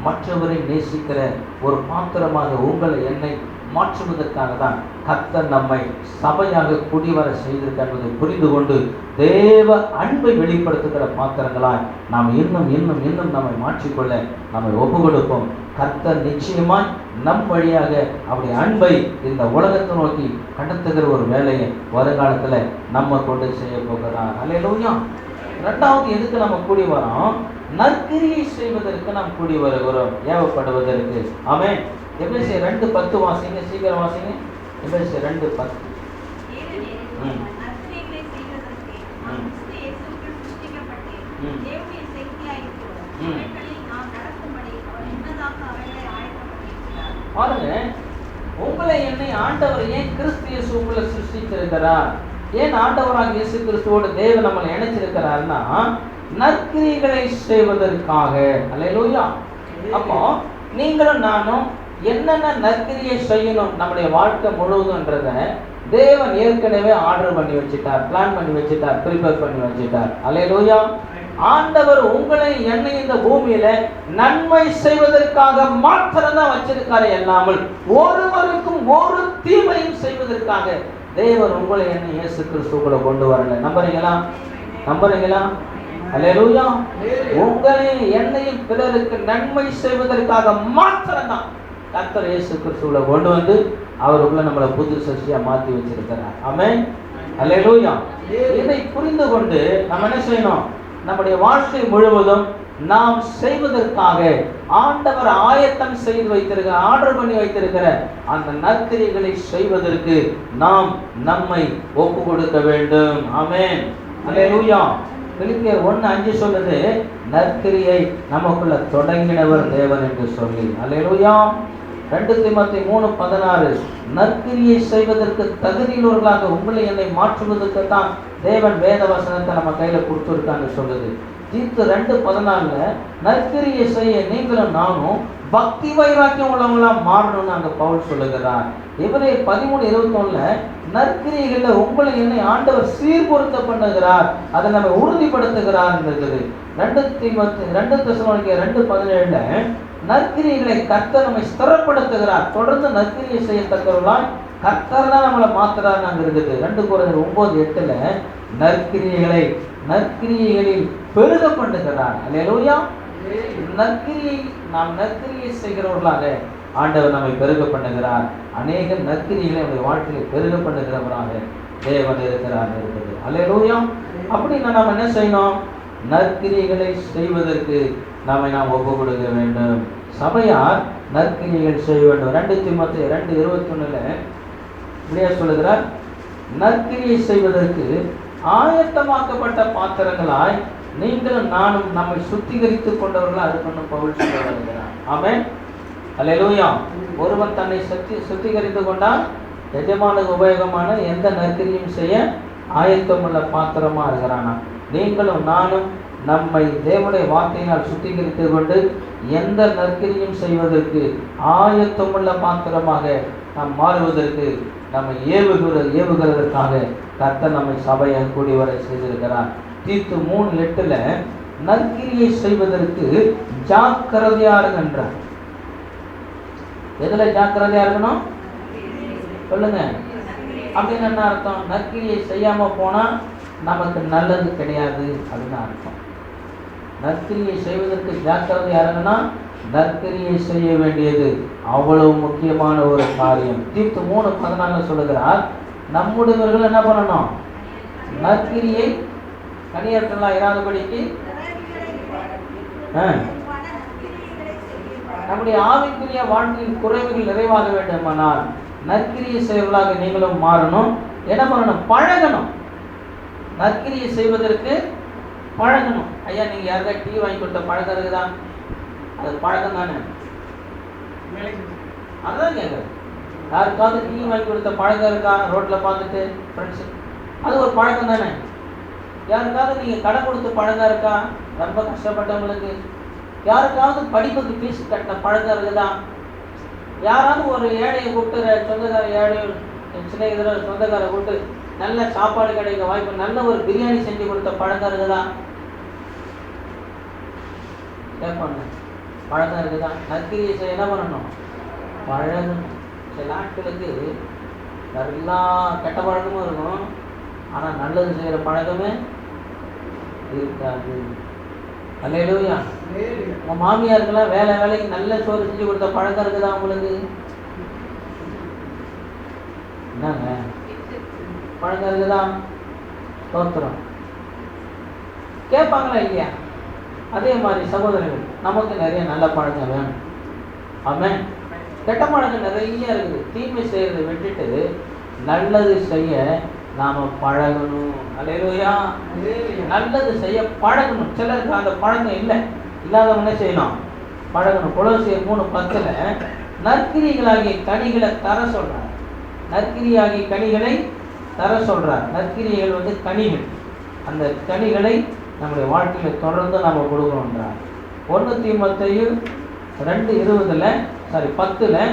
மற்றவரை நேசிக்கிற ஒரு பாத்திரமாக உங்களை என்னை மாற்றுவதற்காக தான் கர்த்தர் நம்மை சபையாக குடிவர செய்திருக்க என்பதை புரிந்து கொண்டு தேவ அன்பை வெளிப்படுத்துகிற பாத்திரங்களாய் நாம் இன்னும் இன்னும் இன்னும் நம்மை மாற்றிக்கொள்ள நம்மை ஒப்பு கொடுப்போம். கர்த்தர் நிச்சயமாய் நம் வழியாக அவருடைய அன்பை இந்த உலகத்தை நோக்கி கடத்துகிற ஒரு வேலையை வருங்காலத்தில் நம்ம கொண்டு செய்ய போகிறார். அல்லேலூயா. ரெண்டாவது, எதுக்கு நம்ம கூடி வரோம்? நற்கிரியை செய்வதற்கு நாம் கூடி வருகிறோம், ஏவப்படுவதற்கு. ஆமென். எபேசியர் 2:10 வாசிங்க, சீக்கிரம் வாசிங்க. எபேசியர் 2:10. நற்கிரியைகளை செய்வதற்கு நாம் கிறிஸ்து இயேசுவுக்குள் சிருஷ்டிக்கப்பட்டு தேவனுடைய செய்தியாய் இருக்கிறோம். அவைகளில் நாம் நடக்கும்படி அவர் முன்னதாக அவைகளை ஆயத்தப்படுத்தியிருக்கிறார். பாருங்க, உங்களை என்னை ஆண்டவர் ஏன் கிறிஸ்து இயேசுவுக்குள்ள சிருஷ்டித்திருக்கிறார்? ஏன் ஆண்டவராக இயேசு கிறிஸ்துவோடு தேவன் நம்மளை இணைச்சிருக்கிறார்னா நற்கிரியைகளை செய்வதற்காக. அல்லேலூயா. அப்போ நீங்களும் நானும் என்னென்ன நற்கிரியை செய்யணும் நம்முடைய வாழ்க்கை முழுவதுன்றத தேவன் ஏற்கனவே ஆர்டர் பண்ணி வச்சுட்டார், பிளான் பண்ணி வச்சுட்டார், ப்ரிப்பேர் பண்ணி வச்சுட்டார். அல்லேலூயா. ஆண்டவர் உங்களை என்னை இந்த பூமியில நன்மை செய்வதற்காக மாத்திரம்தான் வச்சிருக்காரு, அல்லாமல் ஒருவருக்கும் ஒரு தீமையும் செய்வதற்காக தேவன் உங்களை என்னை இயேசு கிறிஸ்துவுக்குள்ள கொண்டு வரல. நம்புறீங்களா? நம்புறீங்களா? அல்லேலூயா. உங்களை என்னையும் பிறருக்கு நன்மை செய்வதற்காக மாத்திரம்தான் கர்த்தர் இயேசு கிறிஸ்துவுல கொண்டு வந்து அவருக்குள்ள நம்மளை புது சசியா மாற்றி வச்சிருக்கிறார். ஆமென். அல்லேலூயா. இதை புரிந்து கொண்டு நம்ம என்ன செய்யணும்? நம்முடைய வாழ்க்கை முழுவதும் நாம் செய்வதற்காக ஆண்டவர் ஆயத்தம் செய்து வைத்திருக்கிற, ஆர்டர் பண்ணி வைத்திருக்கிற அந்த நற்கிரியைகளை செய்வதற்கு நாம் நம்மை ஒப்பு கொடுக்க வேண்டும். ஆமென். அல்லேலூயா. பிலிப்பியர் 1:5 சொல்லுது, நற்கிரியை நமக்குள்ள தொடங்கினவர் தேவன் என்று சொல்லி. அல்லேலூயா. 2 தீமோத்தேயு 3:16 நற்கிரியை செய்வதற்கு தகுதியுள்ளவர்களாக உங்களை என்னை மாற்றுவதற்கு தான் தேவன் வேத வசனத்தை நம்ம கையில கொடுத்துருக்கான்னு சொல்லுது. தீத்து 2:14 நற்கிரியை செய்ய நீங்களும் நானும் பக்தி வைராக்கியம் உள்ளவங்களா மாறணும்னு அங்க பவுல் சொல்லுகிறார். எபிரேயர் 13:21 நற்கிரியைகள்ல உங்களை என்னை ஆண்டவர் சீர்பொருத்த பண்ணுகிறார், அதை நம்ம உறுதிப்படுத்துகிறார் இருக்குது. 2 தெசலோனிக்கேயர் 2:17 நற்கிரியைகளை கர்த்தர் நம்மை ஸ்திரப்படுத்துகிறார், தொடர்ந்து நற்கிரியை செய்யத்தக்கவர்களாய் கர்த்தர் தான் நம்மளை மாத்துறாரு அங்க இருக்குது. 2 கொரிந்தியர் 9:8 நற்கிரியைகளில் பெருக பண்ணுகிறார். அல்லேலூயா. நாம் நற்கிரியை செய்கிறவர்களாக ஆண்டவர் நம்மை பெருக பண்ணுகிறார். அநேக நற்கிரிகளை நம்முடைய வாழ்க்கையை பெருக பண்ணுகிறவராக தேவன் இருக்கிறார் இருக்குது. அல்லேலூயா. அப்படின்னா நாம் என்ன செய்யணும்? நற்கிரிகளை செய்வதற்கு நாம் ஒப்பு கொடுக்க வேண்டும். சபையார் நற்கிரிகள் செய்ய வேண்டும். 2 தீமோத்தேயு 2:21 இப்படியே சொல்லுகிறார், நற்கிரியை செய்வதற்கு ஆயத்தமாக்கப்பட்ட பாத்திரங்களாய் நீங்களும் நானும் நம்மை சுத்திகரித்துக் கொண்டவர்களா இருக்கணும் பவுல் சொல்ல வருகிறார். ஆமென். அல்லேலூயா. ஒருவன் தன்னை சுத்திகரித்து கொண்டால் எஜமானுக்கு உபயோகமான எந்த நற்கிரியும் செய்ய ஆயத்தமுள்ள பாத்திரமா இருக்கிறானா. நீங்களும் நானும் நம்மை தேவனுடைய வார்த்தையினால் சுத்திகரித்து கொண்டு எந்த நற்கிரியும் செய்வதற்கு ஆயத்தமுள்ள பாத்திரமாக நாம் மாறுவதற்கு நம்மை ஏவுகிறதற்காக கர்த்தர் நம்மை சபையை கூடி வரை செய்திருக்கிறார். தீத்து 3:8 நற்கிரியை செய்வதற்கு ஜாக்கிரதையா இருங்கன்றார். எதுல ஜாக்கிரதையா இருக்கணும் சொல்லுங்க. அப்படின்னு என்ன அர்த்தம்? நற்கிரியை செய்யாம போனா நமக்கு நல்லது கிடையாது அப்படின்னு அர்த்தம். நற்கிரியை செய்வதற்கு ஜாக்கிரதையா இருங்கன்னா நற்கிரியை செய்ய வேண்டியது அவ்வளவு முக்கியமான ஒரு காரியம். தீத்து 3:14 சொல்லுகிறார், நம்முடையவர்கள் என்ன பண்ணணும்? நற்கிரியை கனியற்றலாம் இராதபடிக்கு நம்முடைய ஆவிக்குரிய வாழ்க்கையின் குறைவுகள் நிறைவாக வேண்டுமானால் நற்கிரியை செய்வர்களாக நீங்களும் மாறணும். என்ன பண்ணணும்? பழகணும். நற்கிரியை செய்வதற்கு பழகணும். ஐயா, நீங்க யாருக்கா டீ வாங்கி கொடுத்த பழக்கம் இருக்குதா? அது பழக்கம் தானே. அதுதான் கேட்குறேன். யாருக்காவது டீ வாங்கி கொடுத்த பழக்கம் இருக்கா? ரோட்ல பார்த்துட்டு ஃப்ரெண்ட்ஸு, அது ஒரு பழக்கம் தானே. யாருக்காவது நீங்க கடை கொடுத்த பழக்கம் இருக்கா? ரொம்ப கஷ்டப்பட்டவங்களுக்கு. யாருக்காவது படிப்புக்கு ஃபீஸ் கட்டின பழக்கம் இருக்குதா? யாராவது ஒரு ஏழையை கூப்பிட்டு, சொந்தக்கார ஏழை சின்ன சொந்தக்கார கூப்பிட்டு நல்ல சாப்பாடு கிடைக்க வாய்ப்பு, நல்ல ஒரு பிரியாணி செஞ்சு கொடுத்த பழக்கம் இருக்குதா? கேட்பாங்க. பழக்கம் இருக்குதா? நற்கிரியை செய்ய என்ன பண்ணணும்? பழகணும். சில ஆட்களுக்கு எல்லா கெட்ட பழக்கமும் இருக்கும், ஆனால் நல்லது செய்கிற பழக்கமே இருக்காது. அல்லேலூயா. உங்கள் மாமியாருக்கெல்லாம் வேலைக்கு நல்ல சோறு செஞ்சு கொடுத்த பழக்கம் இருக்குதா உங்களுக்கு? என்னங்க பழக்கம் இருக்குதா? தோத்துறோம். கேட்பாங்களா இல்லையா? அதே மாதிரி சகோதரர்கள், நமக்கு நிறைய நல்ல பழக்கம் வேணும். ஆமென். கெட்ட பழக்கம் நிறைய இருக்குது. தீமை செய்யறதை விட்டுட்டு நல்லது செய்ய நாம பழகணும். அல்லேலூயா. நல்லது செய்ய பழகணும். சிலருக்கு அந்த பழக்கம் இல்லை, இல்லாதவனே செய்யணும், பழகணும். கொலோசியர் 3:10 நற்கிரிகளாகிய கனிகளை தர சொல்றார். நற்கிரியாகிய கனிகளை தர சொல்றார். நற்கிரிகள் கனிகள். அந்த கனிகளை நம்முடைய வாழ்க்கையில தொடர்ந்து நாம கொடுக்கணுன்றார். 1 தீமோத்தேயு 2:10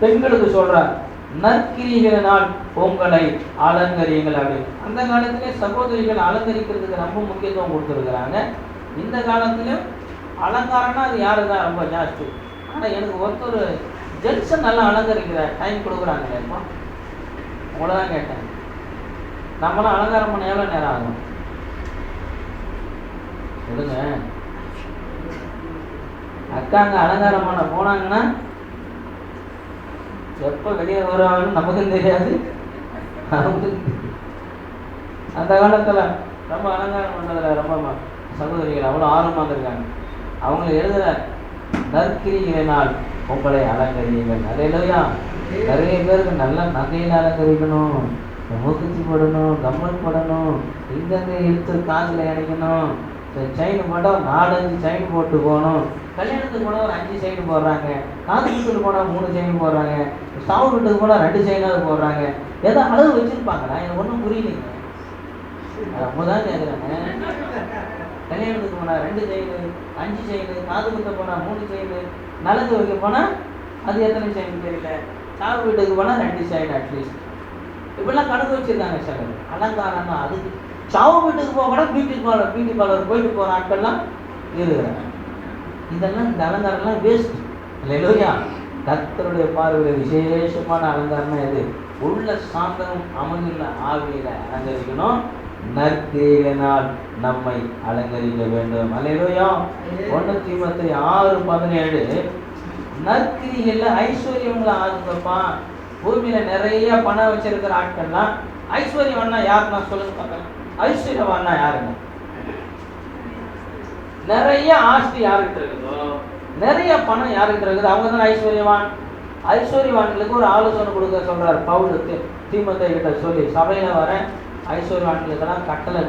பெண்களுக்கு சொல்றார், நற்கிரிகளினால் உங்களை அலங்கரியுங்கள் அப்படின்னு. அந்த காலத்திலே சகோதரிகள் அலங்கரிக்கிறதுக்கு ரொம்ப முக்கியத்துவம் கொடுத்துருக்குறாங்க. இந்த காலத்திலும் அலங்காரம்னா அது யாருதான் ரொம்ப ஜாஸ்தி. ஆனால் எனக்கு ஒருத்தர் ஜென்ஸை நல்லா அலங்கரிக்கிற டைம் கொடுக்குறாங்களே, இப்போ அவ்வளோதான் கேட்டேன். நம்மளாம் அலங்காரம் பண்ண எவ்வளோ நேரம் ஆகும் சொல்லுங்க. அக்காங்க அலங்காரம் பண்ண போனாங்கன்னா எப்போ வெளியே வருவாங்கன்னு நமக்கும் தெரியாது. அந்த காலத்தில் ரொம்ப அலங்காரம் பண்ணுறதுல ரொம்ப சகோதரிகள் அவ்வளோ ஆர்வமாக இருக்காங்க. அவங்க எழுதுகிற நற்கிரிகளினால் உங்களை அலங்கரியுங்கள். அல்லேலூயா. நிறைய பேருக்கு நல்ல நகையில் அலங்கரிக்கணும், மூக்குத்தி போடணும், கம்மல் போடணும், இங்கங்கே இழுத்து காதில் இணைக்கணும், செயின் போட்டால் 4-5 செயின் போட்டு போகணும். கல்யாணத்துக்கு போனால் ஒரு 5 செயின் போடுறாங்க, காது வீட்டுக்கு போனால் 3 செயின் போடுறாங்க, ஸ்டவ் வீட்டுக்கு போனால் 2 செயினாவது போடுறாங்க. ஏதோ அளவு வச்சுருப்பாங்களா? எனக்கு ஒன்றும் புரியலைங்க. ரொம்ப தான் கேட்குறாங்க. கல்யாணத்துக்கு போனால் 2 செயின், 5 செயின், காது குத்த போனால் 3 செயின், நலங்கு வைக்க போனால் அது எத்தனை செயின் தெரியல, ஸ்டவ் வீட்டுக்கு போனால் 2 செயின் அட்லீஸ்ட். இப்படிலாம் கணக்கு வச்சுருக்காங்க சார். அலங்காரம்னா அதுக்கு சாவு வீட்டுக்கு போக கூட பியூட்டி பார்லர் போயிட்டு போகிற ஆட்கள்லாம் இருக்கிறாங்க. இதெல்லாம் இந்த அலங்காரம்லாம் வேஸ்ட். இல்லையா? கர்த்தருடைய பார்வையில் விசேஷமான அலங்காரம்னா எது? உள்ள சாந்தமும் அமைதியுள்ள ஆவியில அலங்கரிக்கணும். நற்கிரிகளினால் நம்மை அலங்கரிக்க வேண்டும். அல்லேலூயா. 1 தீமோத்தேயு 6:17 நற்கிரிகள்ல ஐஸ்வர்யங்களை ஆகுங்கப்பா. பூமியில நிறைய பணம் வச்சிருக்கிற ஆட்கள்லாம் ஐஸ்வர்யவான்னா யாருன்னா சொல்லுங்க பார்க்கலாம். ஐஸ்வர்யவான்னா யாருங்க? நிறைய ஆஸ்தி யாருக்கிட்ட இருக்குதோ, நிறைய பணம் யாருக்கிட்ட இருக்குது, அவங்க தான் ஐஸ்வர்யவான். ஐஸ்வர்யவான்களுக்கு ஒரு ஆலோசனை கொடுக்க சொல்றாரு பவுல் தீமோத்தேயு கிட்ட சொல்லி, சபையில வர ஐஸ்வர்யவான்களுக்கெல்லாம் கட்டளை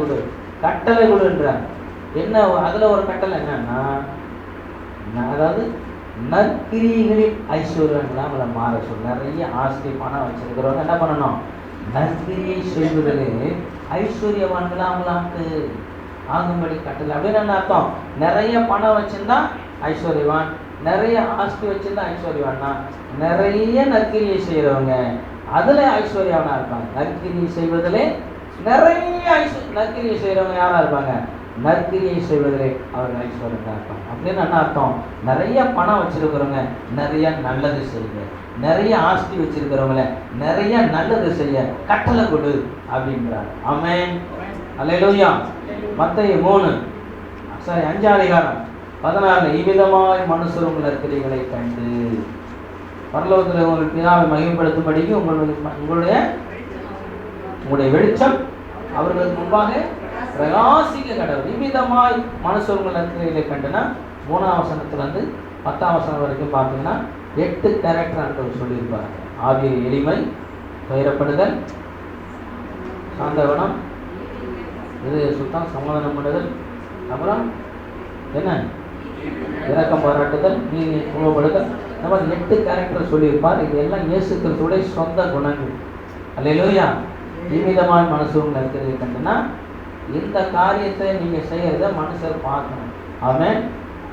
கொடுன்றார். என்ன அதுல ஒரு கட்டளை என்னன்னா, அதாவது நற்கிரிகளில் ஐஸ்வர்யவான்களா அவங்கள மாற சொல்ல. நிறைய ஆஸ்தி பணம் வச்சிருக்கிறவங்க என்ன பண்ணணும்? நற்கிரியை செய்வதிலே ஐஸ்வர்யவான்களா அவங்களாக்கு. ஆகும்படி கட்டளை. அப்படின்னு என்ன அர்த்தம்? நிறைய பணம் வச்சிருந்தா ஐஸ்வர்யவான், நிறைய ஆஸ்தி வச்சிருந்தா ஐஸ்வர்யவான்னா, நிறைய நற்கிரியை செய்கிறவங்க அதில் ஐஸ்வர்யவானா இருப்பாங்க. நற்கிரியை செய்வதிலே நிறைய நற்கிரியை செய்கிறவங்க யாராக இருப்பாங்க? நற்கிரியை செய்வதிலே அவர்கள் ஐஸ்வர்யமாக இருப்பாங்க. அப்படின்னு என்ன அர்த்தம்? நிறைய பணம் வச்சிருக்கிறவங்க நிறைய நல்லது செய்யுங்க, நிறைய ஆஸ்தி வச்சிருக்கிறவங்கள நிறைய நல்லது செய்ய கட்டளை கொடு அப்படின்றார். ஆமென், அல்லேலூயா. மத்தேயு 5:14 இவ்விதமாய் மனுஷர் உங்கள் நற்கிரிகளை கண்டு பரலோகத்தில் உங்கள் பிதாவை மகிமைப்படுத்தும்படிக்கு உங்களுடைய வெளிச்சம் அவர்களுக்கு முன்பாக பிரகாசிக்க கடவுள். இவ்விதமாய் மனுஷர் உங்கள் நற்கிரிகளை கண்டுனா 3ஆம் வசனத்துலேருந்து 10ஆம் வசனம் வரைக்கும் பார்த்தீங்கன்னா 8 கேரக்டர் ஆண்டவர் சொல்லியிருப்பாங்க. ஆவியில் எளிமை, துயரப்படுதல், சாந்தகுணம், இது சுத்தம், சமாதானம் பண்ணுதல், அப்புறம் என்ன, இரக்கம் பாராட்டுதல், நீதி உணவுபடுதல். இந்த மாதிரி 8 கேரக்டர் சொல்லியிருப்பார். இது எல்லாம் இயேசு கிறிஸ்துவுடைய சொந்த குணங்கள். அல்லேலூயா. இவ்விதமான மனுஷன் இருக்கிறது கண்டுனா இந்த காரியத்தை நீங்கள் செய்கிறத மனுஷர் பார்க்கணும். ஆமென்.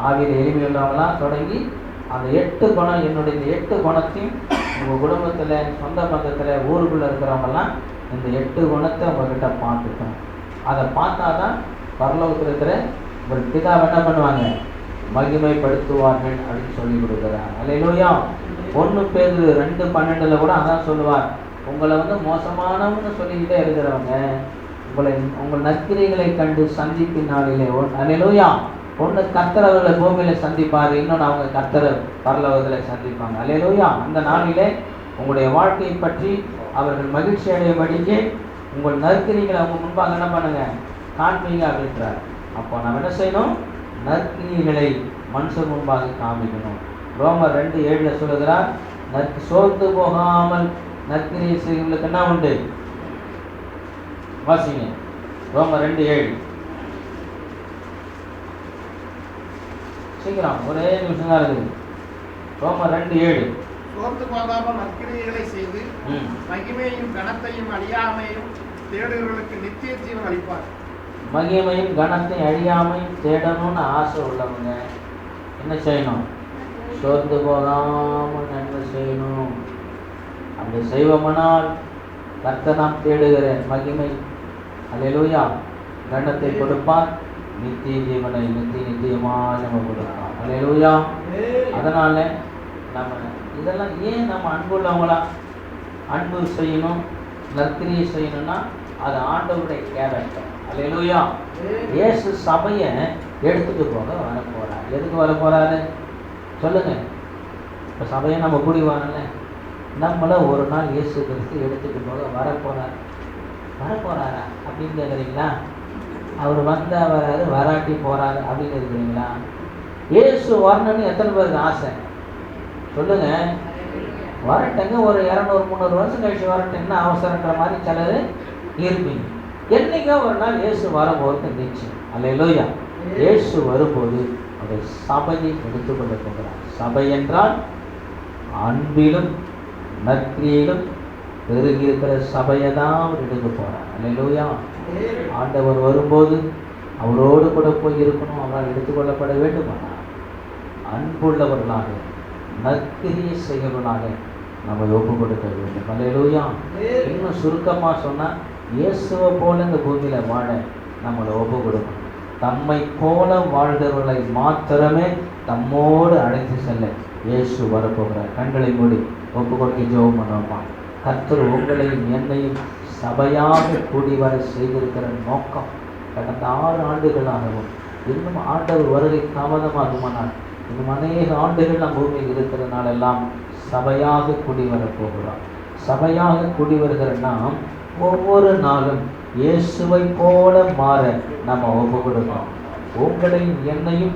ஆவியில் எளிமை உள்ளவங்களாம் தொடங்கி அந்த 8 குணம், என்னுடைய இந்த 8 குணத்தையும் உங்கள் குடும்பத்தில், சொந்த பந்தத்தில், ஊருக்குள்ளே இருக்கிறவங்கெல்லாம் இந்த 8 குணத்தை உங்கள்கிட்ட பார்த்துக்கணும். அதை பார்த்தா தான் பரலோகத்தில் இருக்கிற ஒரு பிதாவை என்ன பண்ணுவாங்க? மகிமைப்படுத்துவார்கள் அப்படின்னு சொல்லி கொடுக்குறாங்க. அல்லேலூயா. 1 பேதுரு 2:12 கூட அதான் சொல்லுவார். உங்களை மோசமானவன்னு சொல்லிக்கிட்டே இருக்கிறவங்க உங்கள் நற்கிரிகளை கண்டு சந்திப்பின் நாளிலே அல்லேலூயா. ஒன்று கர்த்தர் அவர்களை பூமியில் சந்திப்பார், இன்னொன்று அவங்க கர்த்தர் பரலோகத்தில் சந்திப்பாங்க. அல்லேலூயா. அந்த நாளிலே உங்களுடைய வாழ்க்கையை பற்றி அவர்கள் மகிழ்ச்சி அடையபடிக்கு உங்கள் நற்கிரிகளை அவங்க முன்பாக என்ன பண்ணுங்க? காண்பீங்க அப்படின்றார். அப்போ நம்ம என்ன செய்யணும்? நற்கிரிகளை மனுஷர் முன்பாக காமிக்கணும். ரோமர் 2:7 சொல்லுகிறார், சோர்ந்து போகாமல் நற்கிரியை செய்வர்களுக்கு என்ன உண்டு? வாசிங்க. ரோமர் 2:7. சீக்கிரம், ஒரே நிமிஷம் தான் இருக்குது. ரோமர் 2:7. சோர்ந்து போகாமல் நற்கிரியைகளை செய்து மகிமையும் கனத்தையும் அழியாமையும் தேடுகிறவர்களுக்கு நித்திய ஜீவன் அளிப்பார். மகிமையும் கனத்தை அழியாமையும் தேடணும்னு ஆசை உள்ளவங்க என்ன செய்யணும்? சோர்ந்து போகாமல் நன்மை செய்யணும். அப்படி செய்வோமானால் கர்த்தர் நாம் தேடுகிற மகிமை, அல்லேலூயா, கனத்தை கொடுப்பார், நித்திய ஜீவனை நித்தியமாக நம்ம கொடுப்பார். அல்லேலூயா. அதனால நம்ம இதெல்லாம் ஏன் நம்ம அன்புள்ளவங்களா அன்பு செய்யணும், நற்கிரியை செய்யணும்னா அது ஆண்டவருடைய கேரக்டர். அல்லேலூயா. இயேசு சபையை எடுத்துட்டு போக வர போறார். எதுக்கு வர போறாரு சொல்லுங்க? இப்போ சபையை நம்ம கூடி வரல, நம்மளை ஒரு நாள் இயேசு கிறிஸ்து எடுத்துட்டு போக வரப்போறாரா அப்படின்னு கேட்குறீங்களா? அவர் வந்தா வராரு, வராட்டி போறாரு அப்படின்னு இருக்கிறீங்களா? இயேசு வரணும்னு எத்தனை பேருக்கு ஆசை சொல்லுங்க? வரட்டுங்க, ஒரு 200-300 வருஷம் கழிச்சு வரட்டுன்னா அவசரன்ற மாதிரி சிலர் இருப்பீங்க. என்னைக்கோ ஒரு நாள் இயேசு வரும்போது நிச்சயம். அல்லேலூயா. இயேசு வரும்போது அவர் சபையை எடுத்துக்கொள்ள போகிறார். சபை என்றால் அன்பிலும் நற்கிரியிலும் பெருகி இருக்கிற சபையை தான் அவர் எடுக்க போகிறார். அல்லேலூயா. ஆண்டவர் வரும்போது அவரோடு கூட போய் இருக்கணும். அவரால் எடுத்துக்கொள்ளப்பட வேண்டுமானால் அன்புள்ளவர்களாக நற்கிரியை செய்கிறவர்களாக நம்ம ஒப்பு கொடுக்க வேண்டும். அல்லேலூயா. இன்னும் சுருக்கமாக சொன்னால் இயேசுவை போல இந்த பூமியில் வாழ நம்மளை ஒப்பு கொடுக்கணும். தம்மை போல வாழ்கிறவர்களை மாத்திரமே தம்மோடு அழைத்து செல்ல இயேசு வரப்போகிறார். கண்களை மூடி ஒப்பு கொடுக்க ஜெபம் பண்ணுவோமா? கர்த்தர் உங்களையும் என்னையும் சபையாக கூடி வர செய்திருக்கிற நோக்கம் கடந்த 6 ஆண்டுகளாகவும் இன்னும் ஆண்டவர் வருகை தாமதமாகுமானால் இன்னும் அநேக ஆண்டுகள் நம் பூமியில் இருக்கிறதுனாலெல்லாம் சபையாக கூடி வரப்போகிறோம். சபையாக கூடி வருகிற நாம் ஒவ்வொரு நாளும் இயேசுவை போல மாற நம்ம ஒப்பு கொடுக்கணும். உங்களையும் என்னையும்